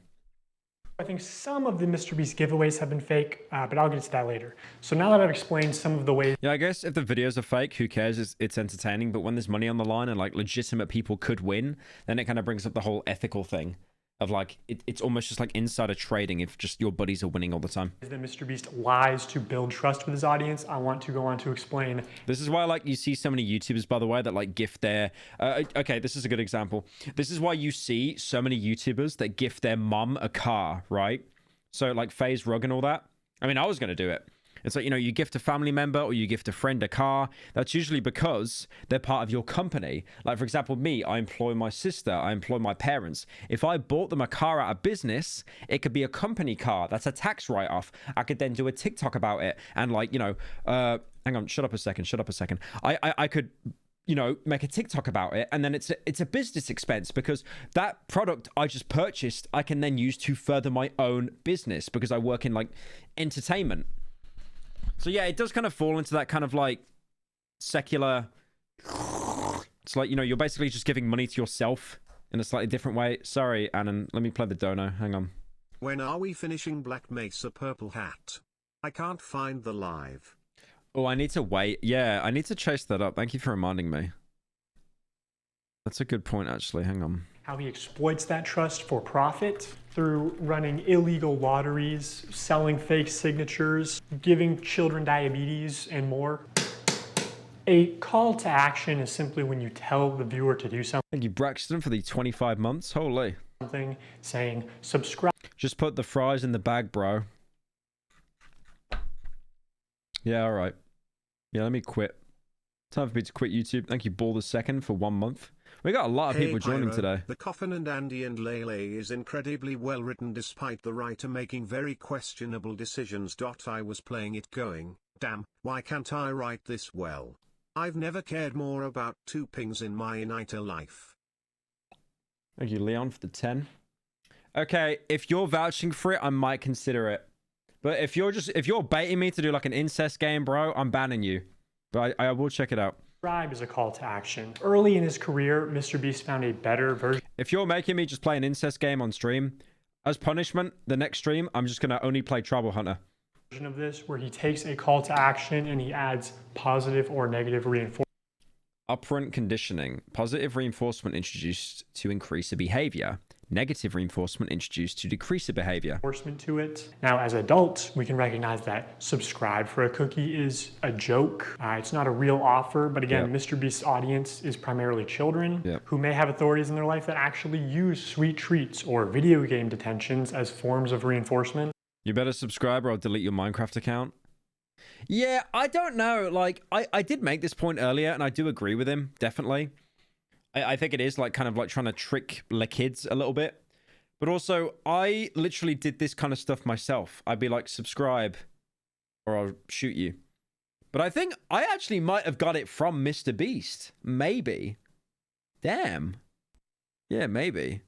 I think some of the Mr. Beast giveaways have been fake, but I'll get to that later. So now that I've explained some of the ways... Yeah, I guess if the videos are fake, who cares? It's entertaining. But when there's money on the line and like legitimate people could win, then it kind of brings up the whole ethical thing of like, it's almost just like insider trading if just your buddies are winning all the time. ...that Mr. Beast lies to build trust with his audience, I want to go on to explain... This is why like you see so many YouTubers, by the way, that like gift their... okay, this is a good example. This is why you see so many YouTubers that gift their mum a car, right? So like FaZe Rug and all that. I mean, I was going to do it. It's like, you know, you gift a family member or you gift a friend a car. That's usually because they're part of your company. Like, for example, me, I employ my sister. I employ my parents. If I bought them a car out of business, it could be a company car. That's a tax write-off. I could then do a TikTok about it. And like, you know, hang on, shut up a second. I could... you know, make a TikTok about it, and then it's a business expense because that product I just purchased, I can then use to further my own business because I work in like entertainment. So yeah, it does kind of fall into that kind of like secular. It's like, you know, you're basically just giving money to yourself in a slightly different way. Sorry, Annan, let me play the dono. Hang on. When are we finishing Black Mesa Purple Hat? I can't find the live. Oh, I need to wait. Yeah, I need to chase that up. Thank you for reminding me. That's a good point, actually. Hang on. How he exploits that trust for profit through running illegal lotteries, selling fake signatures, giving children diabetes, and more. A call to action is simply when you tell the viewer to do something. Thank you, Braxton, for the 25 months. Holy. Saying subscribe. Just put the fries in the bag, bro. Yeah, all right. Yeah, let me quit. Time for me to quit YouTube. Thank you, Ball the Second, for 1 month. We got a lot of people joining Pyro, today. The Coffin and Andy and Lele is incredibly well written despite the writer making very questionable decisions. I was playing it going, damn, why can't I write this well? I've never cared more about two pings in my entire life. Thank you, Leon, for the 10. Okay, if you're vouching for it, I might consider it. But if you're baiting me to do like an incest game, bro, I'm banning you. But I will check it out. Subscribe is a call to action. Early in his career, Mr. Beast found a better version. If you're making me just play an incest game on stream, as punishment, the next stream, I'm just going to only play Tribal Hunter. Of this where he takes a call to action and he adds positive or negative reinforcement. Operant conditioning. Positive reinforcement introduced to increase a behavior. Negative reinforcement introduced to decrease a behavior. Reinforcement to it. Now, as adults, we can recognize that subscribe for a cookie is a joke. It's not a real offer, but again, Mr. Beast's audience is primarily children who may have authorities in their life that actually use sweet treats or video game detentions as forms of reinforcement. You better subscribe or I'll delete your Minecraft account. Yeah, I don't know. Like, I did make this point earlier, and I do agree with him, definitely. I think it is, like, kind of like trying to trick the kids a little bit. But also, I literally did this kind of stuff myself. I'd be like, subscribe, or I'll shoot you. But I think I actually might have got it from Mr. Beast. Maybe. Damn. Yeah, maybe.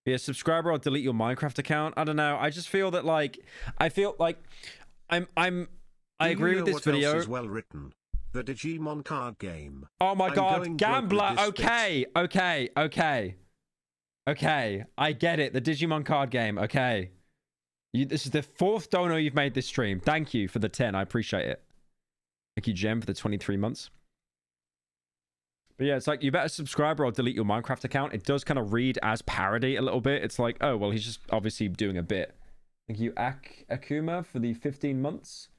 Yeah, subscriber, I'll delete your Minecraft account. I don't know. I just feel that, like, I feel like I agree with this video. Else is well written? The Digimon card game. Oh my god, Gambler. Okay. I get it. The Digimon card game. Okay. This is the 4th donor you've made this stream. Thank you for the 10. I appreciate it. Thank you, Jem, for the 23 months. But yeah, it's like, you better subscribe or I'll delete your Minecraft account. It does kind of read as parody a little bit. It's like, oh, well, he's just obviously doing a bit. Thank you, Akuma, for the 15 months.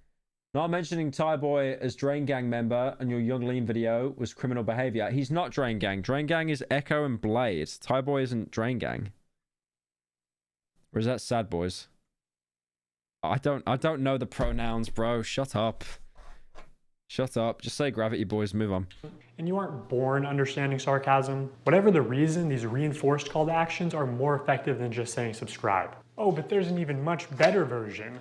Not mentioning Thai Boy as Drain Gang member and your Young Lean video was criminal behavior. He's not Drain Gang. Drain Gang is Echo and Blade. Thai Boy isn't Drain Gang. Or is that Sad Boys? I don't know the pronouns, bro. Shut up. Shut up. Just say Gravity Boys. Move on. And you aren't born understanding sarcasm. Whatever the reason, these reinforced call to actions are more effective than just saying subscribe. Oh, but there's an even much better version.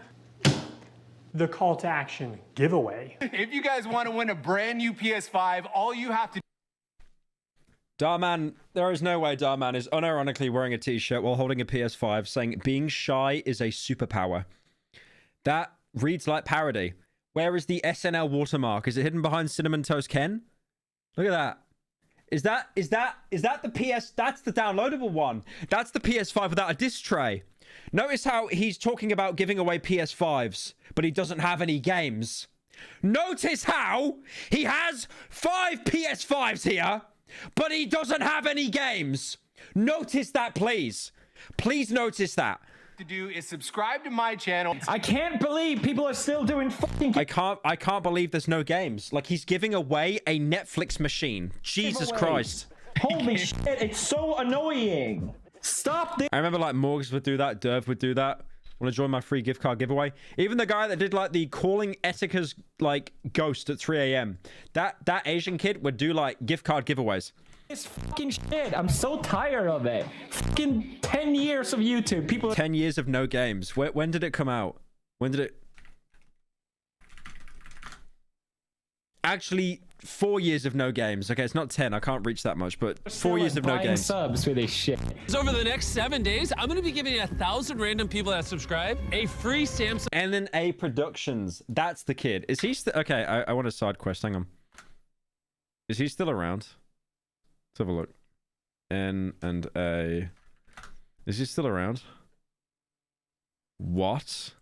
The call to action giveaway. If you guys want to win a brand new PS5, all you have to... Darman, there is no way Darman is unironically wearing a t-shirt while holding a PS5 saying being shy is a superpower. That reads like parody. Where is the SNL watermark? Is it hidden behind Cinnamon Toast Ken? Look at that. Is that the PS? That's the downloadable one. That's the PS5 without a disc tray. Notice how he's talking about giving away PS5s, but he doesn't have any games. Notice how he has 5 PS5s here, but he doesn't have any games. Notice that, please. Please notice that. To do is subscribe to my channel. I can't believe people are still doing fucking... I can't believe there's no games. Like, he's giving away a Netflix machine. Jesus Christ. Holy shit, it's so annoying. Stop this. I remember, like, Morgs would do that. Derv would do that. Want to join my free gift card giveaway? Even the guy that did, like, the calling Etika's, like, ghost at 3 a.m. That Asian kid would do, like, gift card giveaways. This fucking shit. I'm so tired of it. Fucking 10 years of YouTube. People... 10 years of no games. When did it come out? When did it... Actually, 4 years of no games. Okay, it's not 10. I can't reach that much, but 4 years of no games. Subs for this shit. So over the next 7 days, I'm going to be giving 1,000 random people that subscribe a free Samsung... NA Productions. That's the kid. Is he still... Okay, I want a side quest. Hang on. Is he still around? Let's have a look. N and A. Is he still around? What?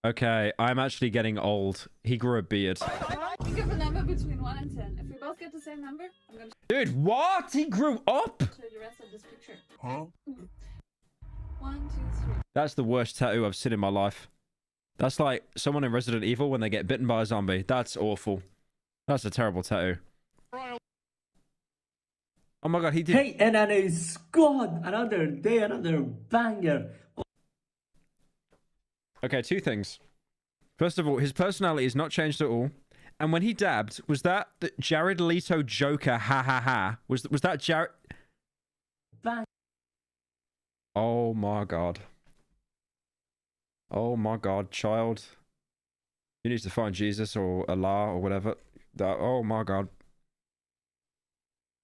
Okay, I'm actually getting old. He grew a beard. Give a number between 1 and 10. If we both get the same number, I'm gonna Dude, what? He grew up? show you the rest of this picture. Huh? 1, 2, 3. That's the worst tattoo I've seen in my life. That's like someone in Resident Evil when they get bitten by a zombie. That's awful. That's a terrible tattoo. Oh my god, he did. Hey, another squad, another day, another banger. Okay, two things. First of all, his personality is not changed at all. And when he dabbed, was that the Jared Leto Joker? Ha ha ha. Was that Jared? Oh my god. Oh my god, child. You need to find Jesus or Allah or whatever. Oh my god.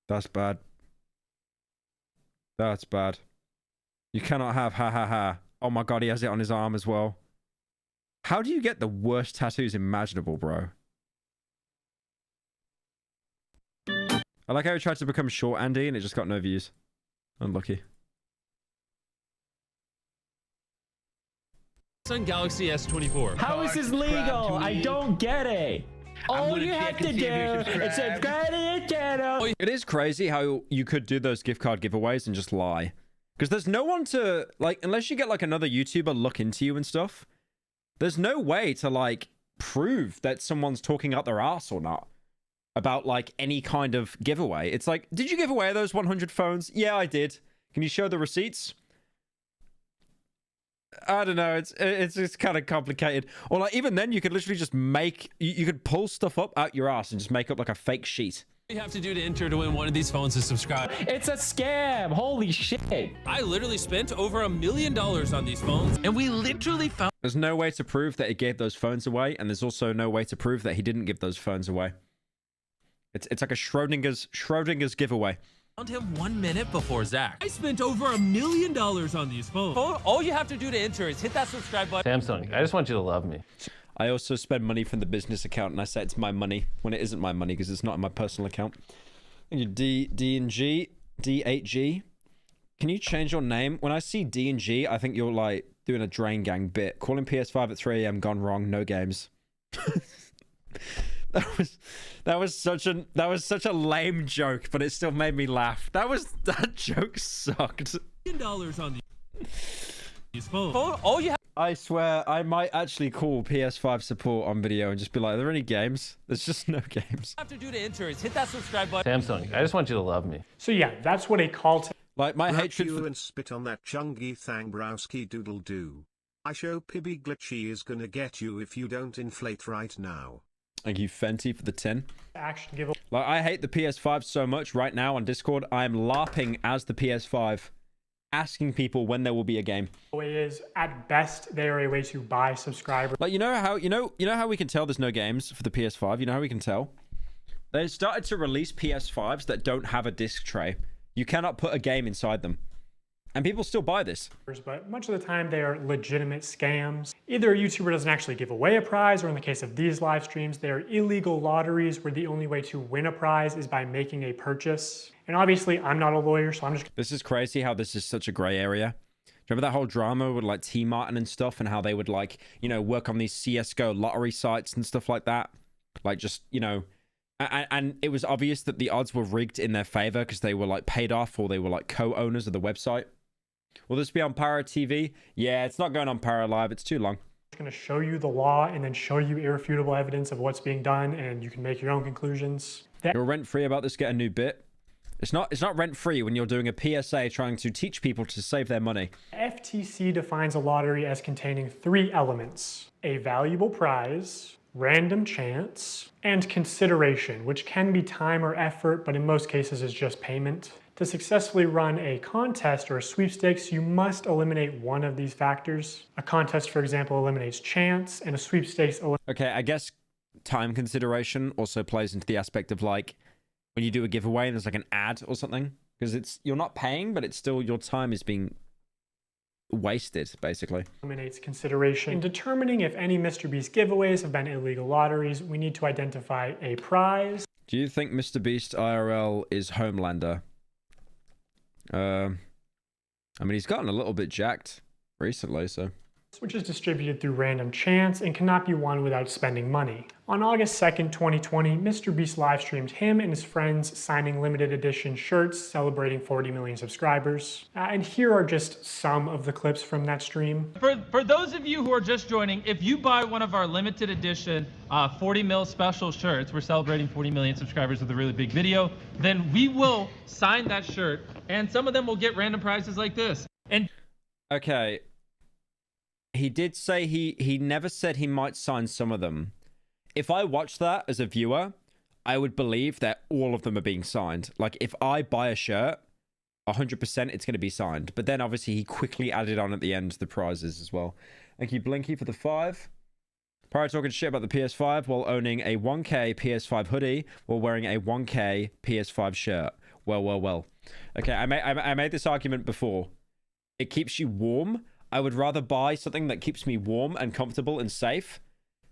That's bad. That's bad. You cannot have ha ha ha. Oh my god, he has it on his arm as well. How do you get the worst tattoos imaginable, bro? I like how he tried to become short Andy and it just got no views. Unlucky. Samsung Galaxy S24. How is this legal? I don't get it. All you have to do is subscribe to your channel. It is crazy how you could do those gift card giveaways and just lie. Because there's no one to, like, unless you get, like, another YouTuber look into you and stuff, there's no way to, like, prove that someone's talking out their ass or not about, like, any kind of giveaway. It's like, did you give away those 100 phones? Yeah, I did. Can you show the receipts? I don't know. It's just kind of complicated. Or like even then, you could literally just make you could pull stuff up out your ass and just make up like a fake sheet. All you have to do to enter to win one of these phones is subscribe. It's a scam. Holy shit. I literally spent over $1 million on these phones, and we literally found. There's no way to prove that he gave those phones away, and there's also no way to prove that he didn't give those phones away. It's like a Schrodinger's giveaway. Found him 1 minute before Zach. I spent over $1 million on these phones. All you have to do to enter is hit that subscribe button. Samsung, I just want you to love me. I also spend money from the business account, and I say it's my money when it isn't my money because it's not in my personal account. Thank you, D8G. Can you change your name? When I see D and G, I think you're like doing a Drain Gang bit. Calling PS5 at 3 AM, gone wrong, no games. That was such a lame joke, but it still made me laugh. That joke sucked. $1 on these phones. All you have. I swear, I might actually call PS5 support on video and just be like, are there any games? There's just no games. All you have to do to enter is hit that subscribe button. Samsung, I just want you to love me. So yeah, that's what a call to. Like my Wrap hatred you for... and spit on that chungy Thangrowski doodle doo. I show Pibby Glitchy is gonna get you if you don't inflate right now. Thank you, Fenty, for the 10. Action give. Like, I hate the PS5 so much right now on Discord. I am LARPing as the PS5, asking people when there will be a game. Is at best they are a way to buy subscribers. Like, you know how we can tell there's no games for the PS5. You know how we can tell? They started to release PS5s that don't have a disc tray. You cannot put a game inside them. And people still buy this. But much of the time they are legitimate scams. Either a YouTuber doesn't actually give away a prize, or in the case of these live streams, they are illegal lotteries where the only way to win a prize is by making a purchase. And obviously I'm not a lawyer, so I'm just... This is crazy how this is such a gray area. Remember that whole drama with like T Martin and stuff, and how they would like, you know, work on these CSGO lottery sites and stuff like that? Like just, you know... And it was obvious that the odds were rigged in their favor because they were like paid off or they were like co-owners of the website. Will this be on Pyro TV? Yeah, it's not going on Pyro Live. It's too long. I'm going to show you the law and then show you irrefutable evidence of what's being done, and you can make your own conclusions. You're rent-free about this, get a new bit. It's not rent-free when you're doing a PSA trying to teach people to save their money. FTC defines a lottery as containing 3 elements: a valuable prize, random chance, and consideration, which can be time or effort, but in most cases is just payment. To successfully run a contest or a sweepstakes, you must eliminate one of these factors. A contest, for example, eliminates chance, and a sweepstakes Okay, I guess time consideration also plays into the aspect of like when you do a giveaway and there's like an ad or something, because you're not paying, but it's still your time is being wasted, basically. Eliminates consideration. In determining if any Mr. Beast giveaways have been illegal lotteries, we need to identify a prize. Do you think Mr. Beast IRL is Homelander? I mean, he's gotten a little bit jacked. recently, so. Which is distributed through random chance and cannot be won without spending money. On August 2nd, 2020, Mr. Beast live streamed him and his friends signing limited edition shirts celebrating 40 million subscribers. And here are just some of the clips from that stream. For those of you who are just joining, if you buy one of our limited edition 40 mil special shirts, we're celebrating 40 million subscribers with a really big video, then we will sign that shirt, and some of them will get random prizes like this. And okay. He did say he never said he might sign some of them. If I watch that as a viewer, I would believe that all of them are being signed. Like, if I buy a shirt, 100% it's going to be signed. But then, obviously, he quickly added on at the end the prizes as well. Thank you, Blinky, for the 5. Pyro talking shit about the PS5 while owning a 1K PS5 hoodie while wearing a 1K PS5 shirt. Well. Okay, I made this argument before. It keeps you warm. I would rather buy something that keeps me warm and comfortable and safe,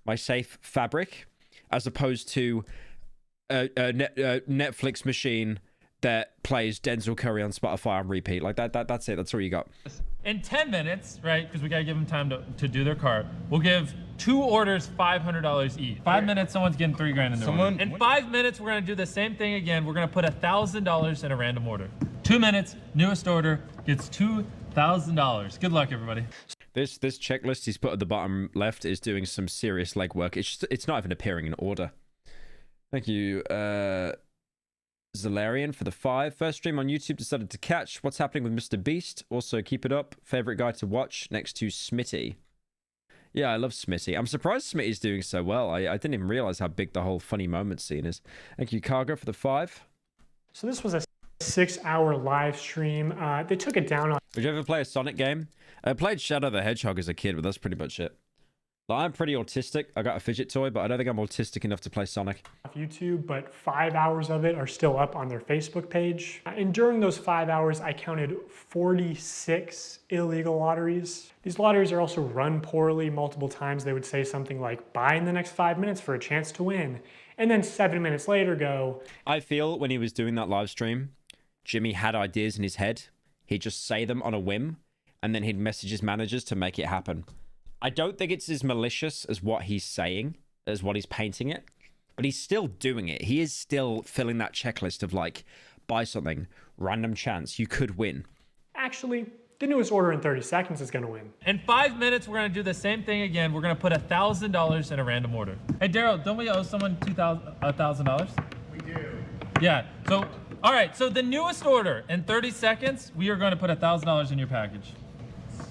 my safe fabric, as opposed to a Netflix machine that plays Denzel Curry on Spotify on repeat. Like that's it. That's all you got. in 10 minutes, right, because we got to give them time to do their cart, we'll give 2 orders $500 each. 5 minutes, someone's getting $3 grand in their order. In 5 minutes, we're going to do the same thing again. We're going to put $1,000 in a random order. 2 minutes, newest order gets $2,000. Good luck, everybody. This checklist he's put at the bottom left is doing some serious legwork. It's not even appearing in order. Thank you, Zalarian, for the 5. First stream on YouTube decided to catch what's happening with Mr. Beast. Also, keep it up. Favorite guy to watch next to Smitty. Yeah, I love Smitty. I'm surprised Smitty's doing so well. I didn't even realize how big the whole funny moment scene is. Thank you, Cargo, for the 5. So this was a 6-hour live stream. They took it down on... Did you ever play a Sonic game? I played Shadow the Hedgehog as a kid, but that's pretty much it. Like, I'm pretty autistic. I got a fidget toy, but I don't think I'm autistic enough to play Sonic. YouTube, but 5 hours of it are still up on their Facebook page. And during those 5 hours, I counted 46 illegal lotteries. These lotteries are also run poorly. Multiple times they would say something like, buy in the next 5 minutes for a chance to win. And then 7 minutes later go... I feel when he was doing that live stream, Jimmy had ideas in his head. He'd just say them on a whim, and then he'd message his managers to make it happen. I don't think it's as malicious as what he's saying, as what he's painting it, but he's still doing it. He is still filling that checklist of like, buy something, random chance, you could win. Actually, the newest order in 30 seconds is going to win. In 5 minutes, we're going to do the same thing again. We're going to put $1,000 in a random order. Hey, Daryl, don't we owe someone $1,000? We do. Yeah, so, all right, so the newest order, in 30 seconds, we are going to put $1,000 in your package.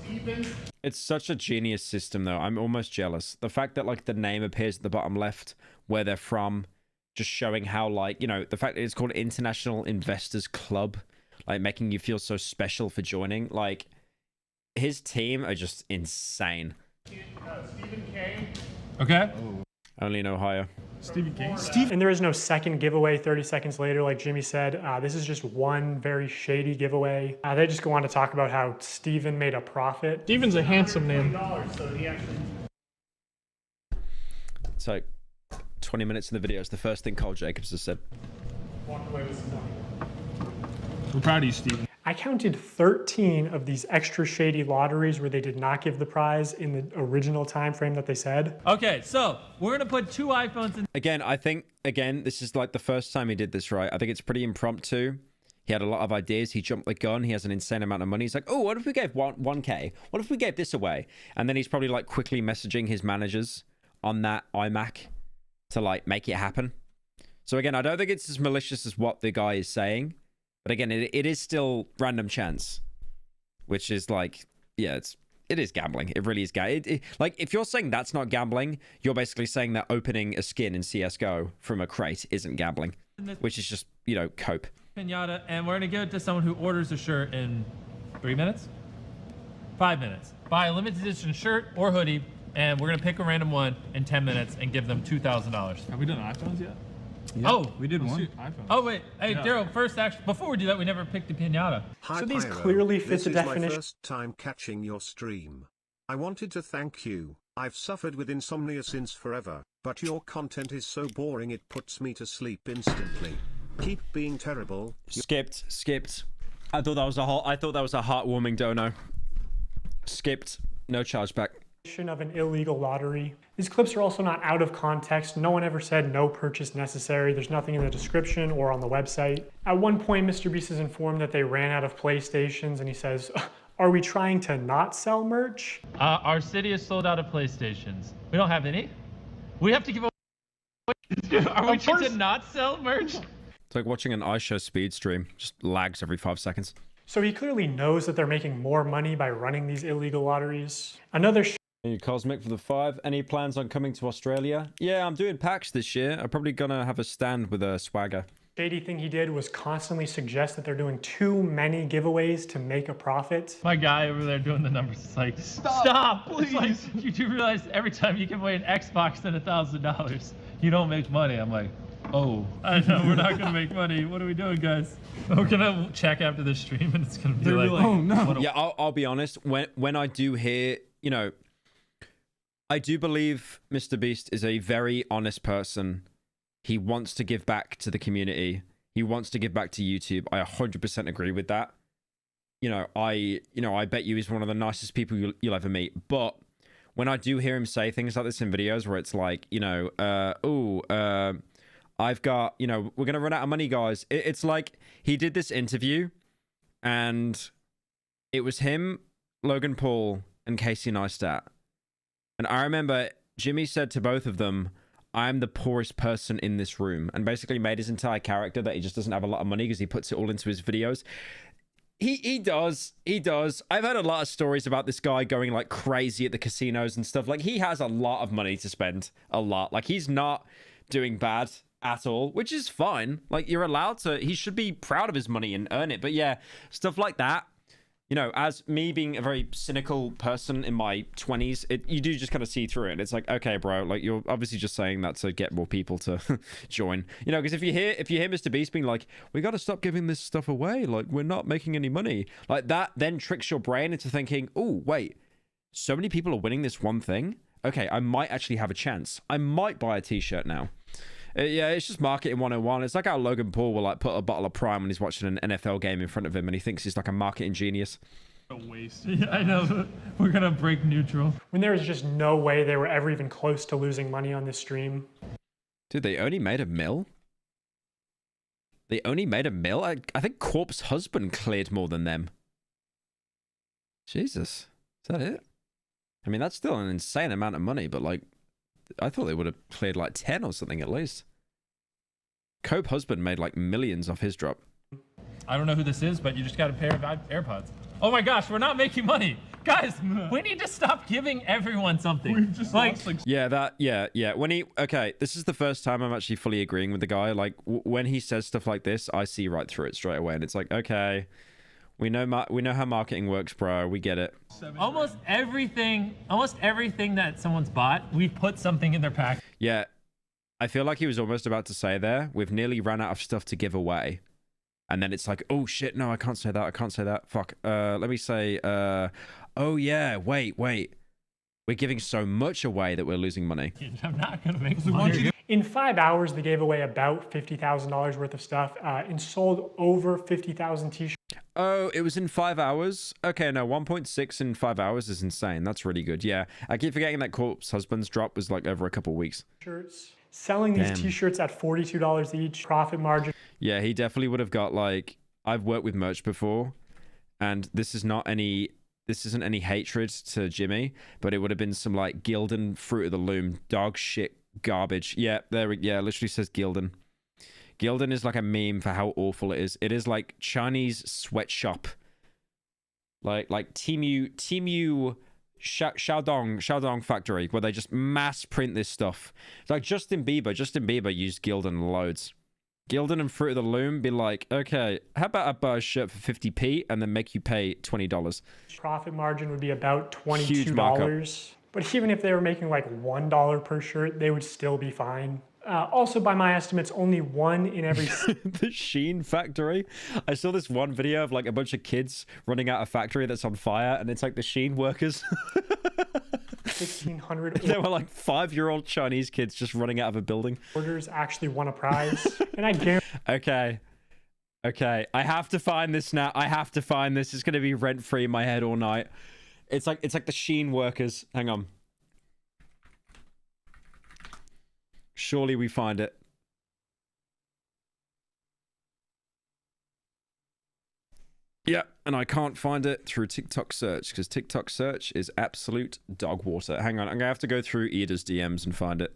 Steven? It's such a genius system, though. I'm almost jealous. The fact that, like, the name appears at the bottom left, where they're from, just showing how, like, you know, the fact that it's called International Investors Club, like, making you feel so special for joining. Like, his team are just insane. Stephen K. Okay. Only in Ohio. Stephen K. And there is no second giveaway 30 seconds later, like Jimmy said. This is just one very shady giveaway. They just go on to talk about how Steven made a profit. Steven's a handsome name. So he actually... So, 20 minutes in the video, it's the first thing Carl Jacobs has said. Walk away with some money. We're proud of you, Steven. I counted 13 of these extra shady lotteries where they did not give the prize in the original time frame that they said. Okay, so we're going to put 2 iPhones in. Again, I think, this is like the first time he did this, right? I think it's pretty impromptu. He had a lot of ideas. He jumped the gun. He has an insane amount of money. He's like, oh, what if we gave 1K? What if we gave this away? And then he's probably like quickly messaging his managers on that iMac to like make it happen. So again, I don't think it's as malicious as what the guy is saying. But again, it is still random chance, which is like, yeah, it is gambling. It really is gambling. Like, if you're saying that's not gambling, you're basically saying that opening a skin in CSGO from a crate isn't gambling, which is just, you know, cope. Pinata, and we're going to give it to someone who orders a shirt in 3 minutes? 5 minutes. Buy a limited edition shirt or hoodie, and we're going to pick a random one in 10 minutes and give them $2,000. Have we done iPhones yet? Yeah, oh, we did one. Oh wait, hey yeah. Daryl. First, actually, before we do that, we never picked the pinata. Hi, so these Pyro. clearly fit the definition. This is my first time catching your stream. I wanted to thank you. I've suffered with insomnia since forever, but your content is so boring it puts me to sleep instantly. Keep being terrible. Skipped. I thought that was a heartwarming dono. Skipped. No chargeback. Of an illegal lottery. These clips are also not out of context. No one ever said no purchase necessary. There's nothing in the description or on the website. At one point, Mr. Beast is informed that they ran out of PlayStations, and he says, "Are we trying to not sell merch?" Our city is sold out of PlayStations. We don't have any. We have to give away. Are we trying to not sell merch? It's like watching an iShow speed stream. Just lags every 5 seconds. So he clearly knows that they're making more money by running these illegal lotteries. Another Cosmic for the 5. Any plans on coming to Australia? Yeah, I'm doing PAX this year. I'm probably gonna have a stand with a swagger. shady thing he did was constantly suggest that they're doing too many giveaways to make a profit. My guy over there doing the numbers is like, stop, please. Like, you do realize every time you give away an Xbox and $1,000, you don't make money. I'm like, oh, I know we're not gonna make money. What are we doing, guys? We're gonna check after this stream and it's gonna be like, oh no. Yeah, I'll be honest. When I do hear, you know, I do believe Mr. Beast is a very honest person. He wants to give back to the community. He wants to give back to YouTube. I 100% agree with that. I bet you he's one of the nicest people you'll ever meet. But when I do hear him say things like this in videos where it's like, I've got, we're going to run out of money, guys. It's like he did this interview and it was him, Logan Paul, and Casey Neistat. And I remember Jimmy said to both of them, I'm the poorest person in this room, and basically made his entire character that he just doesn't have a lot of money because he puts it all into his videos. He does. I've heard a lot of stories about this guy going like crazy at the casinos and stuff. Like, he has a lot of money to spend, a lot. Like, he's not doing bad at all, which is fine. Like, you're allowed to, he should be proud of his money and earn it. But yeah, stuff like that. As me being a very cynical person in my 20s, you do just kind of see through it. It's like, okay, bro, like, you're obviously just saying that to get more people to join. Because if you hear Mr. Beast being like, we got to stop giving this stuff away, like, we're not making any money, like, that then tricks your brain into thinking, oh, wait, so many people are winning this one thing. Okay, I might actually have a chance. I might buy a t-shirt now. Yeah, it's just marketing 101. It's like how Logan Paul will like put a bottle of Prime when he's watching an NFL game in front of him and he thinks he's like a marketing genius. A waste. Yeah, I know. We're gonna break neutral. When there was just no way they were ever even close to losing money on this stream. Dude, they only made $1 million? They only made $1 million? I think Corp's husband cleared more than them. Jesus. Is that it? I mean, that's still an insane amount of money, but like, I thought they would have cleared like 10 or something at least. Cope husband made like millions off his drop. I don't know who this is, but you just got a pair of AirPods. Oh my gosh, we're not making money. Guys, we need to stop giving everyone something. We've just lost, like... Yeah. Okay, this is the first time I'm actually fully agreeing with the guy. Like, when he says stuff like this, I see right through it straight away. And it's like, okay, we know how marketing works, bro. We get it. Almost everything that someone's bought, we've put something in their pack. Yeah, I feel like he was almost about to say there, we've nearly ran out of stuff to give away. And then it's like, oh shit, no, I can't say that. Fuck. Let me say, oh yeah, wait. We're giving so much away that we're losing money. I'm not gonna make money. In 5 hours, they gave away about $50,000 worth of stuff and sold over 50,000 t-shirts. Oh, it was in 5 hours? Okay, no, 1.6 in 5 hours is insane. That's really good. Yeah, I keep forgetting that Corp's husband's drop was like over a couple weeks. Selling these t-shirts at $42 each, profit margin. Yeah, he definitely would have got like, I've worked with merch before, and this isn't any hatred to Jimmy, but it would have been some like Gildan Fruit of the Loom dog shit garbage. Yeah, literally says Gildan. Gildan is like a meme for how awful it is. It is like Chinese sweatshop. Like Temu Xiaodong factory, where they just mass print this stuff. It's like Justin Bieber used Gildan loads. Gildan and Fruit of the Loom be like, okay, how about I buy a shirt for 50p and then make you pay $20? Profit margin would be about $22. But even if they were making like $1 per shirt, they would still be fine. Also, by my estimates, only one in every... The Sheen factory. I saw this one video of like a bunch of kids running out a factory that's on fire, and it's like the Sheen workers. 1,500. There were like 5-year-old Chinese kids just running out of a building. Orders actually won a prize, and I guarantee... Okay. I have to find this now. It's going to be rent-free in my head all night. It's like the Sheen workers. Hang on. Surely we find it. Yeah, and I can't find it through TikTok search because TikTok search is absolute dog water. Hang on, I'm gonna have to go through Ida's DMs and find it.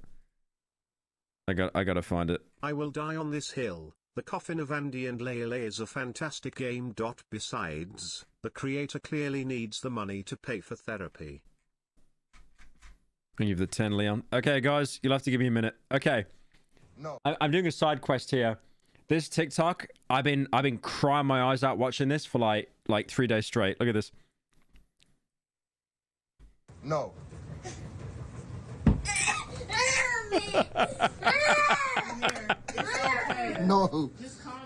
I gotta find it. I Will Die on This Hill. The Coffin of Andy and Layla is a fantastic game. Besides, the creator clearly needs the money to pay for therapy. I'll give the 10, Leon. Okay, guys, you'll have to give me a minute. Okay. No. I'm doing a side quest here. This TikTok, I've been crying my eyes out watching this for like 3 days straight. Look at this. No. No.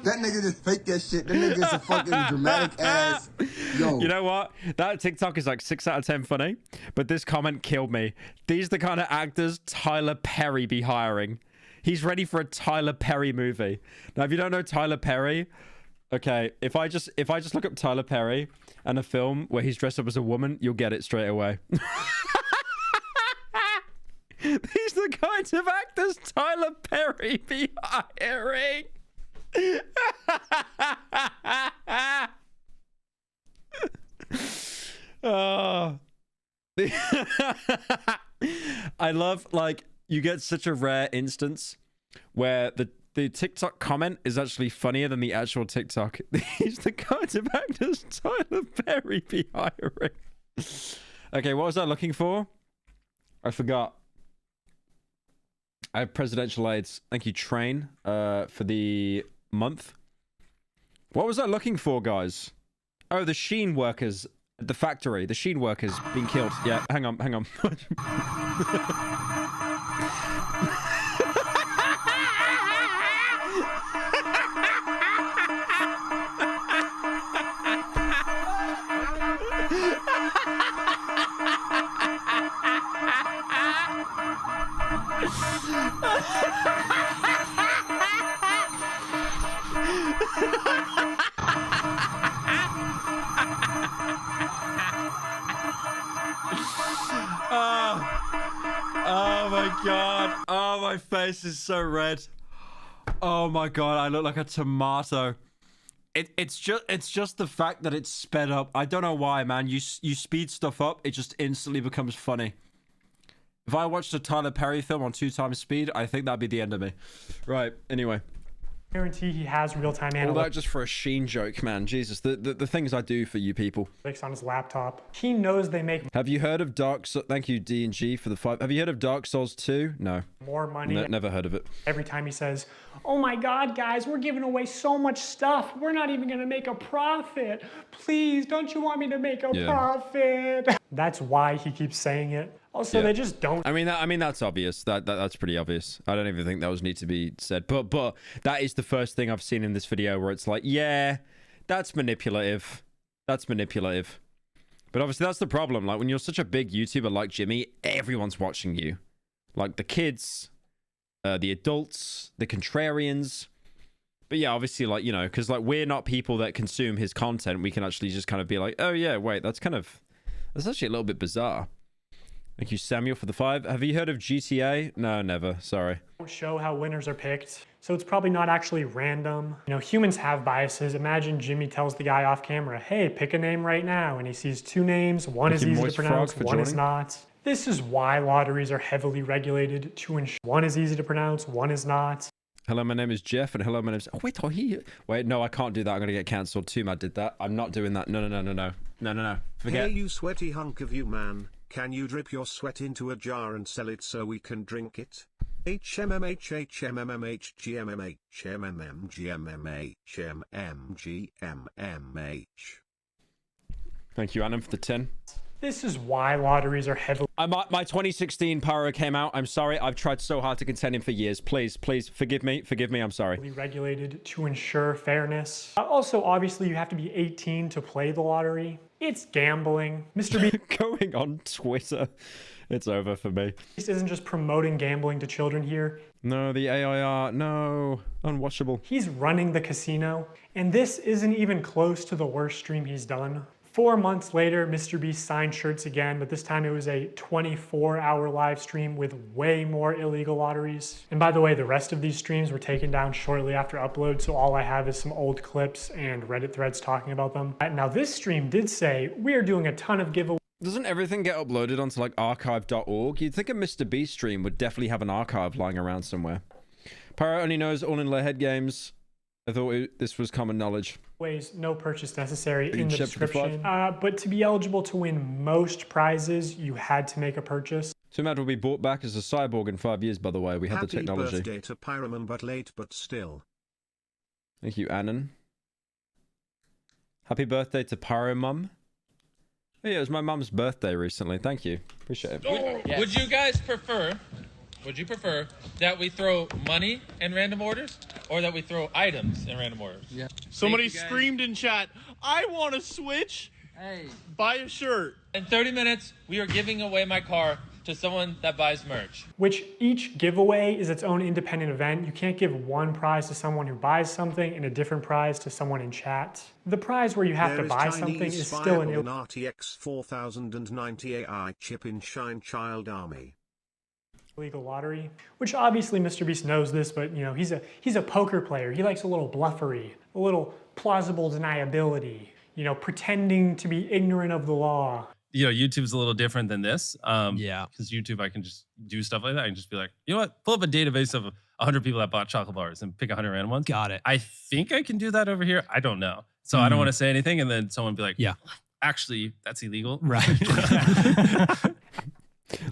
That nigga just faked that shit. That nigga's a fucking dramatic ass. Yo. You know what? That TikTok is like 6 out of 10 funny, but this comment killed me. These are the kind of actors Tyler Perry be hiring. He's ready for a Tyler Perry movie. Now, if you don't know Tyler Perry, okay, if I just look up Tyler Perry and a film where he's dressed up as a woman, you'll get it straight away. These are the kinds of actors Tyler Perry be hiring. Oh. I love, like, you get such a rare instance where the TikTok comment is actually funnier than the actual TikTok. These are the kinds of actors Tyler Perry be hiring. Okay, what was I looking for? I forgot. I have presidential aids. Thank you, Train, for the month. What was I looking for, guys? Oh, the Sheen workers at the factory. The Sheen workers being killed. Yeah, hang on. Oh my god. Oh, my face is so red. Oh my god, I look like a tomato. It's just the fact that it's sped up. I don't know why, man. You speed stuff up, it just instantly becomes funny. If I watched a Tyler Perry film on 2 times speed, I think that'd be the end of me. Right, anyway. Guarantee he has real-time analytics. All that just for a Sheen joke, man. Jesus, the things I do for you people. On his laptop. He knows they make Have you heard of Dark Souls? Thank you, D&G, for the 5. Have you heard of Dark Souls 2? No. more money. Never heard of it. Every time he says, "Oh my God, guys, we're giving away so much stuff. We're not even going to make a profit. Please, don't you want me to make a profit?" That's why he keeps saying it. Also, they just don't. I mean, that's obvious. That's pretty obvious. I don't even think that was need to be said. But that is the first thing I've seen in this video where it's like, yeah, that's manipulative. That's manipulative. But obviously, that's the problem. Like, when you're such a big YouTuber like Jimmy, everyone's watching you. Like, the kids, the adults, the contrarians. But yeah, obviously, like, you know, because, like, we're not people that consume his content. We can actually just kind of be like, oh, yeah, wait, that's actually a little bit bizarre. Thank you, Samuel, for the 5. Have you heard of GTA? No, never. Sorry. Don't show how winners are picked, so it's probably not actually random. You know, humans have biases. Imagine Jimmy tells the guy off camera, "Hey, pick a name right now," and he sees 2 names. One is easy to pronounce, one is not. This is why lotteries are heavily regulated to ensure one is easy to pronounce, one is not. Hello, my name is Jeff, and hello, my name's... Oh, wait, no, I can't do that. I'm going to get cancelled. Toomad did that. I'm not doing that. No. Forget. Hey, you sweaty hunk of you, man. Can you drip your sweat into a jar and sell it so we can drink it? HMMH HMMMH GMMH MMM GMMH MMGMMH. Thank you, Adam, for the 10. This is why lotteries are heavily... My 2016 Pyro came out. I'm sorry. I've tried so hard to contend him for years. Please, forgive me. I'm sorry. Regulated to ensure fairness. Also, obviously, you have to be 18 to play the lottery. It's gambling. Mr. Beast going on Twitter. It's over for me. This isn't just promoting gambling to children here. No, the AIR. No. Unwatchable. He's running the casino, and this isn't even close to the worst stream he's done. 4 months later, Mr. Beast signed shirts again, but this time it was a 24-hour live stream with way more illegal lotteries. And by the way, the rest of these streams were taken down shortly after upload, so all I have is some old clips and Reddit threads talking about them. Now this stream did say, we are doing a ton of giveaways. Doesn't everything get uploaded onto like archive.org? You'd think a Mr. Beast stream would definitely have an archive lying around somewhere. Pyro only knows all in head games. I thought this was common knowledge. No purchase necessary in the description. But to be eligible to win most prizes, you had to make a purchase. So Matt will be brought back as a cyborg in 5 years, by the way. We have the technology. Happy birthday to Pyroman, but late but still. Thank you, Annan. Happy birthday to Pyro Mum. Oh, yeah, it was my mum's birthday recently. Thank you. Appreciate it. Would you guys prefer, that we throw money in random orders or that we throw items in random orders? Yeah. Somebody screamed in chat, I want to switch. Hey. Buy a shirt. In 30 minutes, we are giving away my car to someone that buys merch. Which each giveaway is its own independent event. You can't give one prize to someone who buys something and a different prize to someone in chat. The prize where you have to buy something is still an RTX 4090 AI chip in Shine Child Army. Illegal lottery, which obviously Mr. Beast knows this, but you know, he's a poker player. He likes a little bluffery, a little plausible deniability, you know, pretending to be ignorant of the law. You know, YouTube's a little different than this. Yeah. Because YouTube, I can just do stuff like that. I can just be like, you know what? Pull up a database of 100 people that bought chocolate bars and pick 100 random ones. Got it. I think I can do that over here. I don't know. So I don't want to say anything. And then someone be like, yeah, actually, that's illegal. Right.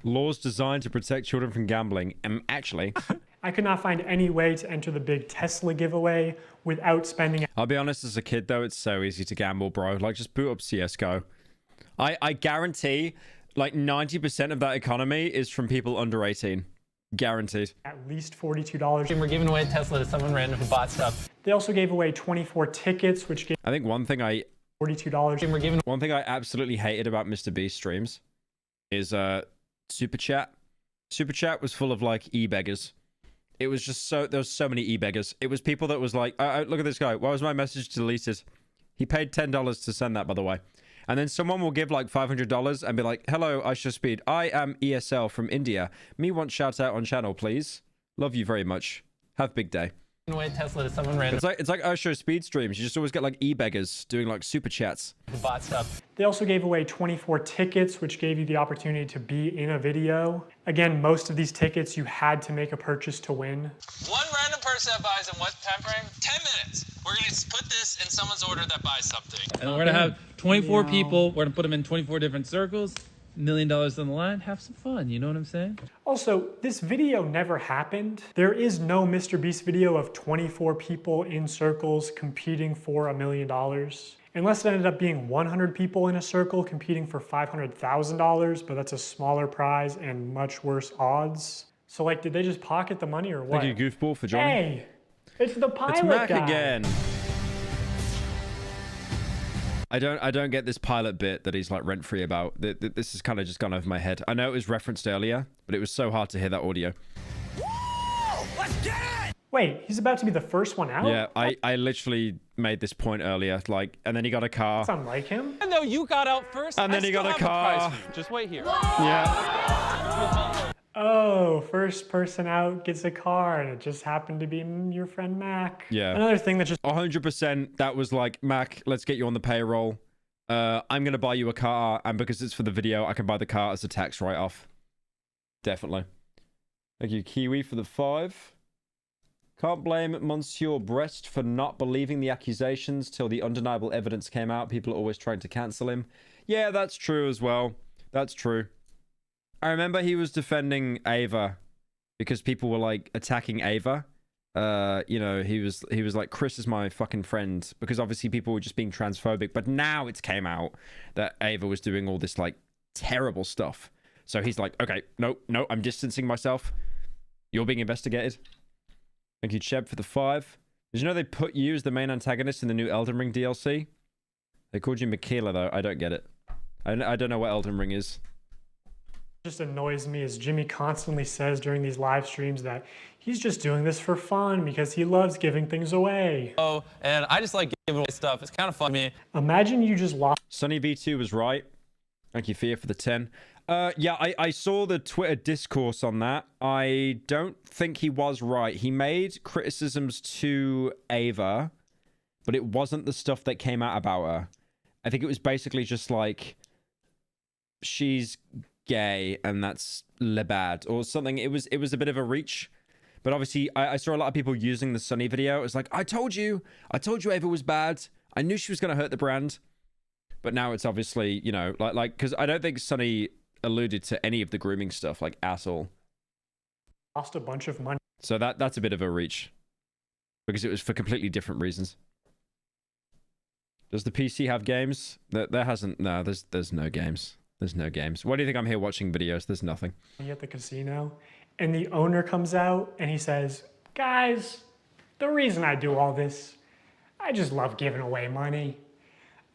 Laws designed to protect children from gambling. Actually, I could not find any way to enter the big Tesla giveaway without spending. I'll be honest, as a kid though, it's so easy to gamble, bro. Like, just boot up CSGO. I guarantee like 90% of that economy is from people under 18. Guaranteed. At least $42. And we're giving away a Tesla to someone random who bought stuff. They also gave away 24 tickets, which gave I think one thing $42. And we're giving one thing I absolutely hated about Mr. Beast streams is Super Chat. Super Chat was full of like e-beggars. It was just there was so many e-beggars. It was people that was like, look at this guy. Why was my message deleted? He paid $10 to send that, by the way. And then someone will give like $500 and be like, hello, IShowSpeed. I am ESL from India. Me want shout out on channel, please. Love you very much. Have big day. Away Tesla to someone random. It's like IShowSpeed streams. You just always get like e-beggars doing like super chats. Who bought stuff. They also gave away 24 tickets, which gave you the opportunity to be in a video. Again, most of these tickets you had to make a purchase to win. One random person that buys in what time frame? 10 minutes. We're going to put this in someone's order that buys something. And we're going to have 24 people. We're going to put them in 24 different circles. $1 million on the line. Have some fun. You know what I'm saying? Also, this video never happened. There is no Mr. Beast video of 24 people in circles competing for $1 million. Unless it ended up being 100 people in a circle competing for $500,000, but that's a smaller prize and much worse odds. So like, did they just pocket the money or what? Thank you, Goofball, for joining. Hey, it's the pilot It's Mac guy. again. I don't get this pilot bit that he's like rent-free about. This has kind of just gone over my head. I know it was referenced earlier, but it was so hard to hear that audio. Let's get it! Wait, he's about to be the first one out? Yeah, I literally made this point earlier, like, and then he got a car. That's unlike him. And though you got out first, and then he got a car. Just wait here. Yeah. Oh, first person out gets a car, and it just happened to be your friend Mac. Yeah. Another thing that just 100%. That was like, Mac, let's get you on the payroll. I'm gonna buy you a car, and because it's for the video, I can buy the car as a tax write-off. Definitely. Thank you, Kiwi, for the 5. Can't blame Monsieur Brest for not believing the accusations till the undeniable evidence came out. People are always trying to cancel him. Yeah, that's true as well. That's true. I remember he was defending Ava because people were like attacking Ava. You know, he was like, Chris is my fucking friend, because obviously people were just being transphobic. But now it's came out that Ava was doing all this like terrible stuff. So he's like, okay, no, I'm distancing myself. You're being investigated. Thank you, Cheb, for the 5. Did you know they put you as the main antagonist in the new Elden Ring DLC? They called you Michaela though. I don't get it. I don't know what Elden Ring is. Just annoys me is Jimmy constantly says during these live streams that he's just doing this for fun because he loves giving things away. Oh, and I just like giving away stuff. It's kind of fun to me. Imagine you just lost. Sunny V2 was right. Thank you, Fia, for the 10. Yeah, I saw the Twitter discourse on that. I don't think he was right. He made criticisms to Ava, but it wasn't the stuff that came out about her. I think it was basically just like, she's gay and that's le bad or something. It was a bit of a reach. But obviously, I saw a lot of people using the Sunny video. It was like, I told you Ava was bad. I knew she was going to hurt the brand. But now it's obviously, you know, like, because I don't think Sunny alluded to any of the grooming stuff, like, at all. Lost a bunch of money. So that's a bit of a reach. Because it was for completely different reasons. Does the PC have games? There hasn't, no, there's no games. There's no games. Why do you think I'm here watching videos? There's nothing. At the casino, and the owner comes out and he says, guys, the reason I do all this, I just love giving away money.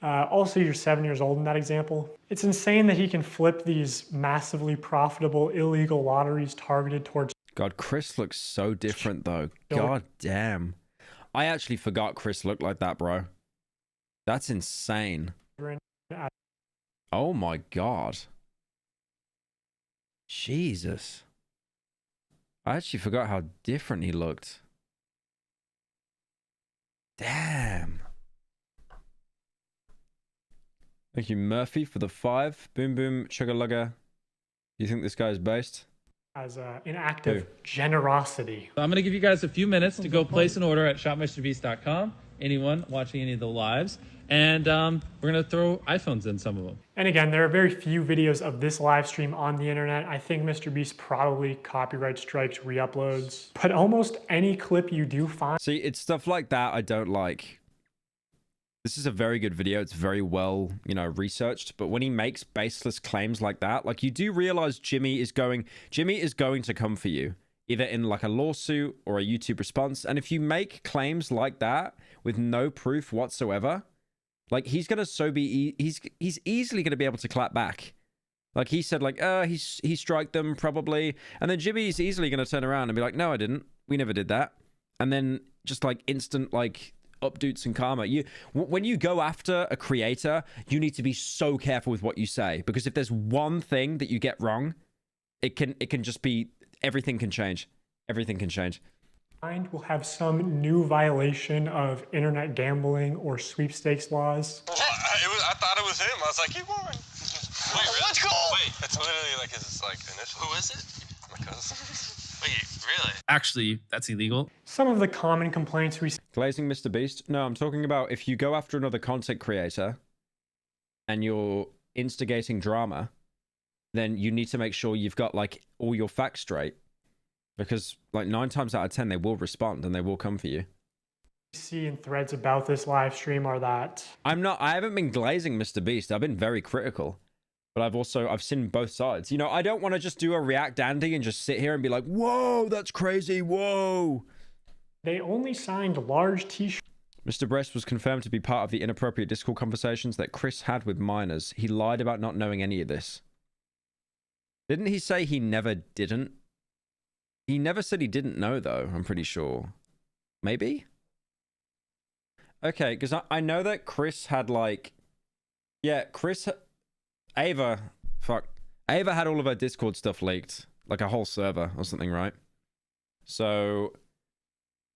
Also, you're 7 years old in that example. It's insane that he can flip these massively profitable illegal lotteries targeted towards... God, Chris looks so different though. God damn. I actually forgot Chris looked like that, bro. That's insane. Oh my God. Jesus. I actually forgot how different he looked. Damn. Thank you, Murphy, for the 5. Boom, boom, chugga lugga. You think this guy is based? As an act of generosity. I'm going to give you guys a few minutes to go place an order at shopmrbeast.com. Anyone watching any of the lives. And we're going to throw iPhones in some of them. And again, there are very few videos of this live stream on the internet. I think Mr. Beast probably copyright strikes re-uploads. But almost any clip you do find... See, it's stuff like that I don't like. This is a very good video. It's very well, you know, researched. But when he makes baseless claims like that, like, you do realize Jimmy is going to come for you, either in like a lawsuit or a YouTube response. And if you make claims like that with no proof whatsoever, like, he's gonna he's easily gonna be able to clap back. Like, he said, like, he striked them probably, and then Jimmy's easily gonna turn around and be like, no, I didn't. We never did that. And then just like instant like updoots and karma. When you go after a creator, you need to be so careful with what you say, because if there's one thing that you get wrong, it can just be, everything can change. Everything can change. Will have some new violation of internet gambling or sweepstakes laws. I thought it was him. I was like, he won. Wait, really? Let's go. Wait, it's literally like his initial. Who is it? My cousin. Wait, really? Actually, that's illegal. Some of the common complaints we... Glazing Mr. Beast? No, I'm talking about if you go after another content creator and you're instigating drama, then you need to make sure you've got like all your facts straight. Because like 9 times out of 10, they will respond and they will come for you. See in threads about this live stream are that... I haven't been glazing Mr. Beast. I've been very critical. But I've seen both sides. You know, I don't want to just do a React Andy and just sit here and be like, whoa, that's crazy, whoa. They only signed large t-shirts. Mr. Breast was confirmed to be part of the inappropriate Discord conversations that Chris had with minors. He lied about not knowing any of this. Didn't he say he never didn't? He never said he didn't know, though, I'm pretty sure. Maybe? Okay, because I know that Chris had, like... Yeah, Ava had all of her Discord stuff leaked. Like a whole server or something, right? So...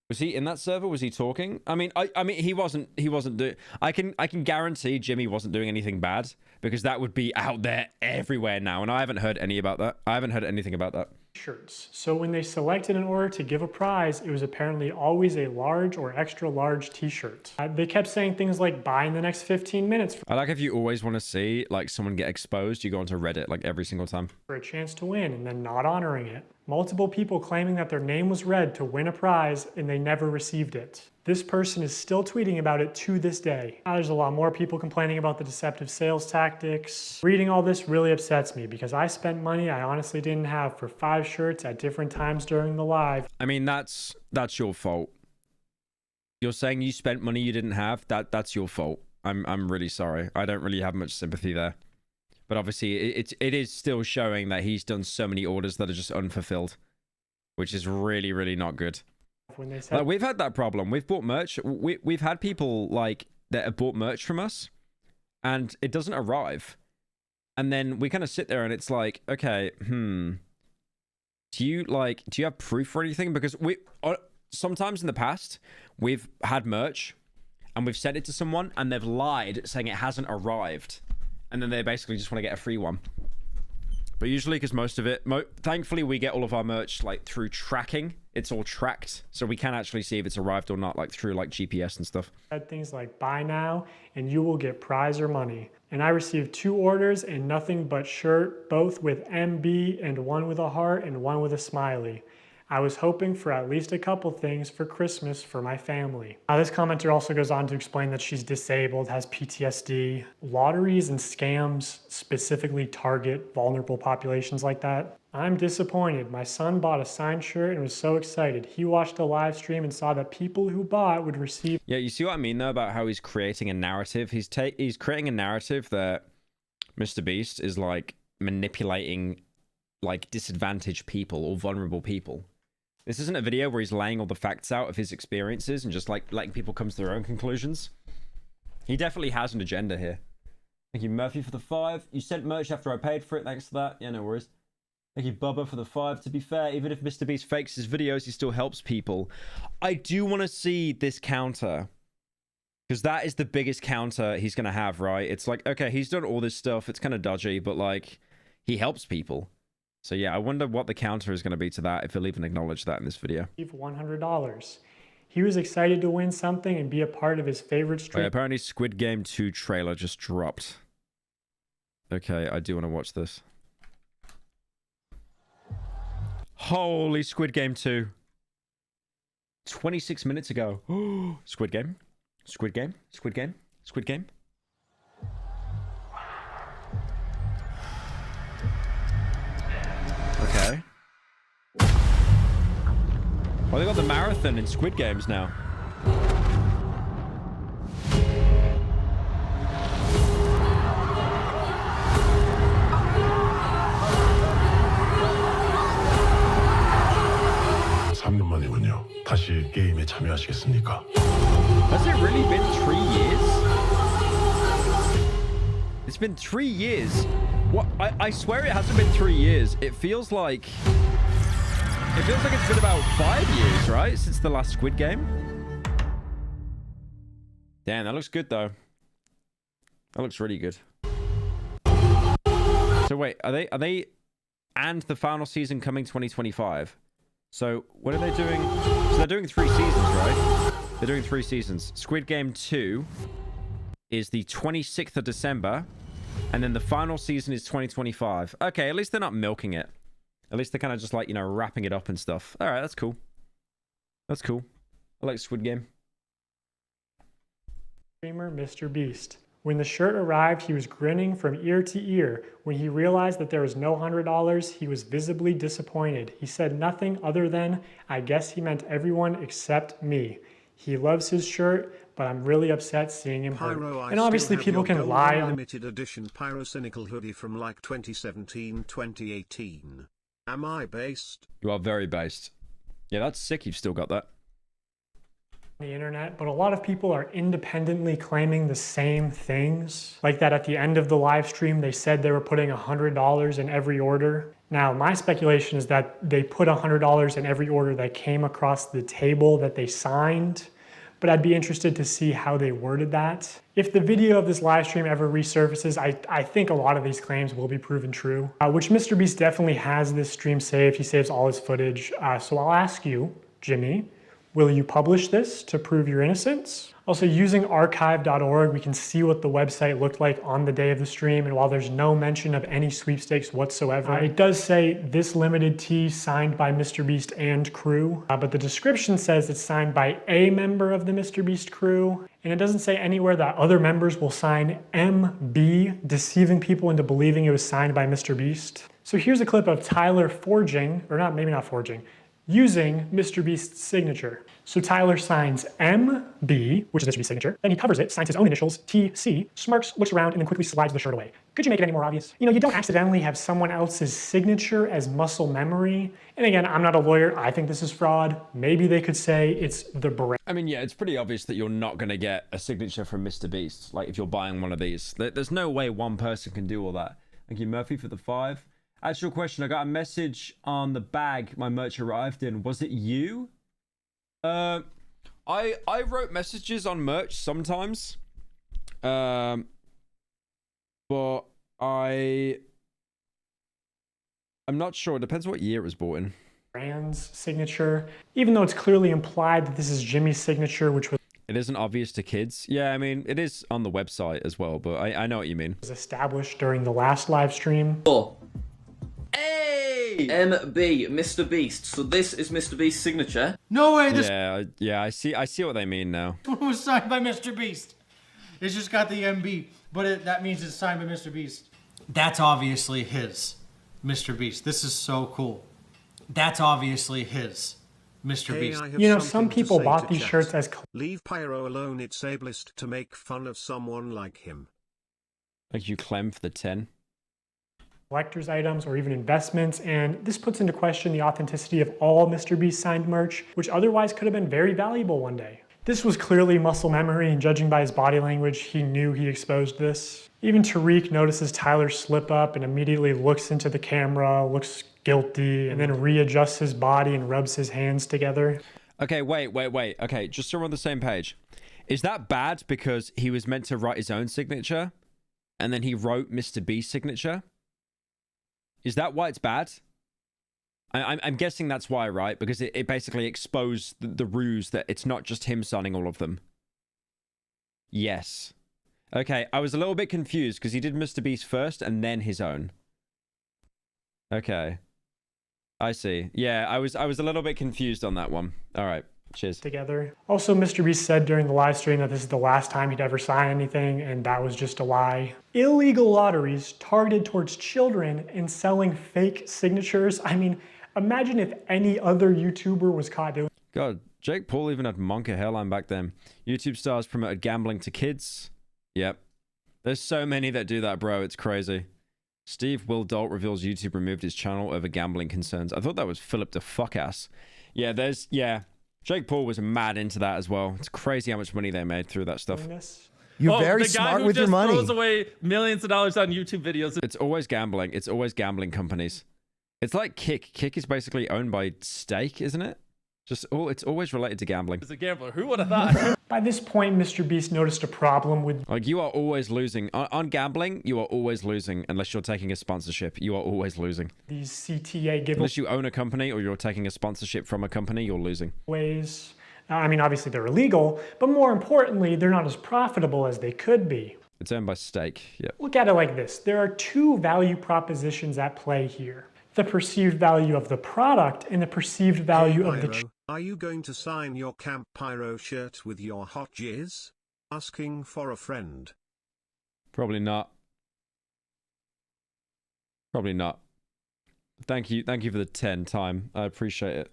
Was he in that server? Was he talking? I mean, he wasn't doing... I can guarantee Jimmy wasn't doing anything bad, because that would be out there everywhere now, and I haven't heard any about that. I haven't heard anything about that. Shirts. So when they selected an order to give a prize, it was apparently always a large or extra large t-shirt. They kept saying things like, buy in the next 15 minutes. I like if you always want to see like someone get exposed, you go onto Reddit like every single time. For a chance to win, and then not honoring it. Multiple people claiming that their name was read to win a prize and they never received it. This person is still tweeting about it to this day. Now, there's a lot more people complaining about the deceptive sales tactics. Reading all this really upsets me because I spent money I honestly didn't have for 5 shirts at different times during the live. I mean, that's your fault. You're saying you spent money you didn't have. That's your fault. I'm really sorry. I don't really have much sympathy there. But obviously, it is still showing that he's done so many orders that are just unfulfilled, which is really, really not good. When they said, Like, we've had that problem. We've bought merch. We've had people like that have bought merch from us, and it doesn't arrive. And then we kind of sit there, and it's like, okay, do you have proof or anything? Because sometimes in the past we've had merch, and we've sent it to someone, and they've lied saying it hasn't arrived, and then they basically just want to get a free one. But usually, because most of it, thankfully, we get all of our merch like through tracking. It's all tracked, so we can actually see if it's arrived or not, like through like GPS and stuff. Said things like buy now and you will get prize or money. And I received 2 orders and nothing but shirt, both with MB and one with a heart and one with a smiley. I was hoping for at least a couple things for Christmas for my family. Now, this commenter also goes on to explain that she's disabled, has PTSD. Lotteries and scams specifically target vulnerable populations like that. I'm disappointed. My son bought a signed shirt and was so excited. He watched a live stream and saw that people who bought would receive... Yeah, you see what I mean, though, about how he's creating a narrative? He's creating a narrative that Mr. Beast is, like, manipulating, like, disadvantaged people or vulnerable people. This isn't a video where he's laying all the facts out of his experiences and just, like, letting people come to their own conclusions. He definitely has an agenda here. Thank you, Murphy, for the 5. You sent merch after I paid for it. Thanks for that. Yeah, no worries. Thank you, Bubba, for the 5. To be fair, even if Mr. Beast fakes his videos, he still helps people. I do want to see this counter, because that is the biggest counter he's going to have, right? It's like, okay, he's done all this stuff. It's kind of dodgy, but, like, he helps people. So, yeah, I wonder what the counter is going to be to that, if he'll even acknowledge that in this video. $100. He was excited to win something and be a part of his favorite stream. Apparently, Squid Game 2 trailer just dropped. Okay, I do want to watch this. Holy Squid Game 2. 26 minutes ago. Squid Game. Squid Game. Squid Game. Squid Game. Okay. Well, they got the marathon in Squid Games now. 다시 게임에 참여하시겠습니까? Has it really been 3 years? It's been 3 years. What? I swear it hasn't been 3 years. It feels like it's been about 5 years, right? Since the last Squid Game. Damn, that looks good though. That looks really good. So wait, are they and the final season coming 2025? So what are they doing? So they're doing 3 seasons, right? They're doing 3 seasons. Squid Game 2 is the 26th of December, and then the final season is 2025. Okay, at least they're not milking it. At least they're kind of just like, you know, wrapping it up and stuff. All right, that's cool. That's cool. I like Squid Game. Streamer Mr. Beast. When the shirt arrived, he was grinning from ear to ear. When he realized that there was no $100, he was visibly disappointed. He said nothing other than, I guess he meant everyone except me. He loves his shirt, but I'm really upset seeing him hurt. And obviously people can lie on... Limited edition Pyro Cynical hoodie from like 2017, 2018. Am I based? You are very based. Yeah, that's sick you've still got that. The internet, but a lot of people are independently claiming the same things. Like that at the end of the live stream, they said they were putting $100 in every order. Now, my speculation is that they put $100 in every order that came across the table that they signed, but I'd be interested to see how they worded that. If the video of this live stream ever resurfaces, I think a lot of these claims will be proven true, which Mr. Beast definitely has this stream saved. He saves all his footage. So I'll ask you, Jimmy, will you publish this to prove your innocence? Also, using archive.org, we can see what the website looked like on the day of the stream, and while there's no mention of any sweepstakes whatsoever, it does say this limited tee signed by Mr. Beast and crew, but the description says it's signed by a member of the Mr. Beast crew, and it doesn't say anywhere that other members will sign MB, deceiving people into believing it was signed by Mr. Beast. So here's a clip of Tyler using Mr. Beast's signature. So Tyler signs MB, which is Mr. Beast's signature, then he covers it, signs his own initials, TC, smirks, looks around, and then quickly slides the shirt away. Could you make it any more obvious? You know, you don't accidentally have someone else's signature as muscle memory. And again, I'm not a lawyer. I think this is fraud. Maybe they could say it's the brand. I mean, yeah, it's pretty obvious that you're not going to get a signature from Mr. Beast. Like, if you're buying one of these, there's no way one person can do all that. Thank you, Murphy, for the 5. Actual question, I got a message on the bag my merch arrived in. Was it you? I wrote messages on merch sometimes. But I'm not sure. It depends what year it was bought in. Brand's signature, even though it's clearly implied that this is Jimmy's signature, which was It isn't obvious to kids. Yeah, I mean, it is on the website as well, but I know what you mean. Was established during the last live stream. Hey! MB, Mr. Beast. So this is Mr. Beast's signature. No way, this Yeah, I see what they mean now. one was signed by Mr. Beast. It's just got the MB, but that means it's signed by Mr. Beast. That's obviously his, Mr. Beast. This is so cool. That's obviously his, Mr. Beast. You know, some people bought these shirts as Leave Pyro alone, it's ableist to make fun of someone like him. Thank you, Clem, for the 10. collector's items or even investments, and this puts into question the authenticity of all Mr. Beast signed merch, which otherwise could have been very valuable one day. This was clearly muscle memory, and judging by his body language, he knew he exposed this. Even Tariq notices Tyler slip up and immediately looks into the camera, looks guilty, and then readjusts his body and rubs his hands together. Okay, wait. Okay, just so we're on the same page. Is that bad because he was meant to write his own signature and then he wrote Mr. B's signature? Is that why it's bad? I'm guessing that's why, right? Because it basically exposed the ruse that it's not just him signing all of them. Yes. Okay, I was a little bit confused because he did Mr. Beast first and then his own. Okay. I see. Yeah, I was a little bit confused on that one. All right. Cheers. Together. Also, Mr. Beast said during the live stream that this is the last time he'd ever sign anything, and that was just a lie. Illegal lotteries targeted towards children and selling fake signatures. I mean, imagine if any other YouTuber was caught doing. God, Jake Paul even had Monka hairline back then. YouTube stars promoted gambling to kids. Yep. There's so many that do that, bro. It's crazy. Steve Will Dalt reveals YouTube removed his channel over gambling concerns. I thought that was Philip the fuck-ass. Yeah, Jake Paul was mad into that as well. It's crazy how much money they made through that stuff. You're very smart with your money. The guy who just throws away millions of dollars on YouTube videos. It's always gambling. It's always gambling companies. It's like Kick. Kick is basically owned by Stake, isn't it? It's always related to gambling. As a gambler, who would have thought? By this point, Mr. Beast noticed a problem with... Like, you are always losing. On gambling, you are always losing unless you're taking a sponsorship. You are always losing. These CTA giveaways. Unless you own a company or you're taking a sponsorship from a company, you're losing. I mean, obviously they're illegal, but more importantly, they're not as profitable as they could be. It's owned by Stake, yeah. Look at it like this. There are two value propositions at play here. The perceived value of the product and the perceived value of the... Are you going to sign your Camp Pyro shirt with your hot jizz? Asking for a friend. Probably not. Probably not. Thank you for the 10 time. I appreciate it.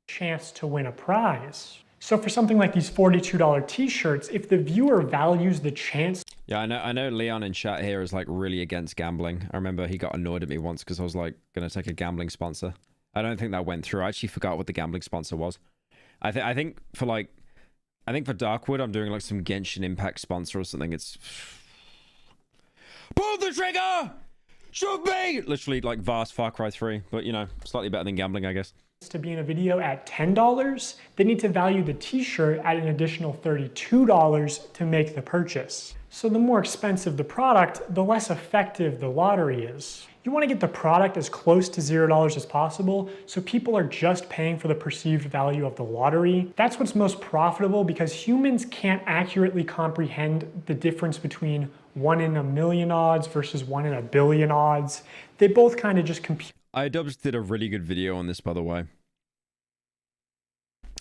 Chance to win a prize. So for something like these $42 t-shirts, if the viewer values the chance... Yeah, I know Leon in chat here is like really against gambling. I remember he got annoyed at me once because I was like going to take a gambling sponsor. I don't think that went through. I actually forgot what the gambling sponsor was. I think for Darkwood, I'm doing like some Genshin Impact sponsor or something. It's... Pull the trigger! Shoot me! Literally like vast Far Cry 3, but you know, slightly better than gambling, I guess. To be in a video at $10, they need to value the t-shirt at an additional $32 to make the purchase. So the more expensive the product, the less effective the lottery is. You want to get the product as close to $0 as possible, so people are just paying for the perceived value of the lottery. That's what's most profitable because humans can't accurately comprehend the difference between 1 in a million odds versus 1 in a billion odds. They both kind of just compute. iDubbbz did a really good video on this, by the way.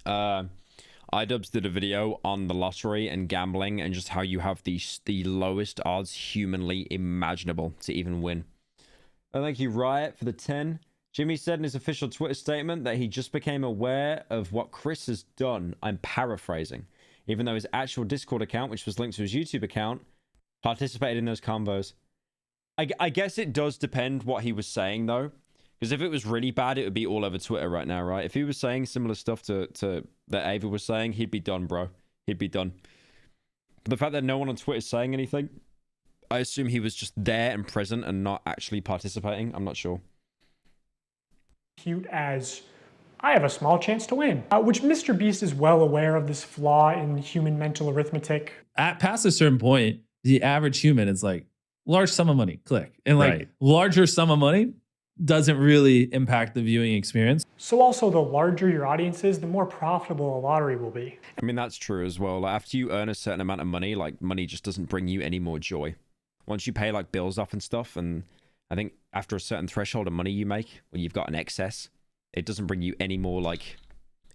iDubbbz did a video on the lottery and gambling and just how you have the lowest odds humanly imaginable to even win. Oh, thank you, Riot, for the 10. Jimmy said in his official Twitter statement that he just became aware of what Chris has done. I'm paraphrasing. Even though his actual Discord account, which was linked to his YouTube account, participated in those convos. I guess it does depend what he was saying, though. Because if it was really bad, it would be all over Twitter right now, right? If he was saying similar stuff to that Ava was saying, he'd be done, bro. He'd be done. But the fact that no one on Twitter is saying anything, I assume he was just there and present and not actually participating. I'm not sure. Cute as, I have a small chance to win. Which Mr. Beast is well aware of this flaw in human mental arithmetic. Past a certain point, the average human is like, large sum of money, click. And like larger sum of money doesn't really impact the viewing experience. So also the larger your audience is, the more profitable a lottery will be. I mean, that's true as well. Like, after you earn a certain amount of money, like money just doesn't bring you any more joy. Once you pay like bills off and stuff, and I think after a certain threshold of money you make, when you've got an excess, it doesn't bring you any more like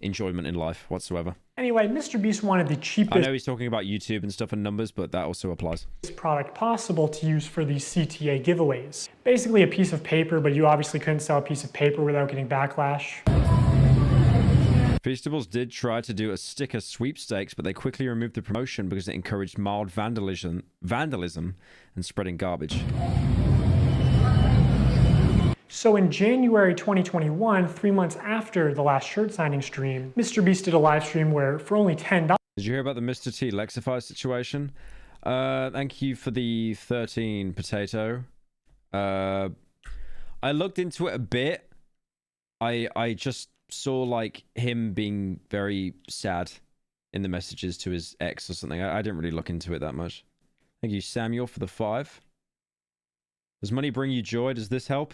enjoyment in life whatsoever. Anyway, Mr. Beast wanted the cheapest. I know he's talking about YouTube and stuff and numbers, but that also applies. Product possible to use for these CTA giveaways. Basically a piece of paper, but you obviously couldn't sell a piece of paper without getting backlash. Feastables did try to do a sticker sweepstakes, but they quickly removed the promotion because it encouraged mild vandalism and spreading garbage. So in January 2021, 3 months after the last shirt signing stream, Mr. Beast did a live stream where for only $10. Did you hear about the Mr. T Lexify situation? Thank you for the 13 potato. I looked into it a bit. I just saw like him being very sad in the messages to his ex or something. I didn't really look into it that much. Thank you, Samuel, for the 5. Does money bring you joy? Does this help?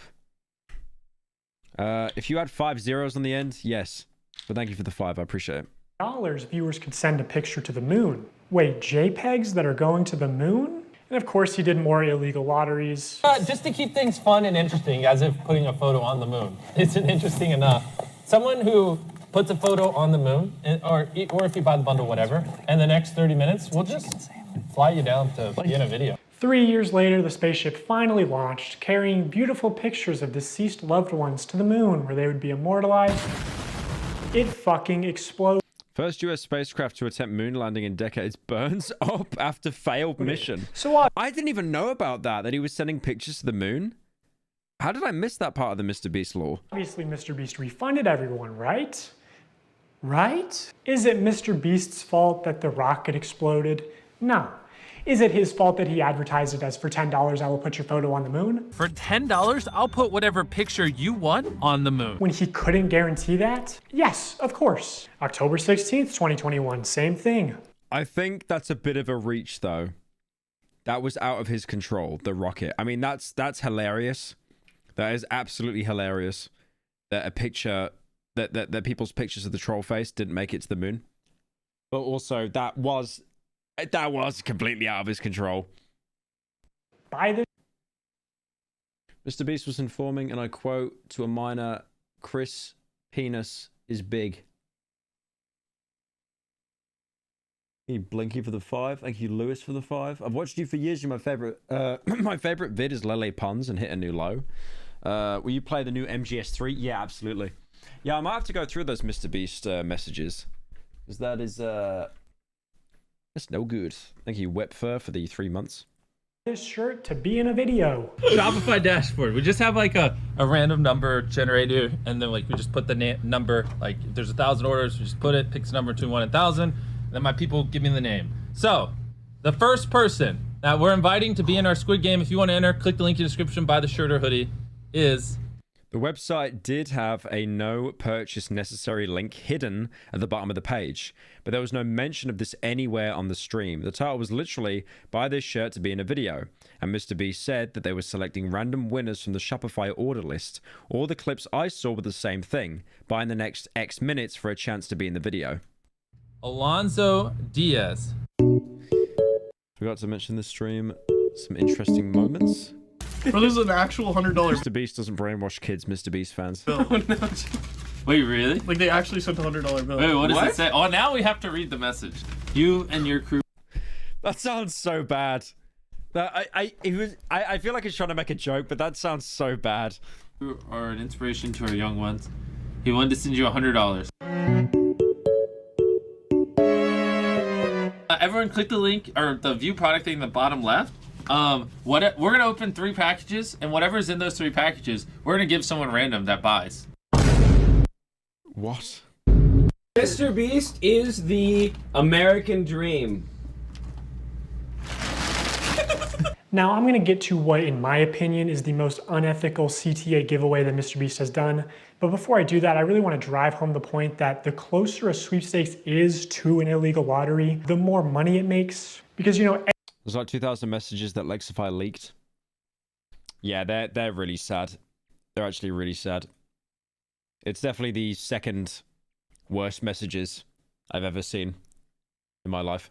If you had 5 zeros on the end, yes. But thank you for the 5. I appreciate it. Viewers could send a picture to the moon. Wait, JPEGs that are going to the moon? And of course, he did more illegal lotteries. Just to keep things fun and interesting, as if putting a photo on the moon isn't interesting enough. Someone who puts a photo on the moon, or if you buy the bundle, whatever, and the next 30 minutes, we'll just fly you down to be in a video. 3 years later, the spaceship finally launched, carrying beautiful pictures of deceased loved ones to the moon, where they would be immortalized. It fucking exploded. First US spacecraft to attempt moon landing in decades burns up after failed mission. So I didn't even know about that he was sending pictures to the moon. How did I miss that part of the Mr. Beast lore? Obviously, Mr. Beast refunded everyone, right? Right? Is it Mr. Beast's fault that the rocket exploded? No. Is it his fault that he advertised it as for $10, I will put your photo on the moon? For $10, I'll put whatever picture you want on the moon. When he couldn't guarantee that? Yes, of course. October 16th, 2021, same thing. I think that's a bit of a reach, though. That was out of his control, the rocket. I mean, that's hilarious. That is absolutely hilarious. That a picture, that people's pictures of the troll face didn't make it to the moon. But also, that was completely out of his control. Mr. Beast was informing, and I quote, to a minor, Chris' penis is big. Thank you, Blinky, for the 5. Thank you, Lewis, for the 5. I've watched you for years. You're my favorite. My favorite vid is Lele Puns and hit a new low. Will you play the new MGS3? Yeah, absolutely. Yeah, I might have to go through those Mr. Beast messages. Because that is... That's no good. Thank you, Wepfer, for the 3 months. This shirt to be in a video. Shopify dashboard. We just have like a random number generator, and then like we just put the number. Like if there's 1,000 orders, we just put it, picks a number between 1 and 1,000. Then my people give me the name. So the first person that we're inviting to be in our Squid Game, if you want to enter, click the link in the description, buy the shirt or hoodie, is... The website did have a no purchase necessary link hidden at the bottom of the page, but there was no mention of this anywhere on the stream. The title was literally, buy this shirt to be in a video, and Mr. Beast said that they were selecting random winners from the Shopify order list. All the clips I saw were the same thing, buy in the next X minutes for a chance to be in the video. Alonso Diaz. Forgot to mention the stream, some interesting moments. Bro, this is an actual $100 Mr. Beast doesn't brainwash kids, Mr. Beast fans. bill. Wait, really? Like, they actually sent a $100 bill. Wait, what does it say? Oh, now we have to read the message. You and your crew. That sounds so bad. I feel like he's trying to make a joke, but that sounds so bad. You are an inspiration to our young ones. He wanted to send you $100. Everyone click the link or the view product thing in the bottom left. We're gonna open 3 packages, and whatever's in those 3 packages, we're gonna give someone random that buys. What? Mr. Beast is the American dream. Now I'm going to get to what, in my opinion, is the most unethical CTA giveaway that Mr. Beast has done. But before I do that, I really want to drive home the point that the closer a sweepstakes is to an illegal lottery, the more money it makes. Because, you know... There's like 2,000 messages that Lexify leaked. Yeah, they're really sad. They're actually really sad. It's definitely the second worst messages I've ever seen in my life.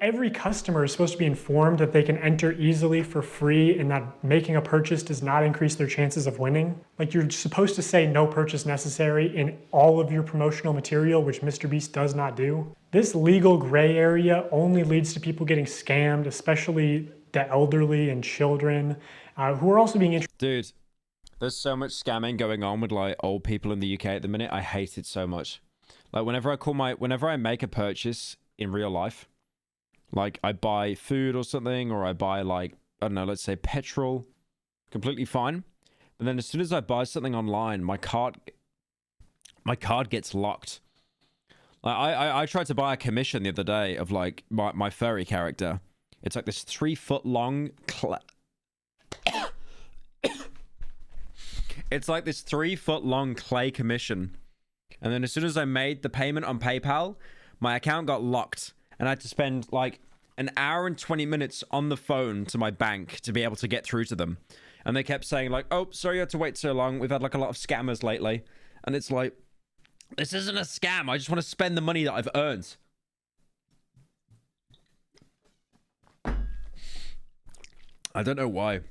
Every customer is supposed to be informed that they can enter easily for free and that making a purchase does not increase their chances of winning. Like, you're supposed to say no purchase necessary in all of your promotional material, which Mr. Beast does not do. This legal gray area only leads to people getting scammed, especially the elderly and children, who are also being Dude, there's so much scamming going on with like old people in the UK at the minute. I hate it so much. Like whenever I make a purchase in real life, like I buy food or something, or I buy like, I don't know, let's say petrol, completely fine. But then as soon as I buy something online, my card gets locked. Like I tried to buy a commission the other day of like my furry character. It's like this 3-foot long it's like this 3-foot long clay commission. And then as soon as I made the payment on PayPal, my account got locked. And I had to spend like an hour and 20 minutes on the phone to my bank to be able to get through to them. And they kept saying like, oh, sorry you had to wait so long. We've had like a lot of scammers lately. And it's like, this isn't a scam. I just want to spend the money that I've earned. I don't know why.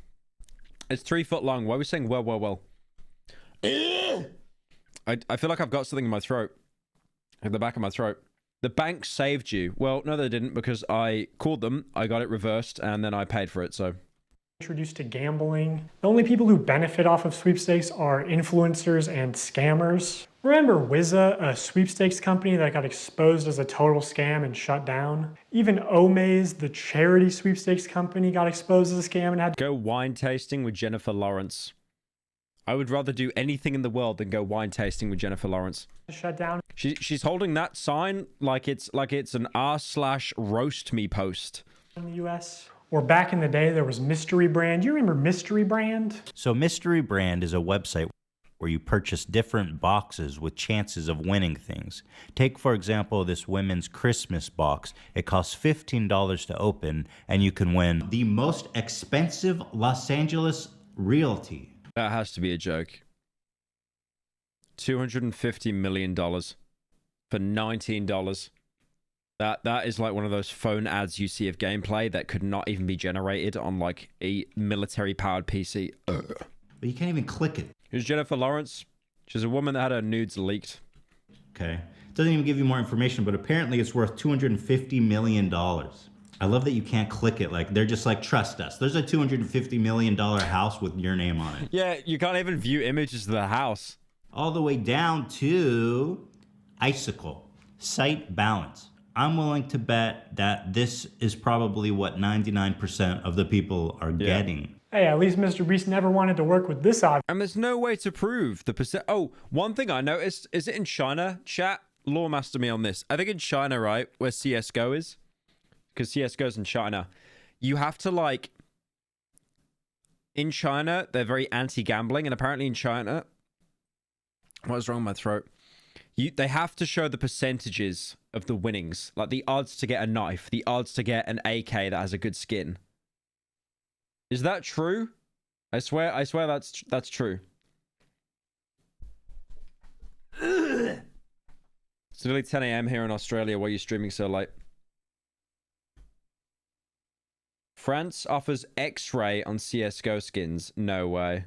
It's 3 foot long. Why are we saying well? I feel like I've got something in my throat. At the back of my throat. The bank saved you. Well, no, they didn't, because I called them, I got it reversed, and then I paid for it, so. Introduced to gambling. The only people who benefit off of sweepstakes are influencers and scammers. Remember Wizza, a sweepstakes company that got exposed as a total scam and shut down? Even Omaze, the charity sweepstakes company, got exposed as a scam and had to go wine tasting with Jennifer Lawrence. I would rather do anything in the world than go wine tasting with Jennifer Lawrence. Shut down. She's holding that sign like it's an r/roast me post. In the US. Or back in the day, there was Mystery Brand. Do you remember Mystery Brand? So Mystery Brand is a website where you purchase different boxes with chances of winning things. Take, for example, this women's Christmas box. It costs $15 to open, and you can win the most expensive Los Angeles realty. That has to be a joke. $250 million for $19. That is like one of those phone ads you see of gameplay that could not even be generated on like a military-powered PC. But you can't even click it. Who's Jennifer Lawrence? She's a woman that had her nudes leaked. Okay. It doesn't even give you more information, but apparently it's worth $250 million. I love that you can't click it. Like, they're just like, trust us. There's a $250 million house with your name on it. Yeah, you can't even view images of the house. All the way down to Icicle. Site balance. I'm willing to bet that this is probably what 99% of the people are getting. Hey, at least Mr. Beast never wanted to work with this object. And there's no way to prove the percent. Oh, one thing I noticed, is it in China? Chat, lawmaster me on this. I think in China, right, where CSGO is, because CSGO's in China, you have to like, in China, they're very anti-gambling, and apparently in China, what's wrong with my throat? They have to show the percentages of the winnings, like the odds to get a knife, the odds to get an AK that has a good skin. Is that true? I swear that's true. It's nearly 10 AM here in Australia. Why are you streaming so late? France offers X-ray on CSGO skins. No way.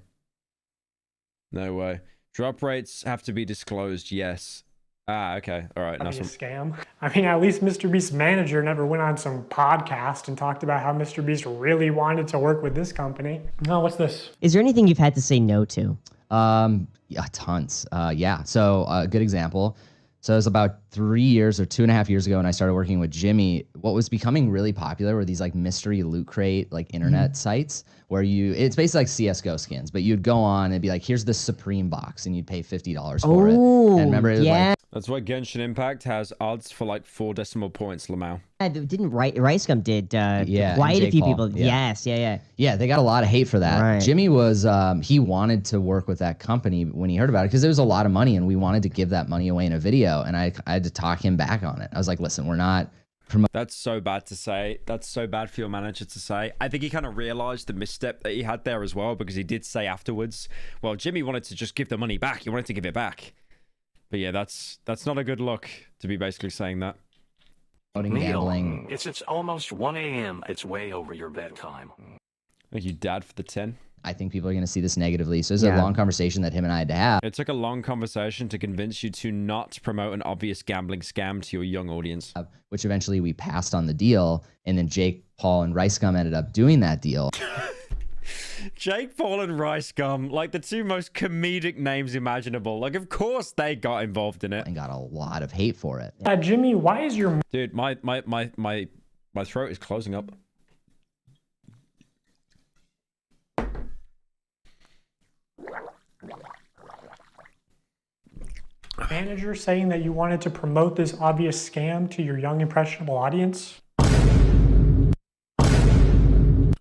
No way. Drop rates have to be disclosed. Yes. Ah, okay. All right. Nice. A scam. I mean, at least Mr. Beast's manager never went on some podcast and talked about how Mr. Beast really wanted to work with this company. No, what's this? Is there anything you've had to say no to? Yeah, tons. Yeah. So a good example. So it was about 3 years or 2.5 years ago when I started working with Jimmy. What was becoming really popular were these like mystery loot crate, like internet sites where it's basically like CSGO skins, but you'd go on and be like, here's the Supreme box and you'd pay $50 for it. And remember, it was like, that's why Genshin Impact has odds for like 4 decimal points, Lamau. Didn't Ricegum did yeah, quite and a few Jake people. Paul, Yes, yeah. Yeah, they got a lot of hate for that. Right. Jimmy was, he wanted to work with that company when he heard about it because there was a lot of money and we wanted to give that money away in a video. And I had to talk him back on it. I was like, listen, we're not promoting. That's so bad to say. That's so bad for your manager to say. I think he kind of realized the misstep that he had there as well, because he did say afterwards, well, Jimmy wanted to just give the money back. He wanted to give it back. But yeah, that's not a good look to be basically saying that. Gambling. It's almost 1 a.m. It's way over your bedtime. Thank you, Dad, for the 10. I think people are going to see this negatively. So it's a long conversation that him and I had to have. It took a long conversation to convince you to not promote an obvious gambling scam to your young audience. Which eventually we passed on the deal. And then Jake Paul and Ricegum ended up doing that deal. Jake Paul and Ricegum, like the two most comedic names imaginable. Like, of course they got involved in it. And got a lot of hate for it. Jimmy, why is your... Dude, my throat is closing up. Manager saying that you wanted to promote this obvious scam to your young impressionable audience?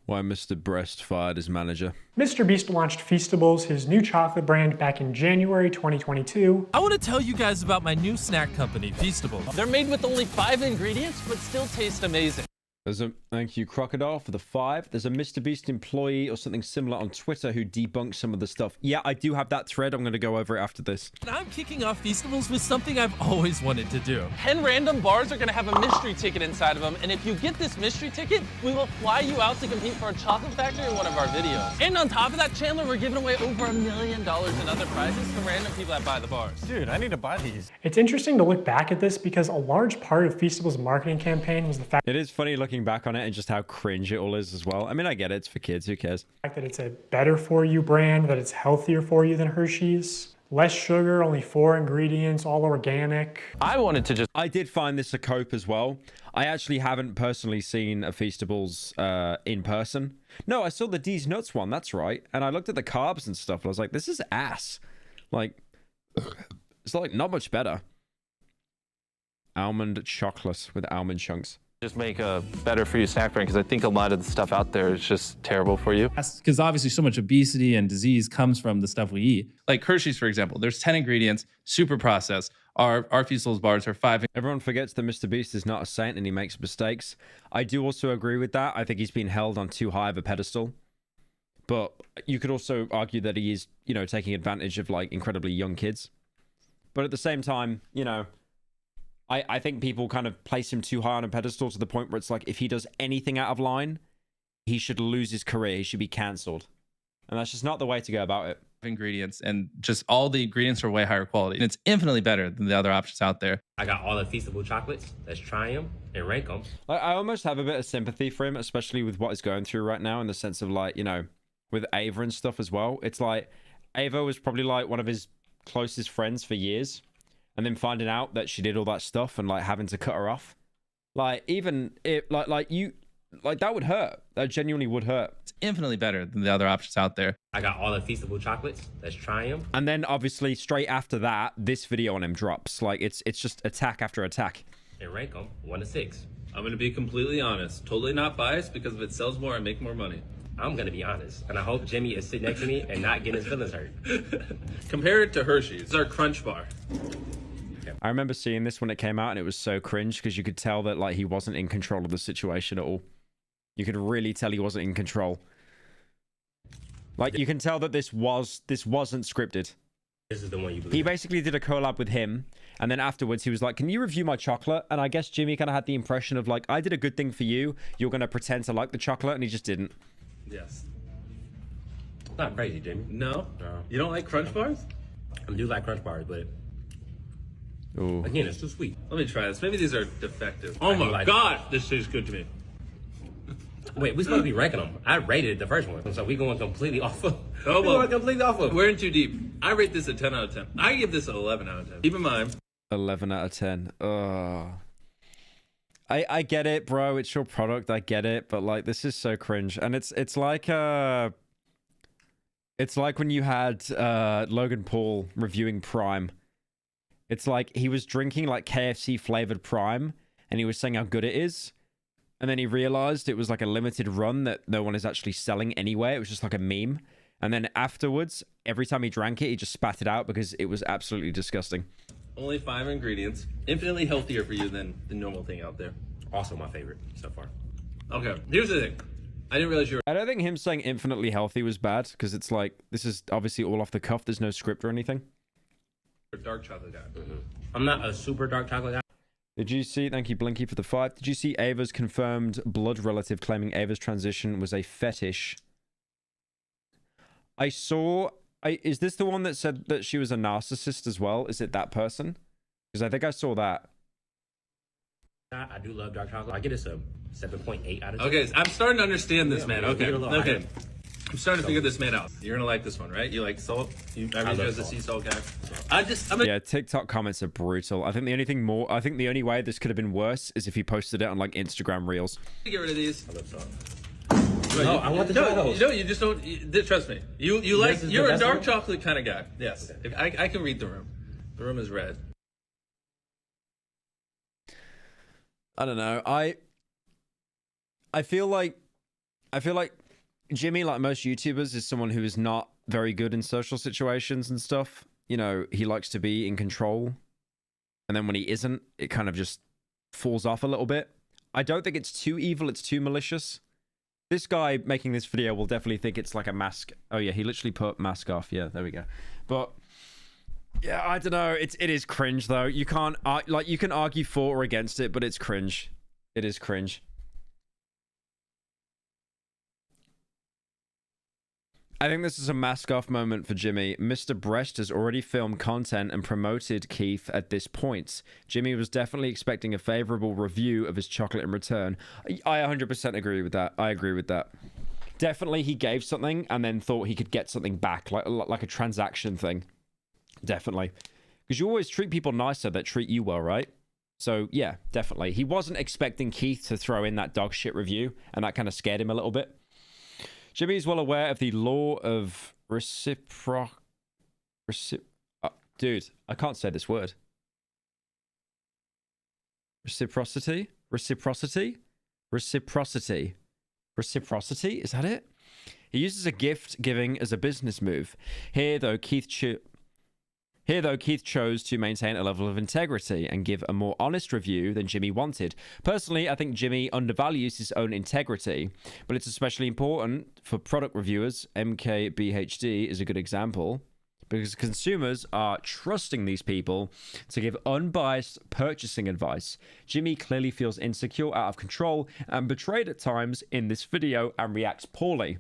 Why Mr. Breast fired his manager. Mr. Beast launched Feastables, his new chocolate brand, back in January 2022. I want to tell you guys about my new snack company, Feastables. They're made with only 5 ingredients, but still taste amazing. Thank you, Crocodile, for the 5. There's a Mr. Beast employee or something similar on Twitter who debunks some of the stuff. Yeah, I do have that thread. I'm going to go over it after this. And I'm kicking off Feastables with something I've always wanted to do. 10 random bars are going to have a mystery ticket inside of them, and if you get this mystery ticket, we will fly you out to compete for a chocolate factory in one of our videos. And on top of that, Chandler, we're giving away over $1 million in other prizes to random people that buy the bars. Dude, I need to buy these. It's interesting to look back at this because a large part of Feastables' marketing campaign was the fact... It is funny looking back on it and just how cringe it all is as well. I mean, I get it. It's for kids. Who cares? That it's a better for you brand, that it's healthier for you than Hershey's. Less sugar, only 4 ingredients, all organic. I did find this a cope as well. I actually haven't personally seen a Feastables in person. No, I saw the D's Nuts one. That's right. And I looked at the carbs and stuff. And I was like, this is ass. Like, it's like not much better. Almond chocolate with almond chunks. Just make a better for you snack brand, because I think a lot of the stuff out there is just terrible for you. Because obviously so much obesity and disease comes from the stuff we eat. Like Hershey's, for example, there's 10 ingredients, super processed. Our Feastables bars are 5. Everyone forgets that Mr. Beast is not a saint and he makes mistakes. I do also agree with that. I think he's been held on too high of a pedestal. But you could also argue that he is, you know, taking advantage of like incredibly young kids. But at the same time, you know, I think people kind of place him too high on a pedestal to the point where it's like, if he does anything out of line, he should lose his career. He should be cancelled. And that's just not the way to go about it. Ingredients, and just all the ingredients are way higher quality. And it's infinitely better than the other options out there. I got all the Feastable chocolates. Let's try them and rank them. Like, I almost have a bit of sympathy for him, especially with what he's going through right now, in the sense of like, you know, with Ava and stuff as well. It's like, Ava was probably like one of his closest friends for years. And then finding out that she did all that stuff and like having to cut her off, like even it like that would hurt. That genuinely would hurt. It's infinitely better than the other options out there. I got all the Feastable chocolates. Let's try them. And then obviously straight after that, this video on him drops. Like it's just attack after attack. And rank them 1 to 6. I'm gonna be completely honest, totally not biased, because if it sells more, I make more money. I'm gonna be honest, and I hope Jimmy is sitting next to me and not getting his feelings hurt. Compare it to Hershey's. It's our Crunch Bar. I remember seeing this when it came out, and it was so cringe because you could tell that like he wasn't in control of the situation at all. You could really tell he wasn't in control. Like you can tell that this wasn't scripted. This is the one you believe. He basically did a collab with him, and then afterwards he was like, "Can you review my chocolate?" And I guess Jimmy kind of had the impression of like, "I did a good thing for you. You're gonna pretend to like the chocolate," and he just didn't. Yes. Not crazy, Jimmy. No. You don't like Crunch Bars? I do like Crunch Bars, but ooh. Again, it's too sweet. Let me try this. Maybe these are defective. Oh my God, this tastes good to me. Wait, we're supposed to be ranking them. I rated the first one, so we going completely off of. We're in too deep. I rate this a 10 out of 10. I give this an 11 out of 10. Keep in mind, 11 out of 10. I get it, bro. It's your product. I get it, but like this is so cringe. And it's like when you had Logan Paul reviewing Prime. It's like he was drinking like KFC flavored Prime and he was saying how good it is. And then he realized it was like a limited run that no one is actually selling anyway. It was just like a meme. And then afterwards, every time he drank it, he just spat it out because it was absolutely disgusting. Only 5 ingredients. Infinitely healthier for you than the normal thing out there. Also my favorite so far. Okay, here's the thing. I didn't realize you were... I don't think him saying infinitely healthy was bad because it's like, this is obviously all off the cuff. There's no script or anything. a dark chocolate guy. I'm not a super dark chocolate guy. Did you see, thank you Blinky for the 5. Did you see Ava's confirmed blood relative claiming Ava's transition was a fetish? I saw, is this the one that said that she was a narcissist as well? Is it that person? Because I think I saw that. I do love dark chocolate. I get it a 7.8 out of 10. Okay, I'm starting to understand this, man. Okay, okay. Higher. I'm starting to figure this man out. You're gonna like this one, right? You like salt? I read you as a sea salt guy. Yeah, TikTok comments are brutal. I think the only way this could have been worse is if he posted it on like Instagram Reels. Get rid of these. I love salt. No, I want the Doritos. No, you just don't. Trust me. You're a dark chocolate kind of guy. Yes, okay. I can read the room. The room is red. I don't know. I feel like Jimmy, like most YouTubers, is someone who is not very good in social situations and stuff. You know, he likes to be in control. And then when he isn't, it kind of just falls off a little bit. I don't think it's too evil. It's too malicious. This guy making this video will definitely think it's like a mask. Oh yeah, he literally put mask off. Yeah, there we go. But yeah, I don't know. It is cringe though. You can't like you can argue for or against it, but it's cringe. It is cringe. I think this is a mask off moment for Jimmy. Mr. Breast has already filmed content and promoted Keith at this point. Jimmy was definitely expecting a favorable review of his chocolate in return. I 100% agree with that. I agree with that. Definitely he gave something and then thought he could get something back, like a transaction thing. Definitely. Because you always treat people nicer that treat you well, right? So yeah, definitely. He wasn't expecting Keith to throw in that dog shit review and that kind of scared him a little bit. Jimmy is well aware of the law of dude, I can't say this word. Reciprocity? Reciprocity? Reciprocity? Reciprocity? Is that it? He uses a gift giving as a business move. Here, though, Keith chose to maintain a level of integrity and give a more honest review than Jimmy wanted. Personally, I think Jimmy undervalues his own integrity, but it's especially important for product reviewers. MKBHD is a good example, because consumers are trusting these people to give unbiased purchasing advice. Jimmy clearly feels insecure, out of control, and betrayed at times in this video and reacts poorly.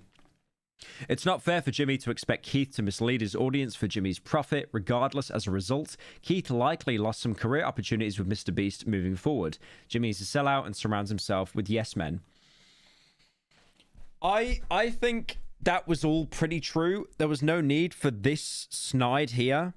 It's not fair for Jimmy to expect Keith to mislead his audience for Jimmy's profit. Regardless, as a result, Keith likely lost some career opportunities with Mr. Beast moving forward. Jimmy is a sellout and surrounds himself with yes men. I think that was all pretty true. There was no need for this snide here.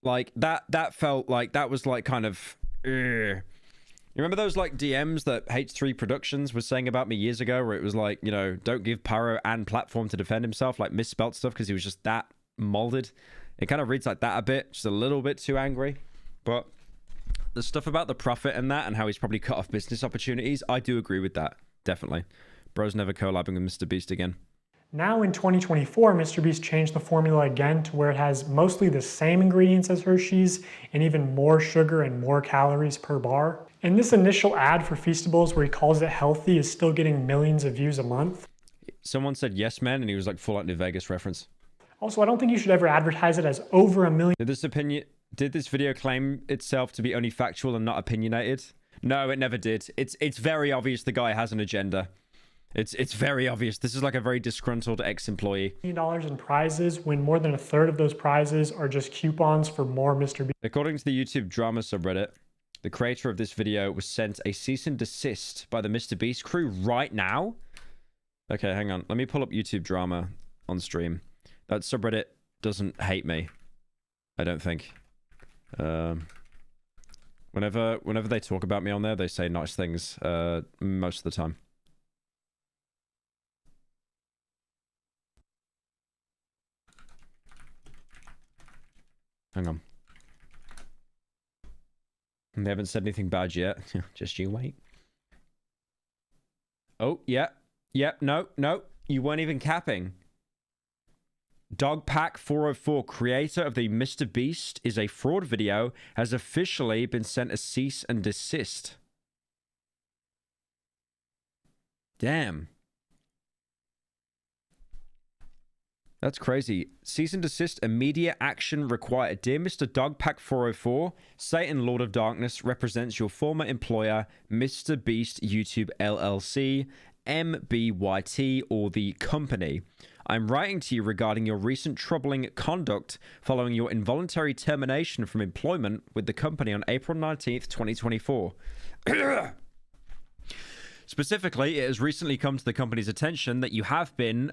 Like, that felt like, that was like kind of... You remember those like DMs that H3 Productions was saying about me years ago, where it was like, you know, don't give Pyro and platform to defend himself, like misspelt stuff because he was just that molded. It kind of reads like that a bit, just a little bit too angry. But the stuff about the profit and that and how he's probably cut off business opportunities, I do agree with that, definitely. Bro's never collabing with Mr. Beast again. Now in 2024, Mr. Beast changed the formula again to where it has mostly the same ingredients as Hershey's and even more sugar and more calories per bar. And this initial ad for Feastables where he calls it healthy is still getting millions of views a month. Someone said yes man and he was like full out New Vegas reference. Also, I don't think you should ever advertise it as over a million. Did this video claim itself to be only factual and not opinionated? No, it never did. It's very obvious the guy has an agenda. It's very obvious. This is like a very disgruntled ex-employee. $1 in prizes when more than a third of those prizes are just coupons for more Mr. Beast. According to the YouTube drama subreddit, the creator of this video was sent a cease and desist by the Mr. Beast crew right now. Okay, hang on. Let me pull up YouTube drama on stream. That subreddit doesn't hate me. I don't think. Whenever they talk about me on there, they say nice things most of the time. Hang on. They haven't said anything bad yet. Just you wait. Oh, yeah. Yeah, no. You weren't even capping. Dogpack404, creator of the Mr. Beast is a fraud video, has officially been sent a cease and desist. Damn. That's crazy. Cease and desist, immediate action required. Dear Mr. Dogpack404, Satan Lord of Darkness represents your former employer, Mr. Beast YouTube LLC, MBYT, or the company. I'm writing to you regarding your recent troubling conduct following your involuntary termination from employment with the company on April 19th, 2024. Specifically, it has recently come to the company's attention that you have been...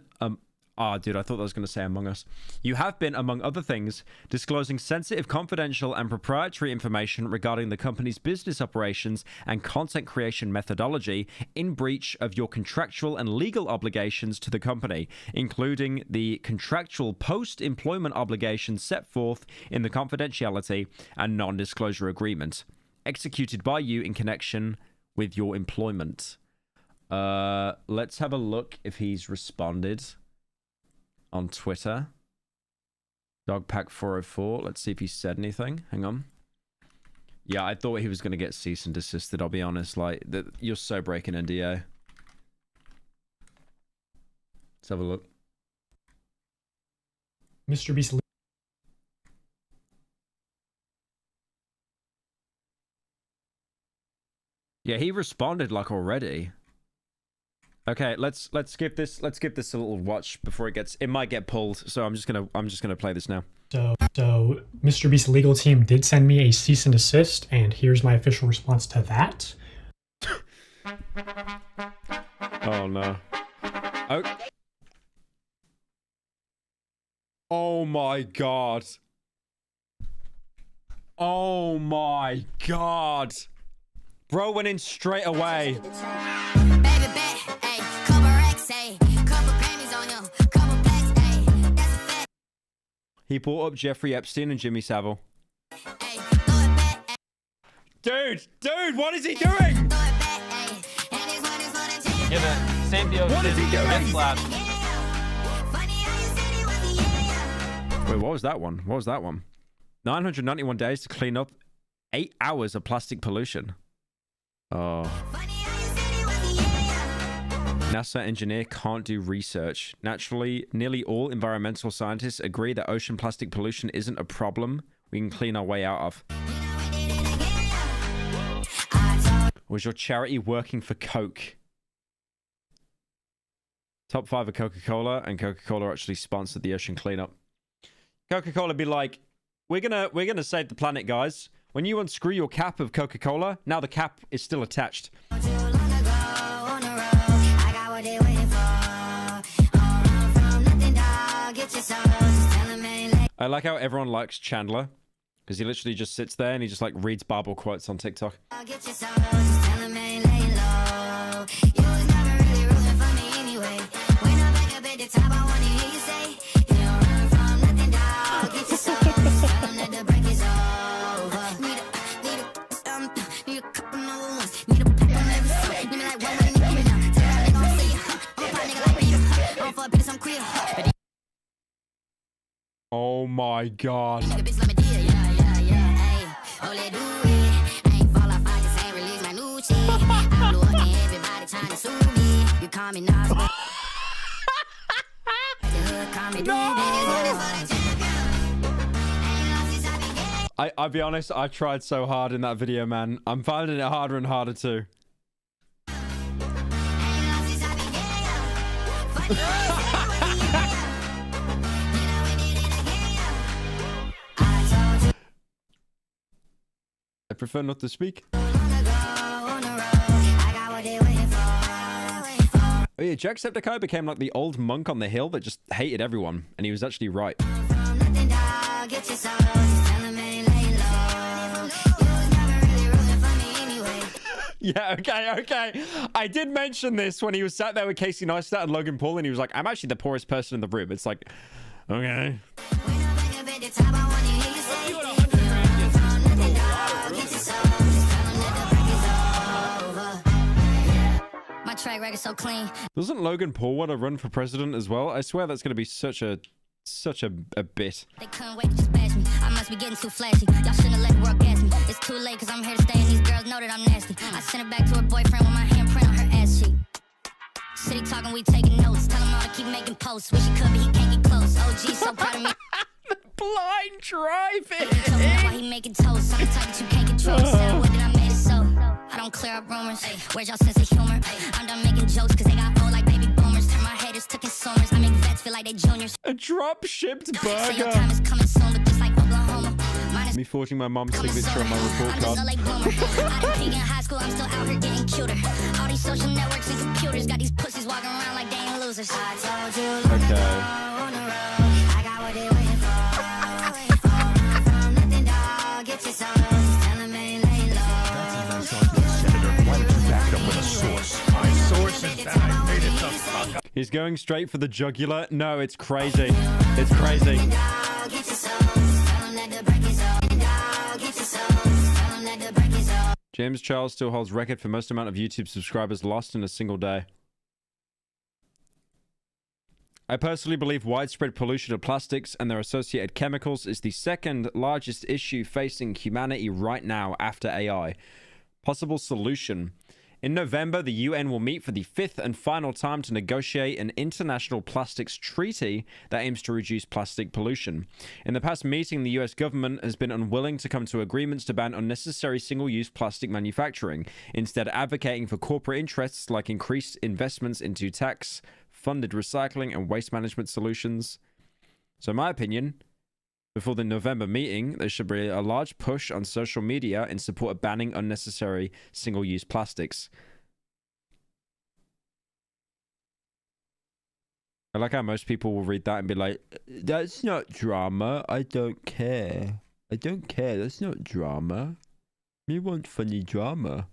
dude, I thought I was going to say Among Us. You have been, among other things, disclosing sensitive, confidential, and proprietary information regarding the company's business operations and content creation methodology in breach of your contractual and legal obligations to the company, including the contractual post-employment obligations set forth in the confidentiality and non-disclosure agreement, executed by you in connection with your employment. Let's have a look if he's responded on Twitter. Dogpack404. Let's see if he said anything. Hang on. Yeah, I thought he was going to get cease and desisted, I'll be honest. Like, you're so breaking NDA. Let's have a look. Mr. Beast. Yeah, he responded like already. Okay, let's skip this. Let's give this a little watch before it might get pulled. So I'm just gonna play this now. So Mr. Beast's legal team did send me a cease and desist, and here's my official response to that. Oh no. Oh my god. Oh my god. Bro went in straight away. He brought up Jeffrey Epstein and Jimmy Savile. Dude, what is he doing? Give it. Save the ocean. What is he doing? Get slapped. Wait, what was that one? 991 days to clean up 8 hours of plastic pollution. Oh. NASA engineer can't do research. Naturally, nearly all environmental scientists agree that ocean plastic pollution isn't a problem we can clean our way out of. Was your charity working for Coke? Top 5 of Coca-Cola, and Coca-Cola actually sponsored the ocean cleanup. Coca-Cola be like, we're gonna save the planet, guys. When you unscrew your cap of Coca-Cola, now the cap is still attached. I like how everyone likes Chandler, because he literally just sits there and he just like reads Bible quotes on TikTok. Oh my god. I'll be honest, I tried so hard in that video, man. I'm finding it harder and harder too. I prefer not to speak. Oh yeah, Jacksepticeye became like the old monk on the hill that just hated everyone, and he was actually right. Yeah, okay. I did mention this when he was sat there with Casey Neistat and Logan Paul, and he was like, I'm actually the poorest person in the room. It's like, okay. My track record so clean. Doesn't Logan Paul want to run for president as well? I swear that's going to be such a bit. They couldn't wait to just bash me. I must be getting too flashy. Y'all shouldn't have let the world gas me. It's too late because I'm here to stay and these girls know that I'm nasty. I sent it back to her boyfriend with my handprint on her ass cheek. City talking, we taking notes. Tell him all to keep making posts. Wish he could, but he can't get close. OG so proud of me. Blind driving. Tell me why he making toast. I'm the type that you can't control. Said what did I made it so. I don't clear up rumors. Where's y'all sense of humor? I'm done making jokes because they got old like baby boomers. Turn my haters to consumers. I make vets feel like they juniors. A drop shipped Say your burger. time is coming soon, but this like Oklahoma. Me forging my mom's signature on my report I'm just a card. late bloomer. I didn't peak in high school, I'm still out here getting cuter. All these social networks and computers got these pussies walking around like they ain't losers. I told you, Okay. I got what they waiting for. Run from nothing, dog. Get your soul. Just tell them ain't lay low. Senator, why don't you back it up with a source? My source is that I made it the fuck up. He's going straight for the jugular. No, it's crazy. It's crazy. James Charles still holds record for most amount of YouTube subscribers lost in a single day. I personally believe widespread pollution of plastics and their associated chemicals is the second largest issue facing humanity right now after AI. Possible solution. In November, the UN will meet for the fifth and final time to negotiate an international plastics treaty that aims to reduce plastic pollution. In the past meeting, the US government has been unwilling to come to agreements to ban unnecessary single-use plastic manufacturing, instead advocating for corporate interests like increased investments into tax-funded recycling and waste management solutions. So in my opinion, before the November meeting, there should be a large push on social media in support of banning unnecessary single-use plastics. I like how most people will read that and be like, that's not drama. I don't care. I don't care. That's not drama. Me want funny drama.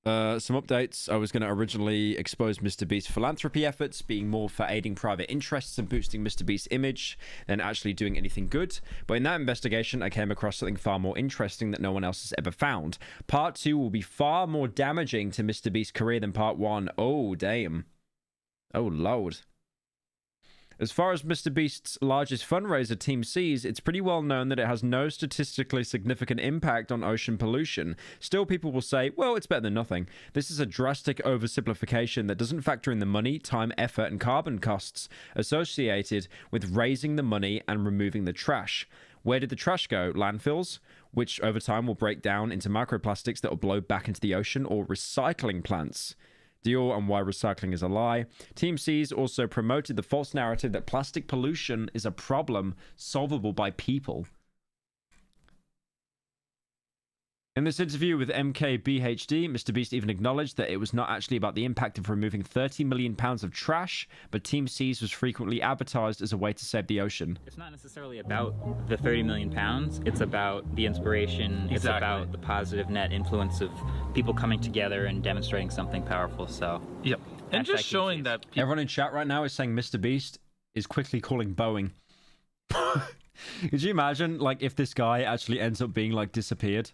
Some updates. I was going to originally expose Mr. Beast's philanthropy efforts being more for aiding private interests and boosting Mr. Beast's image than actually doing anything good. But in that investigation, I came across something far more interesting that no one else has ever found. Part 2 will be far more damaging to Mr. Beast's career than Part 1. Oh, damn. Oh, Lord. As far as Mr. Beast's largest fundraiser, Team C's, it's pretty well known that it has no statistically significant impact on ocean pollution. Still, people will say, well, it's better than nothing. This is a drastic oversimplification that doesn't factor in the money, time, effort, and carbon costs associated with raising the money and removing the trash. Where did the trash go? Landfills, which over time will break down into microplastics that will blow back into the ocean, or recycling plants? Deal on why recycling is a lie. Team C's also promoted the false narrative that plastic pollution is a problem solvable by people. In this interview with MKBHD, Mr. Beast even acknowledged that it was not actually about the impact of removing 30 million pounds of trash, but Team C's was frequently advertised as a way to save the ocean. It's not necessarily about the 30 million pounds. It's about the inspiration. It's about the positive net influence of people coming together and demonstrating something powerful. So, yep. And just showing that everyone in chat right now is saying Mr. Beast is quickly calling Boeing. Could you imagine, like, if this guy actually ends up being, like, disappeared?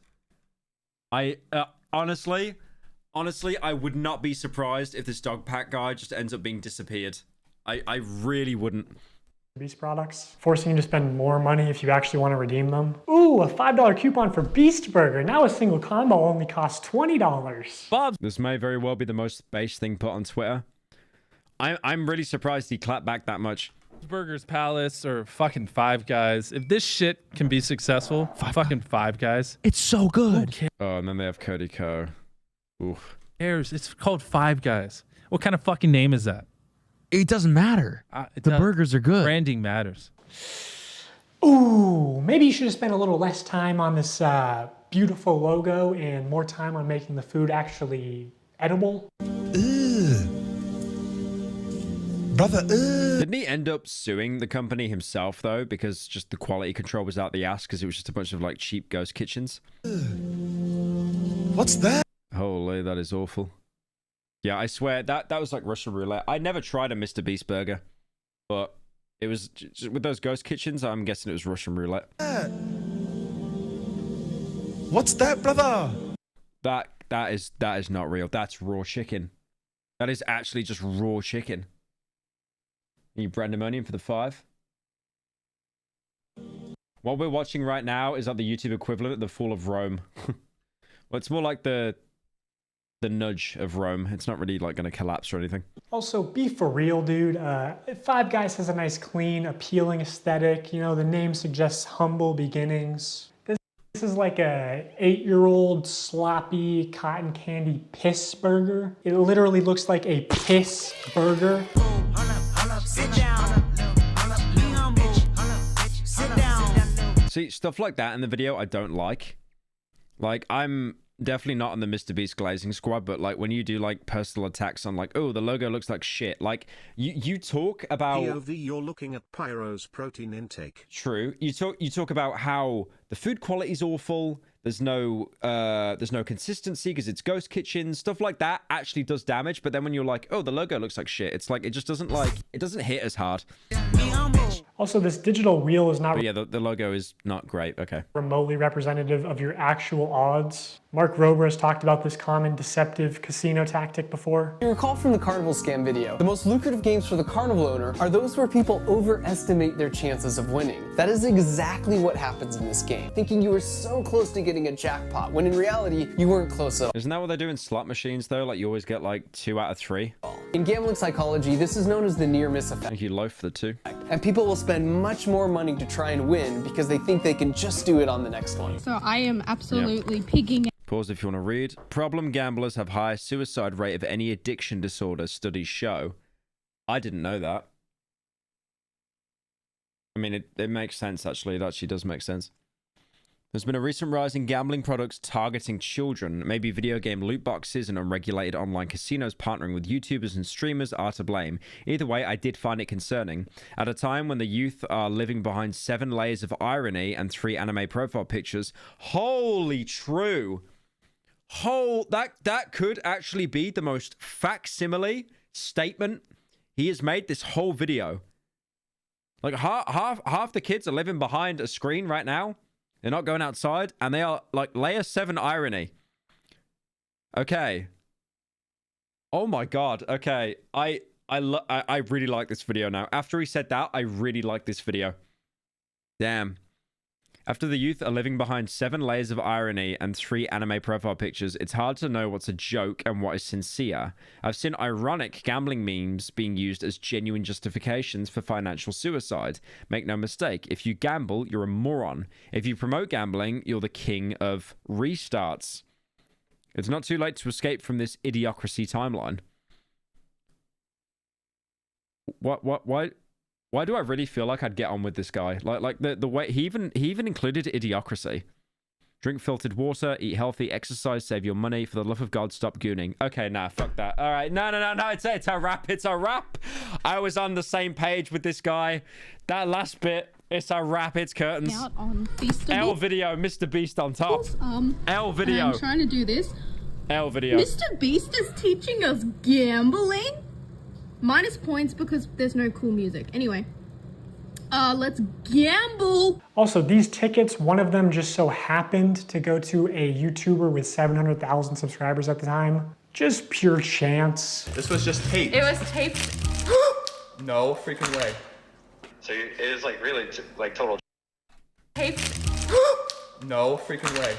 I honestly, I would not be surprised if this dog pack guy just ends up being disappeared. I really wouldn't. Beast products, forcing you to spend more money if you actually want to redeem them. Ooh, a $5 coupon for Beast Burger. Now a single combo only costs $20. Bob, this may very well be the most base thing put on Twitter. I'm really surprised he clapped back that much. Burgers Palace or fucking Five Guys. If this shit can be successful, fucking Five Guys. It's so good. Oh, and then they have Cody Co. Oof. Who cares? It's called Five Guys. What kind of fucking name is that? It doesn't matter. The burgers are good. Branding matters. Ooh, maybe you should have spent a little less time on this beautiful logo and more time on making the food actually edible. Brother, Didn't he end up suing the company himself, though, because just the quality control was out the ass because it was just a bunch of, like, cheap ghost kitchens? What's that? Holy, that is awful. Yeah, I swear that was like Russian roulette. I never tried a Mr. Beast burger, but it was just, with those ghost kitchens. I'm guessing it was Russian roulette. What's that, brother? That is not real. That's raw chicken. That is actually just raw chicken. You brandemonium for the 5. What we're watching right now is like the YouTube equivalent of the fall of Rome. Well, it's more like the nudge of Rome. It's not really like going to collapse or anything. Also, be for real, dude. Five Guys has a nice, clean, appealing aesthetic. You know, the name suggests humble beginnings. This is like a 8-year-old sloppy cotton candy piss burger. It literally looks like a piss burger. Sit down. Sit down. See, stuff like that in the video I don't like. Like, I'm definitely not on the Mr. Beast glazing squad, but like when you do like personal attacks on like, oh, the logo looks like shit. Like you talk about POV, you're looking at Pyro's protein intake. True. You talk about how the food quality is awful. There's no consistency because it's ghost kitchen. Stuff like that actually does damage. But then when you're like, oh, the logo looks like shit, it's like it just doesn't hit as hard. Also, this digital wheel is not But yeah, the logo is not great. Okay. remotely representative of your actual odds. Mark Rober has talked about this common deceptive casino tactic before. You recall from the Carnival scam video, the most lucrative games for the Carnival owner are those where people overestimate their chances of winning. That is exactly what happens in this game, thinking you were so close to getting a jackpot, when in reality, you weren't close at all. Isn't that what they do in slot machines though? Like you always get like 2 out of 3. In gambling psychology, this is known as the near-miss effect. Thank you, Loaf, for the 2. And people will spend much more money to try and win because they think they can just do it on the next one. So I am absolutely pigging. Pause if you want to read. Problem gamblers have higher suicide rate of any addiction disorder, studies show. I didn't know that. I mean, it makes sense, actually. It actually does make sense. There's been a recent rise in gambling products targeting children. Maybe video game loot boxes and unregulated online casinos partnering with YouTubers and streamers are to blame. Either way, I did find it concerning. At a time when the youth are living behind 7 layers of irony and 3 anime profile pictures. Holy true. That could actually be the most facsimile statement he has made this whole video. Like half the kids are living behind a screen right now. They're not going outside, and they are like layer 7 irony. Okay. Oh my god. Okay. I really like this video now. After he said that, I really like this video. Damn. After the youth are living behind 7 layers of irony and 3 anime profile pictures, it's hard to know what's a joke and what is sincere. I've seen ironic gambling memes being used as genuine justifications for financial suicide. Make no mistake, if you gamble, you're a moron. If you promote gambling, you're the king of restarts. It's not too late to escape from this idiocracy timeline. Why do I really feel like I'd get on with this guy? Like the way he even included idiocracy. Drink filtered water, eat healthy, exercise, save your money. For the love of God, stop gooning. Okay, nah, fuck that. All right, no. It's a wrap. It's a wrap. I was on the same page with this guy. That last bit, it's a wrap. It's curtains. Out on L video, Mr. Beast on top. L video. I'm trying to do this. L video. Mr. Beast is teaching us gambling. Minus points because there's no cool music. Anyway, let's gamble. Also, these tickets, one of them just so happened to go to a YouTuber with 700,000 subscribers at the time. Just pure chance. This was just taped. It was taped. No freaking way. So it is like really like total Taped. No freaking way.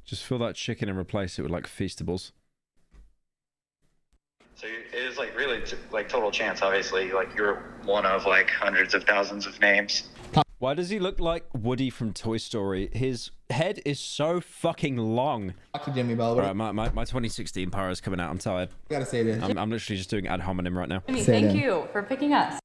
Just fill that chicken and replace it with like Feastables. So it is like really like total chance, obviously. Like you're one of like hundreds of thousands of names. Why does he look like Woody from Toy Story? His head is so fucking long. Talk to Jimmy Bell. Right, my 2016 Pyro is coming out. I'm tired. Gotta say this. I'm literally just doing ad hominem right now. Thank you for picking us.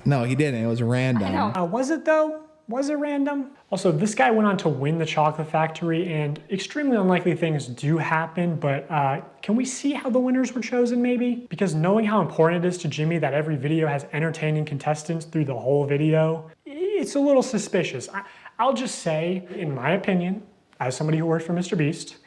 No, he didn't. It was random. Was it though? Was it random? Also, this guy went on to win the chocolate factory, and extremely unlikely things do happen, but can we see how the winners were chosen maybe? Because knowing how important it is to Jimmy that every video has entertaining contestants through the whole video, it's a little suspicious. I'll just say, in my opinion, as somebody who worked for Mr. Beast,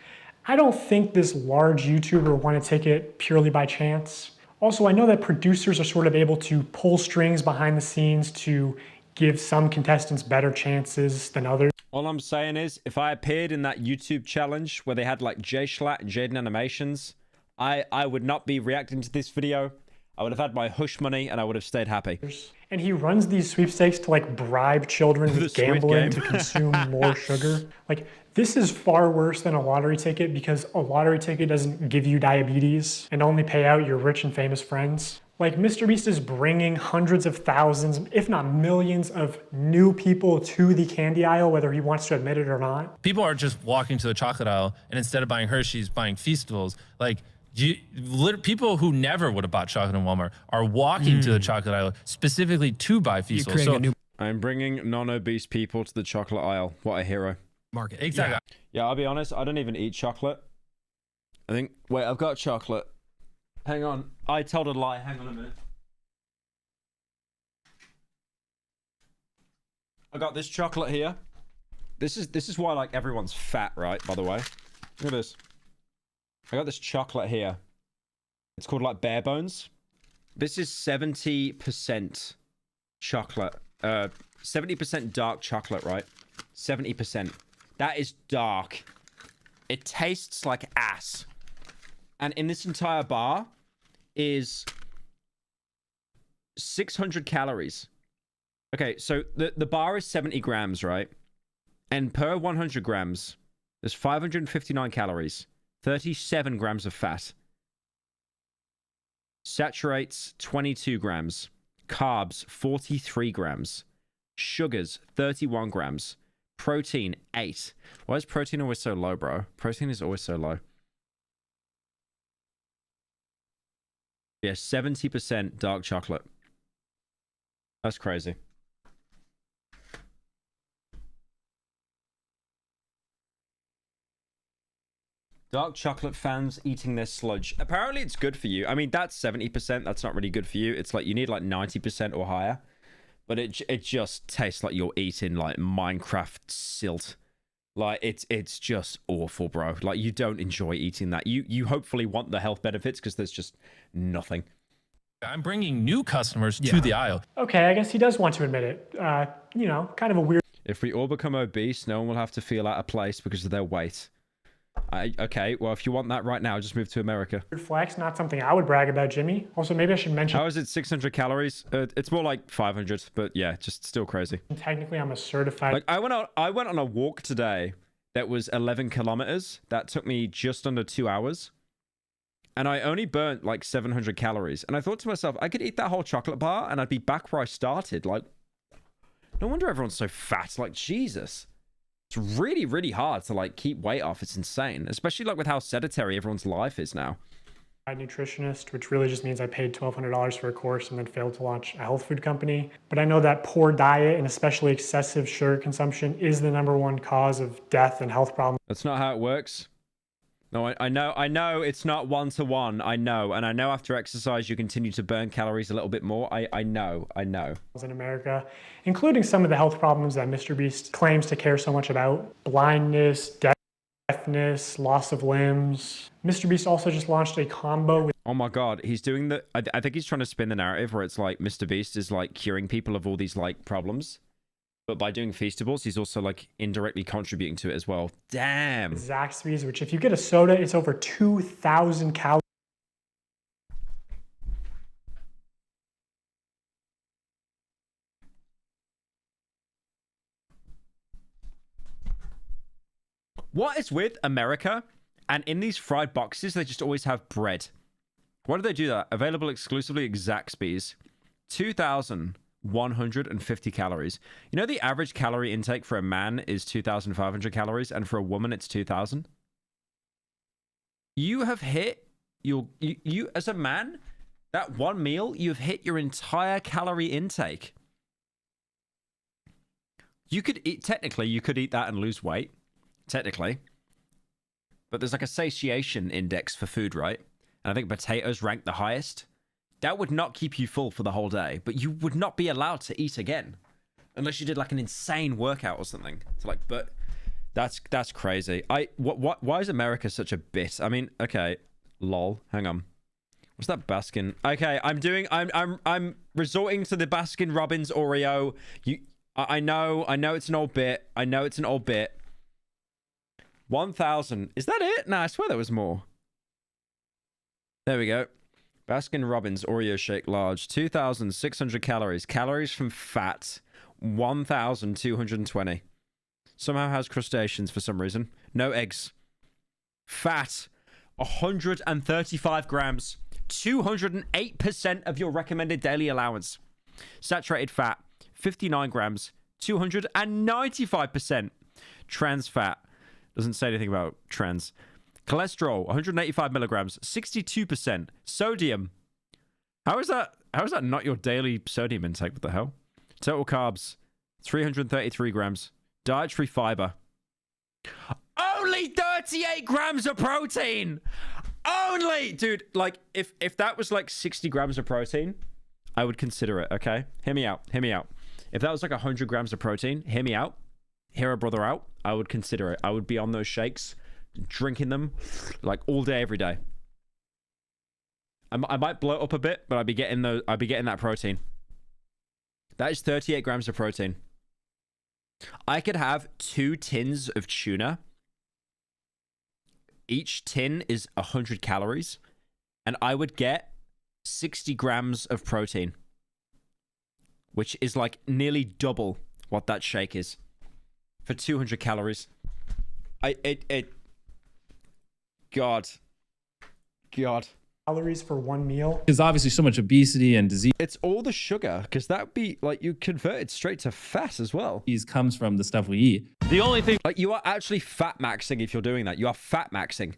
I don't think this large YouTuber won a ticket purely by chance. Also, I know that producers are sort of able to pull strings behind the scenes to give some contestants better chances than others. All I'm saying is, if I appeared in that YouTube challenge where they had like Jay Schlatt and Jaden Animations, I would not be reacting to this video. I would have had my hush money and I would have stayed happy. And he runs these sweepstakes to like bribe children with gambling to consume more sugar. Like, this is far worse than a lottery ticket because a lottery ticket doesn't give you diabetes and only pay out your rich and famous friends. Like, Mr. Beast is bringing hundreds of thousands, if not millions, of new people to the candy aisle, whether he wants to admit it or not. People are just walking to the chocolate aisle, and instead of buying Hershey's, buying Feastables. Like, people who never would have bought chocolate in Walmart are walking to the chocolate aisle specifically to buy Feastables. So I'm bringing non-obese people to the chocolate aisle. What a hero. Market. Exactly. Yeah, I'll be honest, I don't even eat chocolate. Wait, I've got chocolate. Hang on. I told a lie. Hang on a minute. I got this chocolate here. This is why like everyone's fat, right? By the way, look at this. I got this chocolate here. It's called like bare bones. This is 70% chocolate. 70% dark chocolate, right? 70%. That is dark. It tastes like ass. And in this entire bar is 600 calories. Okay, so the bar is 70 grams, right? And per 100 grams, there's 559 calories, 37 grams of fat. Saturates 22 grams. Carbs 43 grams. Sugars 31 grams. Protein 8. Why is protein always so low, bro? Protein is always so low. Yeah, 70% dark chocolate. That's crazy. Dark chocolate fans eating their sludge. Apparently it's good for you. I mean, that's 70%. That's not really good for you. It's like you need like 90% or higher. But it just tastes like you're eating like Minecraft silt. Like, it's just awful, bro. Like, you don't enjoy eating that. You hopefully want the health benefits because there's just nothing. I'm bringing new customers to the aisle. Okay, I guess he does want to admit it. You know, kind of a weird... If we all become obese, no one will have to feel out of place because of their weight. Okay, well, if you want that right now, just move to America. Flex, not something I would brag about, Jimmy. Also, maybe I should mention... How is it 600 calories? It's more like 500, but yeah, just still crazy. Technically, I'm a certified... Like, I went on a walk today that was 11 kilometers. That took me just under 2 hours. And I only burnt like 700 calories. And I thought to myself, I could eat that whole chocolate bar and I'd be back where I started. Like, no wonder everyone's so fat. Like, Jesus. It's really, really hard to like keep weight off. It's insane. Especially like with how sedentary everyone's life is now. Nutritionist, which really just means I paid $1,200 for a course and then failed to launch a health food company. But I know that poor diet and especially excessive sugar consumption is the #1 cause of death and health problems. That's not how it works. No, I know it's not 1-to-1. I know. And I know after exercise, you continue to burn calories a little bit more. I know. In America, including some of the health problems that Mr. Beast claims to care so much about. Blindness, deafness, loss of limbs. Mr. Beast also just launched a combo with... Oh my God, he's doing the... I think he's trying to spin the narrative where it's like Mr. Beast is like curing people of all these like problems. But by doing Feastables, he's also like indirectly contributing to it as well. Damn. Zaxby's, which if you get a soda, it's over 2,000 calories. What is with America? And in these fried boxes, they just always have bread. Why do they do that? Available exclusively at Zaxby's. 2,000. 150 calories. You know the average calorie intake for a man is 2,500 calories, and for a woman it's 2,000. You have hit you as a man, that one meal, you've hit your entire calorie intake. You could eat, technically, you could eat that and lose weight, technically. But there's like a satiation index for food, right? And I think potatoes rank the highest. That would not keep you full for the whole day, but you would not be allowed to eat again unless you did like an insane workout or something. So like, but that's crazy. Why is America such a bit? I mean, okay, lol. Hang on. What's that Baskin? Okay, I'm resorting to the Baskin Robbins Oreo. I know it's an old bit. 1,000. Is that it? Nah, I swear there was more. There we go. Baskin Robbins Oreo Shake Large. 2,600 calories. Calories from fat. 1,220. Somehow has crustaceans for some reason. No eggs. Fat. 135 grams. 208% of your recommended daily allowance. Saturated fat. 59 grams. 295%. Trans fat. Doesn't say anything about trans. Cholesterol, 185 milligrams, 62%. Sodium. How is that not your daily sodium intake? What the hell? Total carbs, 333 grams. Dietary fiber. Only 38 grams of protein! Only! Dude, like, if that was like 60 grams of protein, I would consider it, okay? Hear me out. If that was like 100 grams of protein, hear me out. Hear a brother out. I would consider it. I would be on those shakes, drinking them like all day, every day. I might bloat up a bit, but I'd be getting that protein. That is 38 grams of protein. I could have 2 tins of tuna. Each tin is 100 calories, and I would get 60 grams of protein, which is like nearly double what that shake is for 200 calories. God. Calories for one meal. There's obviously so much obesity and disease. It's all the sugar, because that would be like you convert it straight to fat as well. These comes from the stuff we eat. The only thing, like, you are actually fat maxing if you're doing that. You are fat maxing.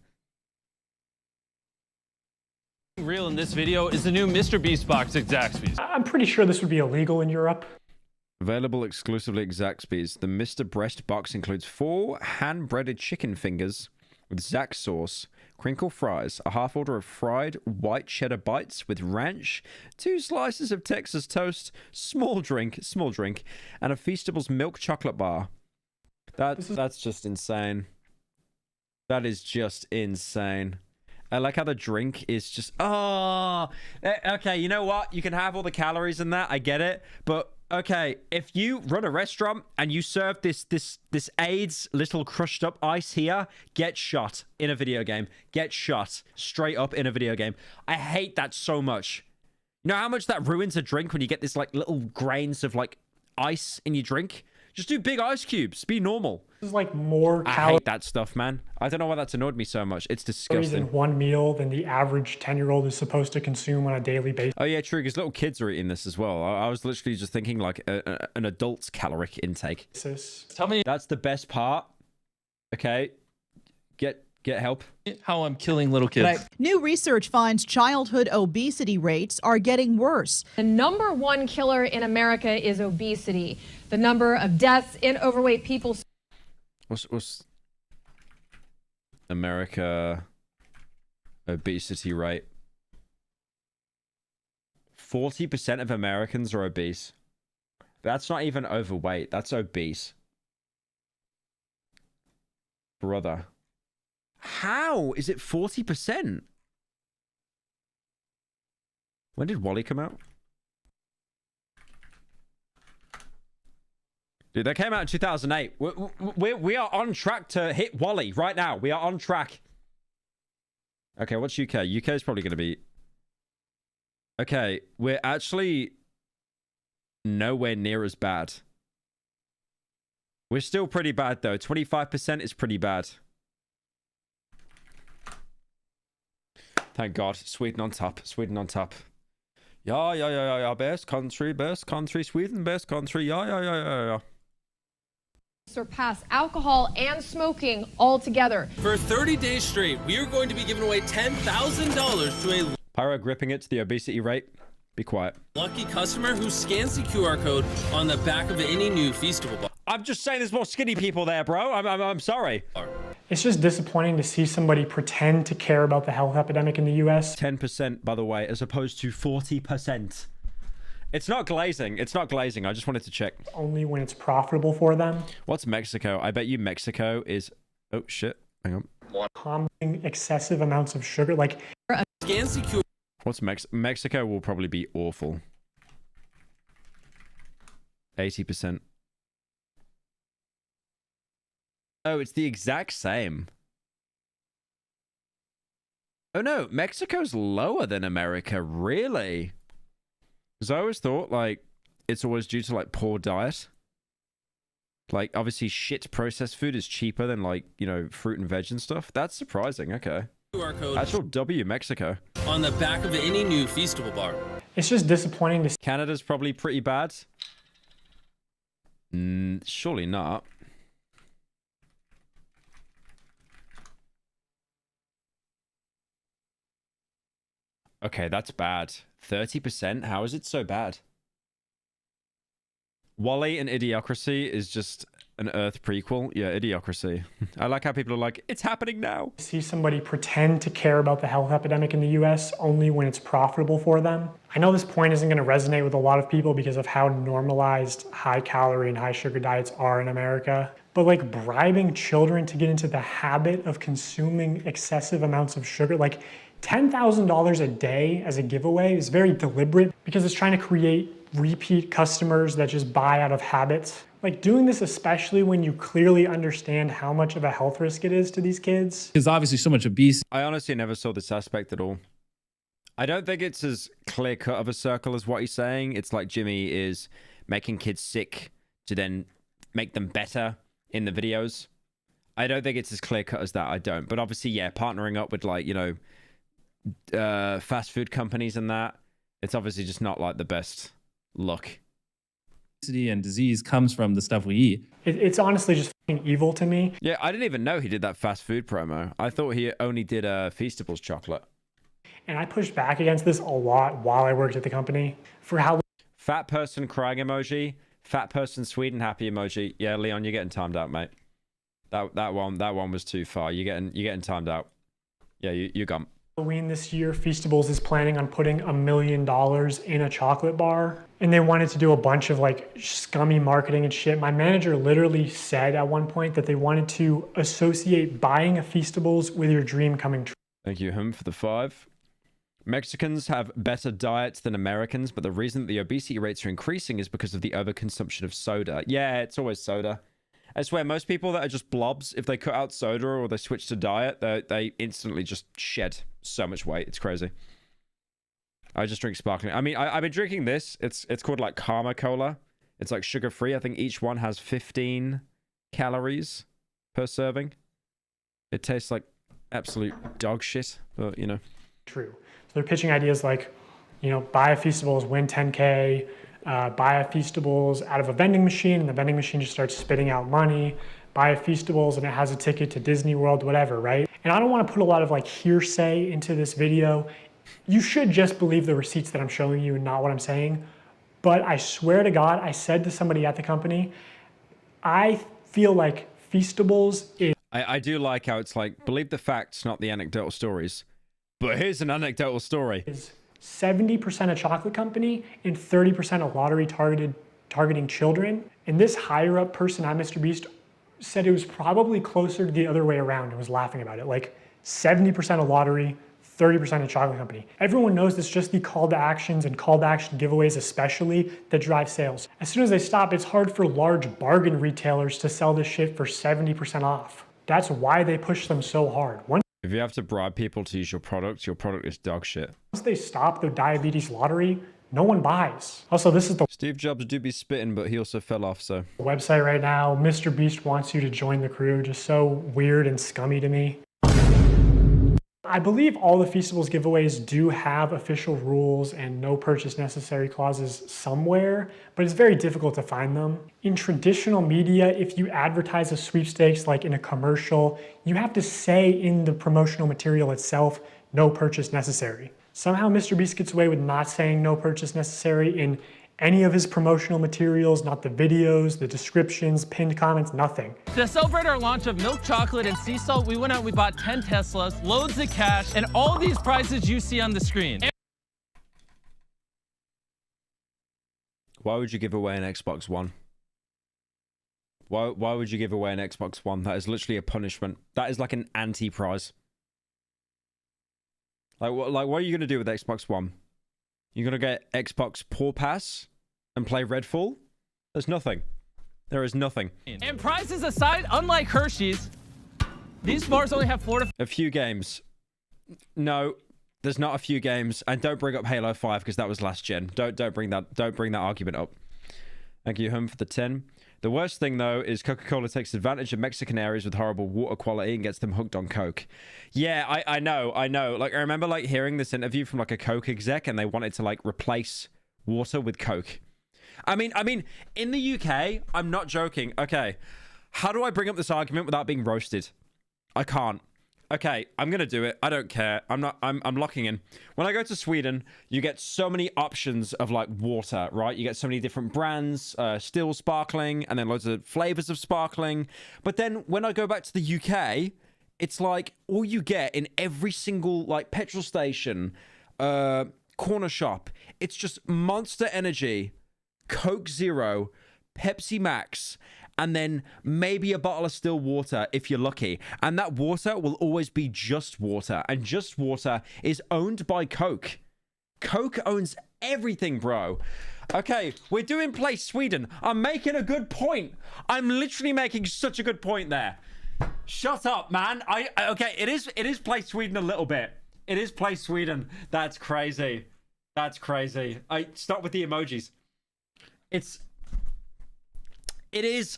Real in this video is the new Mr. Beast box at Zaxby's. I'm pretty sure this would be illegal in Europe. Available exclusively at Zaxby's. The Mr. Breast box includes 4 hand-breaded chicken fingers with Zax sauce, crinkle fries, a half order of fried white cheddar bites with ranch, 2 slices of Texas toast, small drink, and a Feastables milk chocolate bar. That's just insane. That is just insane. I like how the drink is just... Oh! Okay, you know what? You can have all the calories in that. I get it. But, okay, if you run a restaurant and you serve this AIDS little crushed up ice here, get shot in a video game. Get shot straight up in a video game. I hate that so much. You know how much that ruins a drink when you get this, like, little grains of, like, ice in your drink? Just do big ice cubes. Be normal. This is like more I calories hate that stuff, man. I don't know why that's annoyed me so much. It's disgusting. in one meal than the average 10-year-old is supposed to consume on a daily basis. Oh, yeah, true, because little kids are eating this as well. I was literally just thinking like an adult's caloric intake. Tell me, that's the best part. Okay, get help. How I'm killing little kids. New research finds childhood obesity rates are getting worse. The number one killer in America is obesity. The number of deaths in overweight people. What's America obesity rate? 40% of Americans are obese. That's not even overweight. That's obese. Brother. How is it 40%? When did Wally come out? Dude, that came out in 2008. We are on track to hit Wally right now. We are on track. Okay, what's UK? UK is probably going to be... Okay, we're actually nowhere near as bad. We're still pretty bad, though. 25% is pretty bad. Thank God. Sweden on top. Sweden on top. Yeah. Best country, Sweden, best country. Yeah. Surpass alcohol and smoking altogether. For 30 days straight, we are going to be giving away $10,000 to a Pyro gripping it to the obesity rate. Be quiet. lucky customer who scans the QR code on the back of any new Feastable bar. I'm just saying there's more skinny people there, bro. I'm sorry. It's just disappointing to see somebody pretend to care about the health epidemic in the US. 10%, by the way, as opposed to 40%. It's not glazing. It's not glazing. I just wanted to check. Only when it's profitable for them. What's Mexico? I bet you Mexico is... Oh, shit. Hang on. Consuming excessive amounts of sugar. Like... What's Mexico will probably be awful. 80%. Oh, it's the exact same. Oh no, Mexico's lower than America, really? Because I always thought, like, it's always due to, like, poor diet. Like, obviously, shit processed food is cheaper than, like, you know, fruit and veg and stuff. That's surprising, okay. QR code Actual W, Mexico. on the back of any new Feastable bar. It's just disappointing to see. Canada's probably pretty bad. Surely not. Okay, that's bad. 30%? How is it so bad? Wall-E and Idiocracy is just an Earth prequel. Yeah, Idiocracy. I like how people are like, it's happening now. See somebody pretend to care about the health epidemic in the US only when it's profitable for them. I know this point isn't going to resonate with a lot of people because of how normalized high calorie and high sugar diets are in America. But like bribing children to get into the habit of consuming excessive amounts of sugar, like $10,000 a day as a giveaway is very deliberate because it's trying to create repeat customers that just buy out of habits. Like doing this, especially when you clearly understand how much of a health risk it is to these kids. There's obviously so much obesity. I honestly never saw this aspect at all. I don't think it's as clear cut of a circle as what he's saying. It's like Jimmy is making kids sick to then make them better in the videos. I don't think it's as clear cut as that. I don't. But obviously, yeah, partnering up with like, you know, fast food companies and that, it's obviously just not like the best look. Obesity and disease comes from the stuff we eat. It's honestly just fucking evil to me. Yeah, I didn't even know he did that fast food promo. I thought he only did Feastables chocolate. And I pushed back against this a lot while I worked at the company for how... Fat person crying emoji, fat person sweet and happy emoji. Yeah, Leon, you're getting timed out, mate. That one was too far. You're getting timed out. Yeah, you're gone. Halloween this year, Feastables is planning on putting $1 million in a chocolate bar. And they wanted to do a bunch of like scummy marketing and shit. My manager literally said at one point that they wanted to associate buying a Feastables with your dream coming true. Thank you, him, for the 5. Mexicans have better diets than Americans, but the reason that the obesity rates are increasing is because of the overconsumption of soda. Yeah, it's always soda. I swear, most people that are just blobs, if they cut out soda or they switch to diet, they instantly just shed so much weight. It's crazy. I just drink sparkling. I mean, I've been drinking this. It's called like Karma Cola. It's like sugar-free. I think each one has 15 calories per serving. It tastes like absolute dog shit, but you know. True. So they're pitching ideas like, you know, buy a Feastables, win 10K. Buy a Feastables out of a vending machine and the vending machine just starts spitting out money. Buy a Feastables and it has a ticket to Disney World, whatever, right? And I don't want to put a lot of like hearsay into this video. You should just believe the receipts that I'm showing you and not what I'm saying. But I swear to God, I said to somebody at the company, I feel like Feastables is... I do like how it's like, believe the facts, not the anecdotal stories. But here's an anecdotal story. Is 70% a chocolate company and 30% a lottery targeting children. And this higher up person at Mr. Beast said it was probably closer to the other way around and was laughing about it. Like 70% a lottery, 30% a chocolate company. Everyone knows it's just the call to actions and call to action giveaways especially that drive sales. As soon as they stop, it's hard for large bargain retailers to sell this shit for 70% off. That's why they push them so hard. If you have to bribe people to use your product is dog shit. Once they stop their diabetes lottery, no one buys. Also, this is the Steve Jobs do be spitting, but he also fell off, so. Website right now. Mr. Beast wants you to join the crew. Just so weird and scummy to me. I believe all the Feastables giveaways do have official rules and no purchase necessary clauses somewhere, but it's very difficult to find them. In traditional media, if you advertise a sweepstakes like in a commercial, you have to say in the promotional material itself, no purchase necessary. Somehow Mr. Beast gets away with not saying no purchase necessary in any of his promotional materials, not the videos, the descriptions, pinned comments, nothing. To celebrate our launch of milk chocolate and sea salt, we went out and we bought 10 Teslas, loads of cash, and all these prizes you see on the screen. Why would you give away an Xbox One? Why would you give away an Xbox One? That is literally a punishment. That is like an anti-prize. Like what are you going to do with Xbox One? You're going to get Xbox Poor Pass and play Redfall? There's nothing. There is nothing. And prizes aside, unlike Hershey's, these bars only have 4 to... A few games. No, there's not a few games. And don't bring up Halo 5 because that was last gen. Don't bring that argument up. Thank you, Hum, for the 10. The worst thing, though, is Coca-Cola takes advantage of Mexican areas with horrible water quality and gets them hooked on Coke. Yeah, I know. Like, I remember, like, hearing this interview from, like, a Coke exec, and they wanted to, like, replace water with Coke. I mean, in the UK, I'm not joking. Okay, how do I bring up this argument without being roasted? I can't. Okay, I'm gonna do it. I don't care. I'm locking in. When I go to Sweden, you get so many options of like water, right? You get so many different brands, still sparkling, and then loads of flavors of sparkling. But then when I go back to the UK, it's like all you get in every single like petrol station, corner shop, it's just Monster Energy, Coke Zero, Pepsi Max, and then maybe a bottle of still water if you're lucky. And that water will always be Just Water. And Just Water is owned by Coke. Coke owns everything, bro. Okay, we're doing Play Sweden. I'm making a good point. I'm literally making such a good point there. Shut up, man. Okay, it is Play Sweden a little bit. It is Play Sweden. That's crazy. That's crazy. I start with the emojis. It is.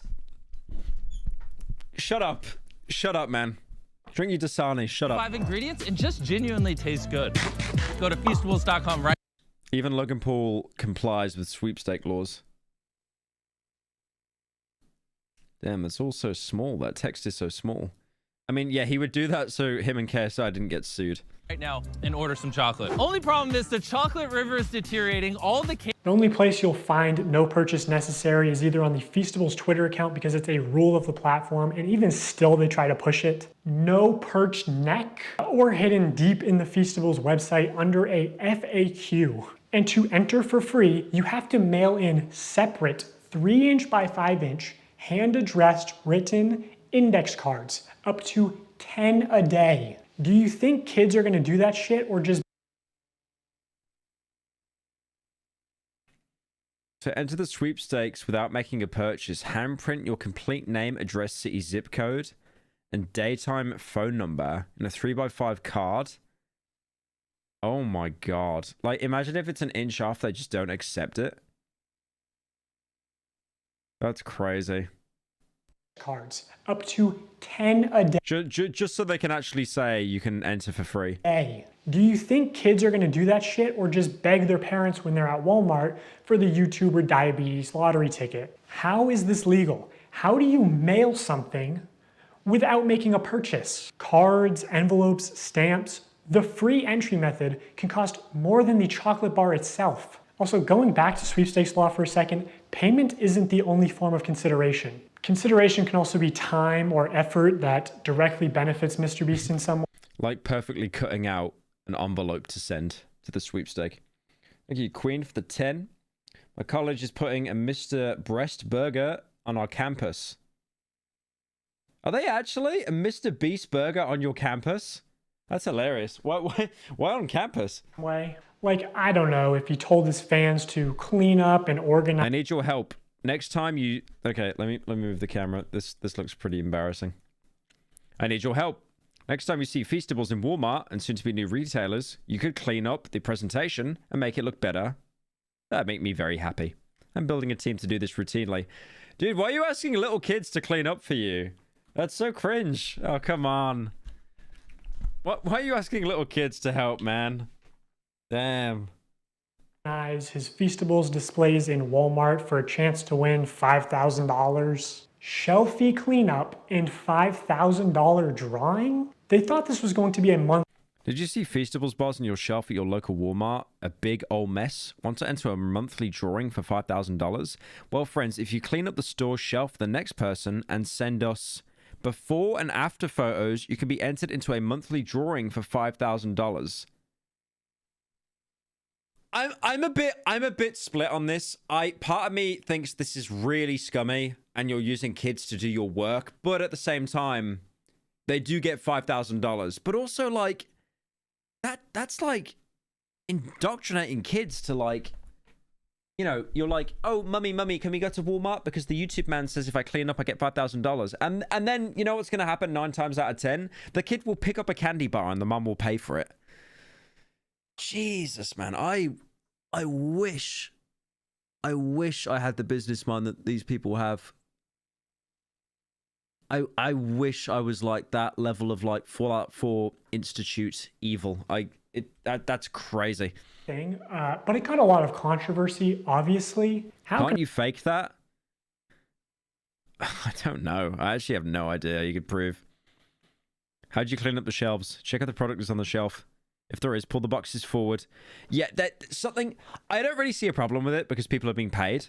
Shut up. Shut up, man. Drink your Dasani. Shut up. 5 ingredients and just genuinely tastes good. Go to Feastables.com right. Even Logan Paul complies with sweepstake laws. Damn, it's all so small. That text is so small. I mean, yeah, he would do that so him and KSI didn't get sued. Right now and order some chocolate. Only problem is the chocolate river is deteriorating. All the The only place you'll find no purchase necessary is either on the Feastables Twitter account because it's a rule of the platform, and even still they try to push it. No perched neck, or hidden deep in the Feastables website under a FAQ. And to enter for free, you have to mail in separate 3" by 5" hand-addressed written index cards, up to 10 a day. Do you think kids are gonna do that shit or just... To enter the sweepstakes without making a purchase, handprint your complete name, address, city, zip code, and daytime phone number in a 3x5 card. Oh my god. Like, imagine if it's an inch off, they just don't accept it. That's crazy. Cards, up to 10 a day. Just so they can actually say you can enter for free. Do you think kids are gonna do that shit or just beg their parents when they're at Walmart for the YouTuber diabetes lottery ticket? How is this legal? How do you mail something without making a purchase? Cards, envelopes, stamps. The free entry method can cost more than the chocolate bar itself. Also, going back to sweepstakes law for a second, payment isn't the only form of consideration. Consideration can also be time or effort that directly benefits Mr. Beast in some way. Like perfectly cutting out an envelope to send to the sweepstake. Thank you, Queen, for the 10. My college is putting a Mr. Breast burger on our campus. Are they actually a Mr. Beast burger on your campus? That's hilarious. Why on campus? Like, I don't know, if he told his fans to clean up and organize. I need your help. Next time you... Okay, let me move the camera. This looks pretty embarrassing. I need your help. Next time you see Feastables in Walmart and soon to be new retailers, you could clean up the presentation and make it look better. That'd make me very happy. I'm building a team to do this routinely. Dude, why are you asking little kids to clean up for you? That's so cringe. Oh, come on. Why are you asking little kids to help, man? Damn. His Feastables displays in Walmart for a chance to win $5,000. Shelfie cleanup and $5,000 drawing? They thought this was going to be a month. Did you see Feastables bars on your shelf at your local Walmart? A big old mess? Want to enter a monthly drawing for $5,000? Well, friends, if you clean up the store shelf for the next person and send us before and after photos, you can be entered into a monthly drawing for $5,000. I'm a bit split on this. Part of me thinks this is really scummy and you're using kids to do your work, but at the same time, they do get $5,000. But also, like, that's like indoctrinating kids to, like, you know, you're like, oh, mummy, can we go to Walmart? Because the YouTube man says if I clean up, I get $5,000. And then, you know what's going to happen 9 times out of 10? The kid will pick up a candy bar and the mum will pay for it. Jesus, man. I wish I had the business mind that these people have. I wish I was like that level of, like, Fallout 4 Institute evil. That's crazy. But it got a lot of controversy, obviously. Can't you fake that? I don't know. I actually have no idea. You could prove. How'd you clean up the shelves? Check out the product that's on the shelf. If there is, pull the boxes forward. Yeah, that's something... I don't really see a problem with it because people are being paid.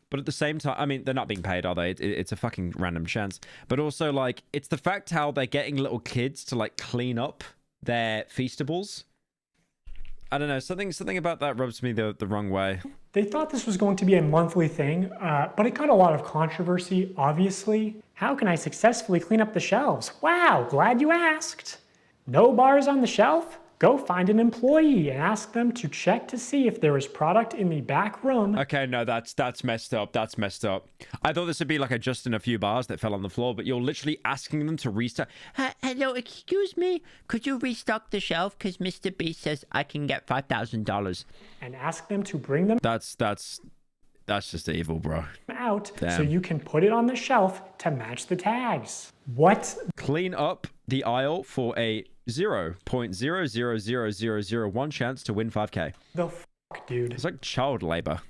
But at the same time... I mean, they're not being paid, are they? It's a fucking random chance. But also, like, it's the fact how they're getting little kids to, like, clean up their Feastables. I don't know. Something about that rubs me the wrong way. They thought this was going to be a monthly thing, but it got a lot of controversy, obviously. How can I successfully clean up the shelves? Wow, glad you asked. No bars on the shelf? Go find an employee and ask them to check to see if there is product in the back room. Okay, no, that's messed up. That's messed up. I thought this would be like adjusting a few bars that fell on the floor, but you're literally asking them to restock. Hello, excuse me. Could you restock the shelf? Because Mr. B says I can get $5,000. And ask them to bring them That's just evil, bro. out Damn. so you can put it on the shelf to match the tags. What? Clean up the aisle for a 0.000001 chance to win 5K. The fuck, dude? It's like child labor.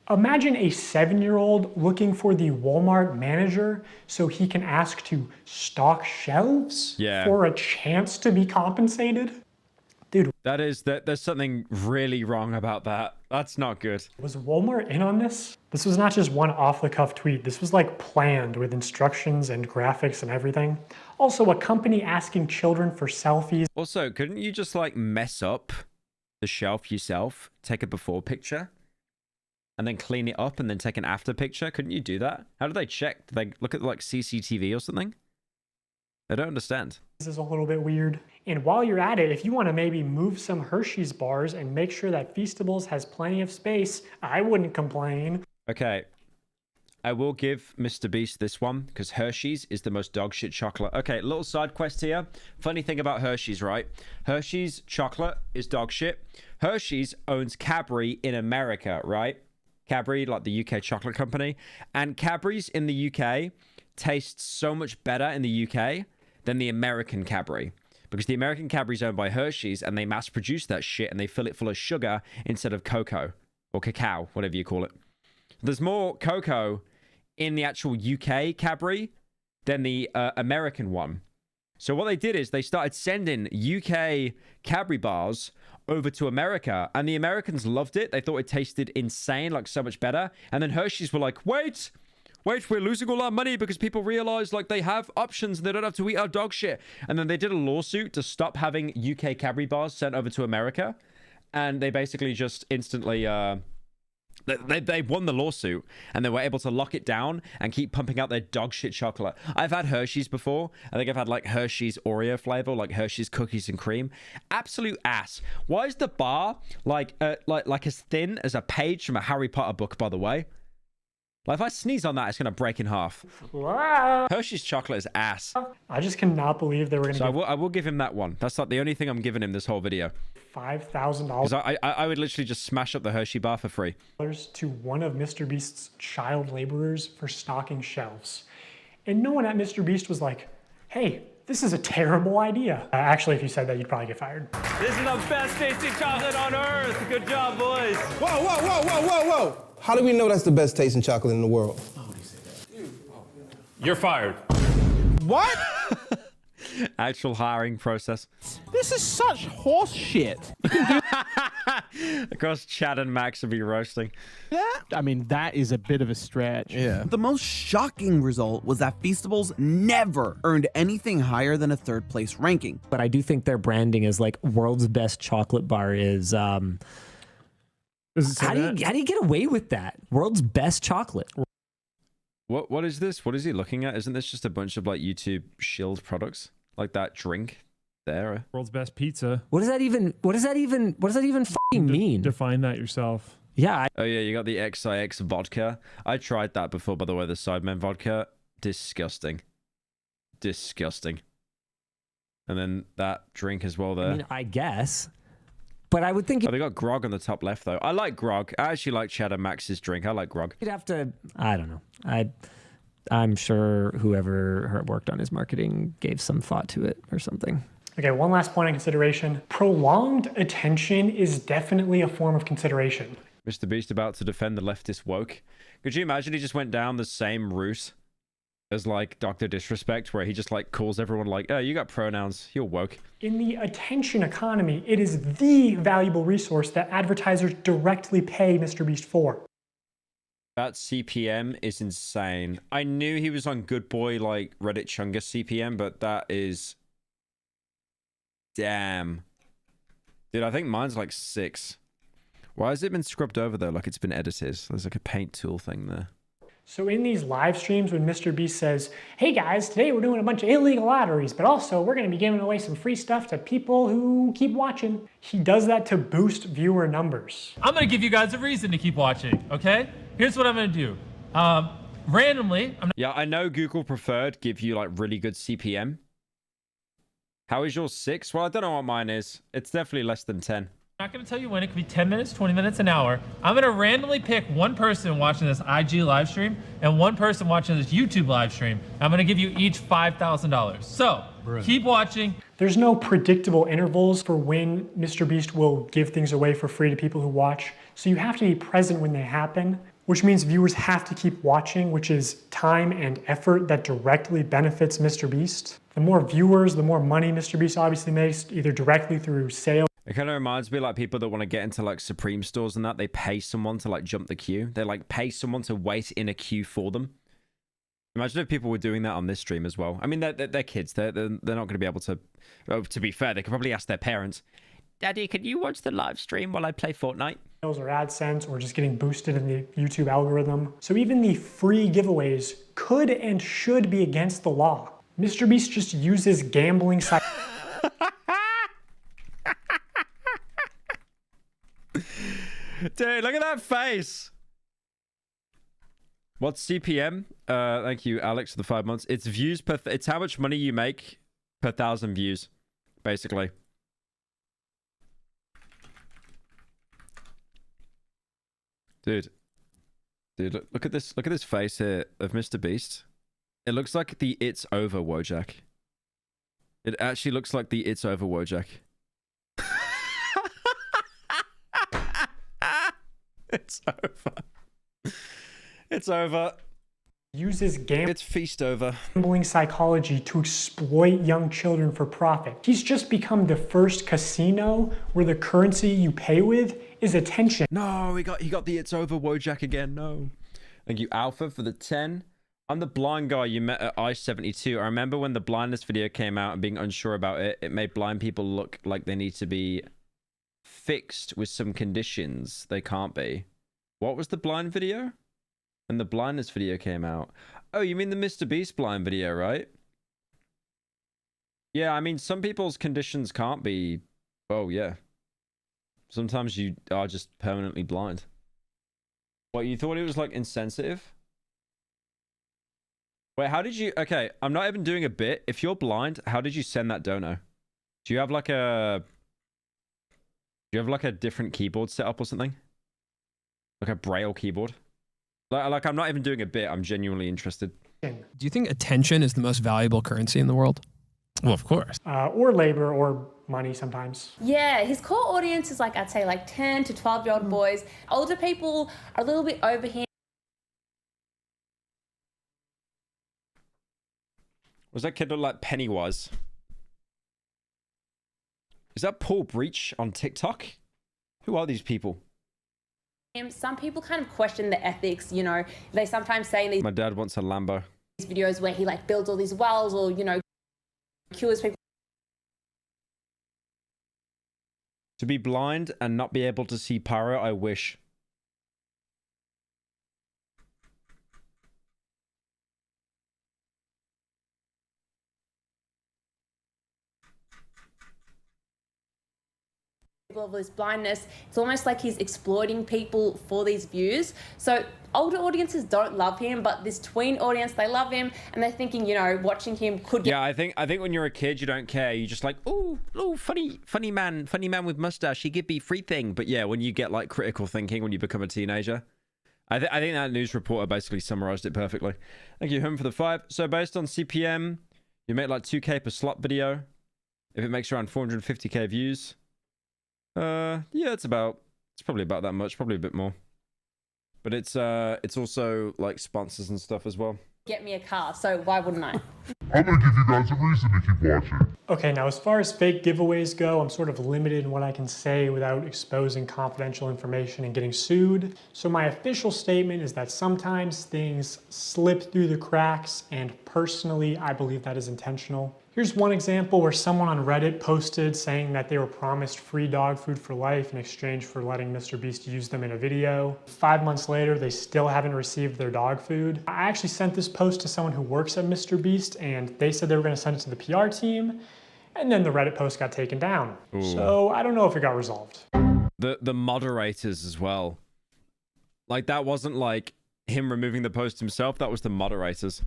Imagine a 7-year-old looking for the Walmart manager so he can ask to stock shelves for a chance to be compensated. Dude. There's something really wrong about that. That's not good. Was Walmart in on this? This was not just one off-the-cuff tweet. This was like planned with instructions and graphics and everything. Also, a company asking children for selfies. Also, couldn't you just like mess up the shelf yourself, take a before picture, and then clean it up and then take an after picture? Couldn't you do that? How do they check? Do they look at like CCTV or something? I don't understand. This is a little bit weird. And while you're at it, if you want to maybe move some Hershey's bars and make sure that Feastables has plenty of space, I wouldn't complain. Okay. I will give Mr. Beast this one because Hershey's is the most dog shit chocolate. Okay, little side quest here. Funny thing about Hershey's, right? Hershey's chocolate is dog shit. Hershey's owns Cadbury in America, right? Cadbury, like the UK chocolate company. And Cadbury's in the UK tastes so much better in the UK than the American Cadbury. Because the American Cadbury is owned by Hershey's and they mass produce that shit and they fill it full of sugar instead of cocoa or cacao, whatever you call it. There's more cocoa in the actual UK Cadbury than the American one. So what they did is they started sending UK Cadbury bars over to America and the Americans loved it. They thought it tasted insane, like so much better. And then Hershey's were like, wait, we're losing all our money because people realize like they have options and they don't have to eat our dog shit. And then they did a lawsuit to stop having UK Cadbury bars sent over to America. And they basically just instantly, they won the lawsuit and they were able to lock it down and keep pumping out their dog shit chocolate. I've had Hershey's before. I think I've had like Hershey's Oreo flavor, like Hershey's cookies and cream. Absolute ass. Why is the bar like as thin as a page from a Harry Potter book, by the way? Like, if I sneeze on that, it's going to break in half. Wow. Hershey's chocolate is ass. I just cannot believe they were going to So I will give him that one. That's like the only thing I'm giving him this whole video. $5,000. Because I would literally just smash up the Hershey bar for free. To one of Mr. Beast's child laborers for stocking shelves. And no one at Mr. Beast was like, hey, This is a terrible idea. Actually, if you said that, you'd probably get fired. This is the best tasting chocolate on earth. Good job, boys. Whoa, whoa, whoa, whoa, whoa, whoa. How do we know that's the best tasting chocolate in the world? You're fired. What? Actual hiring process. This is such horse shit. Of course, Chad and Max would be roasting. I mean, that is a bit of a stretch. Yeah. The most shocking result was that Feastables never earned anything higher than a 3rd place ranking. But I do think their branding is like world's best chocolate bar is how do you get away with that? World's best chocolate. What is this? What is he looking at? Isn't this just a bunch of like YouTube shilled products? Like that drink there. World's best pizza. What does that even fucking mean? Define that yourself. Yeah. Oh yeah, you got the XIX vodka. I tried that before, by the way, the Sidemen vodka. Disgusting. Disgusting. And then that drink as well there. I mean, I guess. But I would think... Oh, they got grog on the top left, though. I like grog. I actually like Cheddar Max's drink. I like grog. You'd have to... I don't know. I'm sure whoever worked on his marketing gave some thought to it or something. Okay, one last point of consideration. Prolonged attention is definitely a form of consideration. Mr. Beast about to defend the leftist woke. Could you imagine he just went down the same route as like Dr. Disrespect, where he just like calls everyone like, oh, you got pronouns, you're woke. In the attention economy, it is the valuable resource that advertisers directly pay Mr. Beast for. That CPM is insane. I knew he was on Good Boy like Reddit Chungus CPM, but that is... Damn. Dude, I think mine's like 6. Why has it been scrubbed over though, like it's been edited? There's like a paint tool thing there. So in these live streams when Mr. Beast says, hey guys, today we're doing a bunch of illegal lotteries, but also we're going to be giving away some free stuff to people who keep watching. He does that to boost viewer numbers. I'm going to give you guys a reason to keep watching, okay? Here's what I'm going to do. Randomly... Yeah, I know Google Preferred give you like really good CPM. How is yours 6? Well, I don't know what mine is. It's definitely less than 10. I'm not going to tell you when. It could be 10 minutes, 20 minutes, an hour. I'm going to randomly pick one person watching this IG live stream and one person watching this YouTube live stream. I'm going to give you each $5,000. So keep watching. There's no predictable intervals for when Mr. Beast will give things away for free to people who watch. So you have to be present when they happen, which means viewers have to keep watching, which is time and effort that directly benefits Mr. Beast. The more viewers, the more money Mr. Beast obviously makes, either directly through sales. It kind of reminds me like people that want to get into like Supreme stores and that, they pay someone to like jump the queue. They like pay someone to wait in a queue for them. Imagine if people were doing that on this stream as well. I mean, they're kids. They're not going to be able to... Well, to be fair, they could probably ask their parents, Daddy, can you watch the live stream while I play Fortnite? Or AdSense, or just getting boosted in the YouTube algorithm. So even the free giveaways could and should be against the law. Mr. Beast just uses gambling sites. Dude, look at that face. What's CPM? Thank you, Alex, for the 5 months. It's views per... It's how much money you make per 1,000 views, basically. Dude, look at this. Look at this face here of Mr. Beast. It looks like the It's Over Wojak. It actually looks like the It's Over Wojak. It's over. It's over. Uses It's feast over. Gambling psychology to exploit young children for profit. He's just become the first casino where the currency you pay with is attention. No, he got the It's Over Wojak again. No. Thank you, Alpha, for the 10. I'm the blind guy you met at I-72. I remember when the blindness video came out and being unsure about it, it made blind people look like they need to be fixed with some conditions they can't be. What was the blind video? And the blindness video came out. Oh, you mean the Mr. Beast blind video, right? Yeah, I mean, some people's conditions can't be... Oh, yeah. Sometimes you are just permanently blind. What, you thought it was, like, insensitive? Wait, how did you... Okay, I'm not even doing a bit. If you're blind, how did you send that dono? Do you have, like, a... Do you have, like, a different keyboard set up or something? Like a Braille keyboard? Like, I'm not even doing a bit. I'm genuinely interested. Do you think attention is the most valuable currency in the world? Well, of course. Or labor or money sometimes. Yeah, his core audience is like, I'd say like 10 to 12-year-old boys. Older people are a little bit over him. Was that kid look like Pennywise? Is that Paul Breach on TikTok? Who are these people? Some people kind of question the ethics, you know. They sometimes say in these My dad wants a Lambo. videos where he like builds all these wells or, you know, cures people. To be blind and not be able to see Pyro, I wish. Of this blindness, it's almost like he's exploiting people for these views. So older audiences don't love him, but this tween audience, they love him, and they're thinking, you know, watching him could get... Yeah, I think when you're a kid, you don't care. You just like, oh, funny man with mustache. He could be free thing. But yeah, when you get like critical thinking when you become a teenager, I think that news reporter basically summarized it perfectly. Thank you, him, for the 5. So based on CPM, you make like 2K per slot video. If it makes around 450K views. Yeah, it's probably about that much, probably a bit more. But it's also like sponsors and stuff as well. Get me a car, so why wouldn't I? I'm gonna give you guys a reason to keep watching. Okay, now as far as fake giveaways go, I'm sort of limited in what I can say without exposing confidential information and getting sued. So my official statement is that sometimes things slip through the cracks, and personally, I believe that is intentional. Here's one example where someone on Reddit posted saying that they were promised free dog food for life in exchange for letting MrBeast use them in a video. 5 months later, they still haven't received their dog food. I actually sent this post to someone who works at MrBeast, and they said they were gonna send it to the PR team, and then the Reddit post got taken down. Ooh. So I don't know if it got resolved. The moderators as well. Like, that wasn't like him removing the post himself, that was the moderators.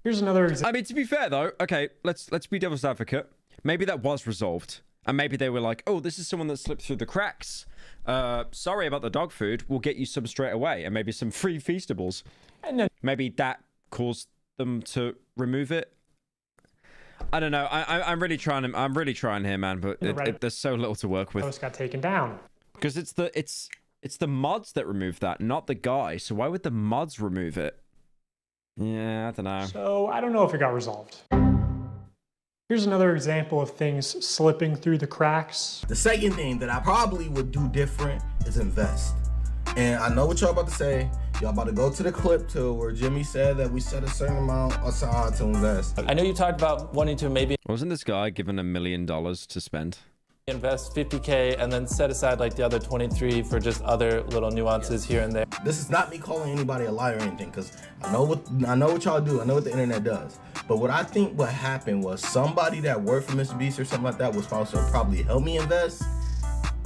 Here's another example. I mean, to be fair though, okay, let's be devil's advocate. Maybe that was resolved. And maybe they were like, oh, this is someone that slipped through the cracks. Sorry about the dog food. We'll get you some straight away. And maybe some free Feastables. And then maybe that caused them to remove it. I don't know. I'm really trying here, man. But there's so little to work with. Post got taken down. Because it's the mods that remove that, not the guy. So why would the mods remove it? Yeah, I don't know. So I don't know if it got resolved. Here's another example of things slipping through the cracks. The second thing that I probably would do different is invest. And I know what y'all about to say. Y'all about to go to the clip too, where Jimmy said that we set a certain amount aside to invest. I know you talked about wanting to maybe... Wasn't this guy given $1 million to spend? Invest 50K and then set aside like the other 23 for just other little nuances here and there. This is not me calling anybody a liar or anything, because I know what y'all do. I know what the internet does. But what I think what happened was somebody that worked for MrBeast or something like that was supposed to probably help me invest,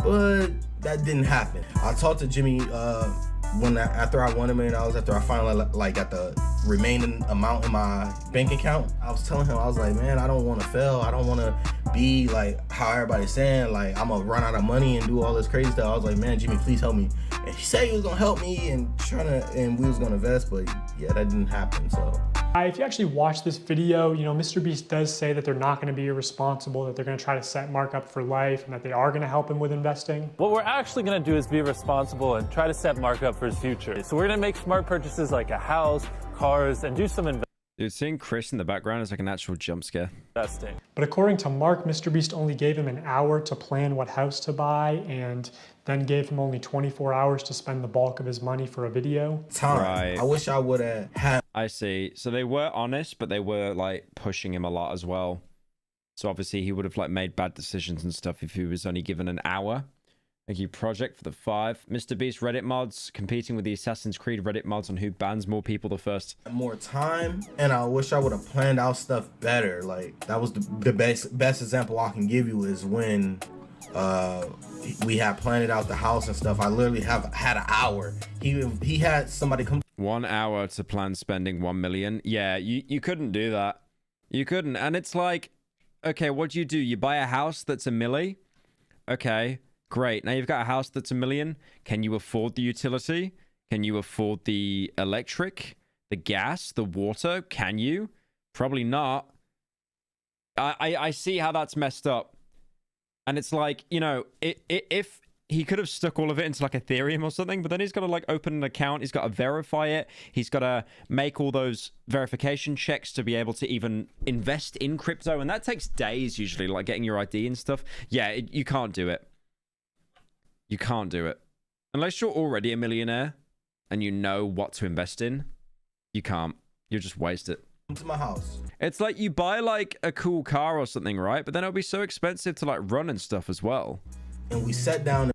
but that didn't happen. I talked to Jimmy after I won $1 million, after I finally got the remaining amount in my bank account. I was telling him, I was like, man, I don't want to fail. I don't want to be like how everybody's saying, like I'm gonna run out of money and do all this crazy stuff. I was like, man, Jimmy, please help me. And he said he was gonna help me and we was gonna invest, but yeah, that didn't happen. So if you actually watch this video, you know, MrBeast does say that they're not going to be irresponsible, that they're going to try to set Mark up for life, and that they are going to help him with investing. What we're actually going to do is be responsible and try to set Mark up for his future. So we're going to make smart purchases like a house, cars, and do some investing. Dude, seeing Chris in the background is like an actual jump scare. But according to Mark, MrBeast only gave him an hour to plan what house to buy, and then gave him only 24 hours to spend the bulk of his money for a video. Right. I wish I would have had... I see. So they were honest, but they were like pushing him a lot as well. So obviously he would have like made bad decisions and stuff if he was only given an hour. Thank you, Project, for the 5. MrBeast Reddit mods competing with the Assassin's Creed Reddit mods on who bans more people the first. More time, and I wish I would have planned out stuff better. Like that was the best example I can give you is when we had planned out the house and stuff. I literally had an hour. He had somebody come. 1 hour to plan spending 1 million. Yeah, you couldn't do that. You couldn't. And it's like, okay, what do? You buy a house that's $1 million. Okay, great. Now you've got a house that's $1 million. Can you afford the utility? Can you afford the electric, the gas, the water? Can you? Probably not. I see how that's messed up. And it's like, you know, if he could have stuck all of it into like Ethereum or something, but then he's got to like open an account. He's got to verify it. He's got to make all those verification checks to be able to even invest in crypto. And that takes days usually, like getting your ID and stuff. Yeah, you can't do it. You can't do it. Unless you're already a millionaire and you know what to invest in, you can't. You just waste it. To my house. It's like you buy like a cool car or something, right? But then it'll be so expensive to like run and stuff as well. And we sat down.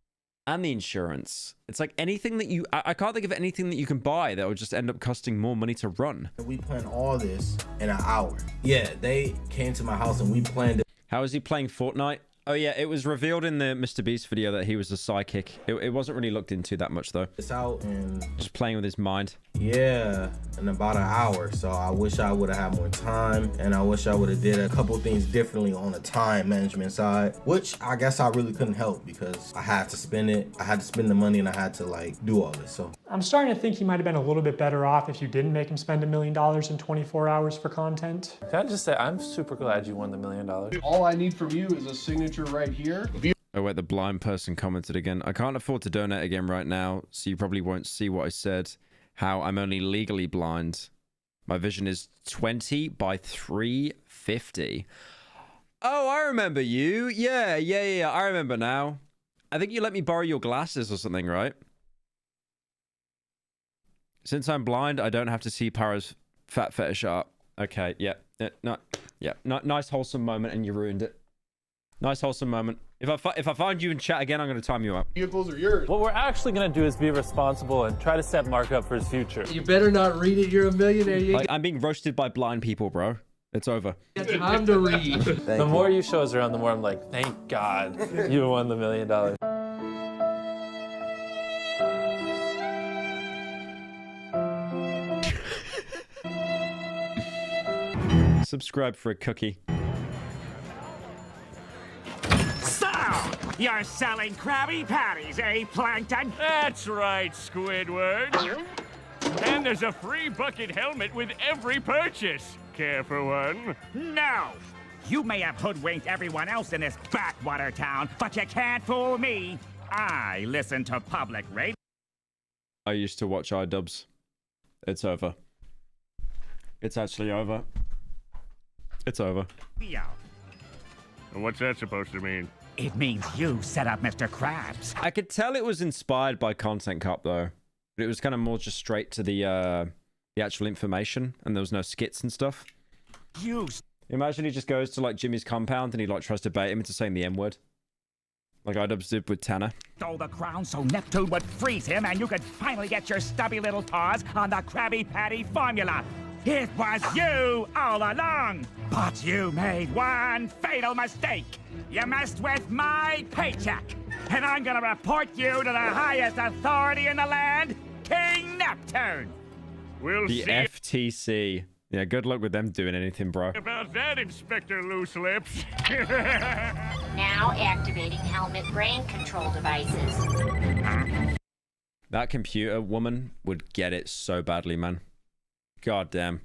And the insurance. It's like anything that you... I can't think of anything that you can buy that will just end up costing more money to run. We planned all this in an hour. Yeah, they came to my house and we planned it. How is he playing Fortnite? Oh yeah, it was revealed in the Mr. Beast video that he was a psychic. It wasn't really looked into that much though. It's out and... Just playing with his mind. Yeah, in about an hour. So I wish I would have had more time, and I wish I would have did a couple things differently on the time management side, which I guess I really couldn't help because I had to spend it. I had to spend the money and I had to like do all this. So I'm starting to think he might have been a little bit better off if you didn't make him spend $1 million in 24 hours for content. Can I just say, I'm super glad you won the $1 million. All I need from you is a signature right here. Oh wait, the blind person commented again. I can't afford to donate again right now, so you probably won't see what I said. How I'm only legally blind. My vision is 20 by 350. Oh, I remember you. Yeah. I remember now. I think you let me borrow your glasses or something, right? Since I'm blind, I don't have to see Pyro's fat fetish art. Okay, yeah. Nice wholesome moment, and you ruined it. Nice wholesome moment. If I find you in chat again, I'm going to time you up. Vehicles are yours. What we're actually going to do is be responsible and try to set Mark up for his future. You better not read it. You're a millionaire. Like, I'm being roasted by blind people, bro. It's over. Time to read. The more you show us around, the more I'm like, thank God you won the $1 million. Subscribe for a cookie. So, you're selling Krabby Patties, eh, Plankton? That's right, Squidward. And there's a free bucket helmet with every purchase. Care for one? No! You may have hoodwinked everyone else in this backwater town, but you can't fool me. I listen to public radio. I used to watch iDubbbz. It's over. It's actually over. It's over. And what's that supposed to mean? It means you set up Mr. Krabs. I could tell it was inspired by Content Cup though. But it was kind of more just straight to the actual information, and there was no skits and stuff. Imagine he just goes to like Jimmy's compound and he like tries to bait him into saying the M-word. Like iDubbbz did with Tanner. Stole the crown so Neptune would freeze him and you could finally get your stubby little paws on the Krabby Patty formula. It was you all along, but you made one fatal mistake. You messed with my paycheck, and I'm gonna report you to the highest authority in the land, King Neptune. We'll The see FTC. Yeah, good luck with them doing anything, bro. about that, Inspector Loose Lips. Now activating helmet brain control devices. That computer woman would get it so badly, man. God damn.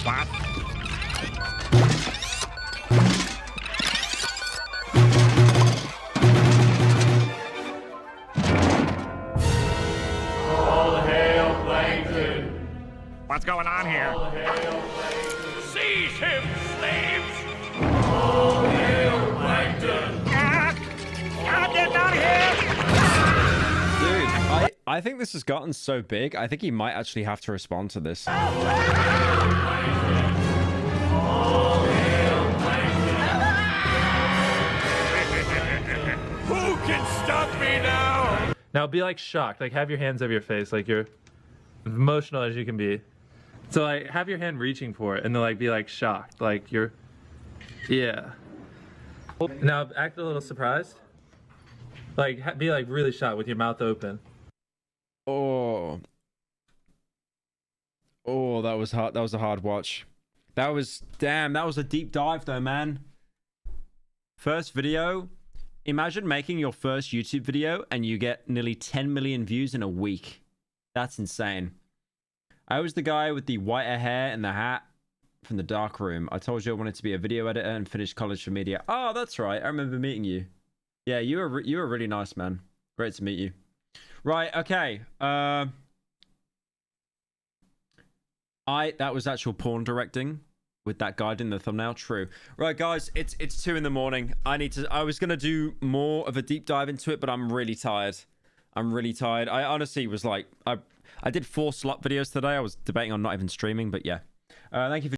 What? All hail Plankton. What's going on here? All hail Plankton. Seize him, slaves. All hail Plankton. Get out of here! Dude, I think this has gotten so big, I think he might actually have to respond to this. Who can stop me now? Now be like shocked, like have your hands over your face, like you're emotional as you can be. So like have your hand reaching for it and then like be like shocked, like you're, yeah. Now act a little surprised. Like be like really shocked with your mouth open. Oh, that was hard. That was a hard watch. That was, damn, that was a deep dive though, man. First video. Imagine making your first YouTube video and you get nearly 10 million views in a week. That's insane. I was the guy with the whiter hair and the hat from the dark room. I told you I wanted to be a video editor and finish college for media. Oh, that's right. I remember meeting you. Yeah, you were really nice, man. Great to meet you. Right, okay. That was actual porn directing with that guide in the thumbnail. True. Right, guys, it's 2 in the morning. I was gonna do more of a deep dive into it, but I'm really tired. I honestly was like, I did 4 slot videos today. I was debating on not even streaming, but yeah. Thank you for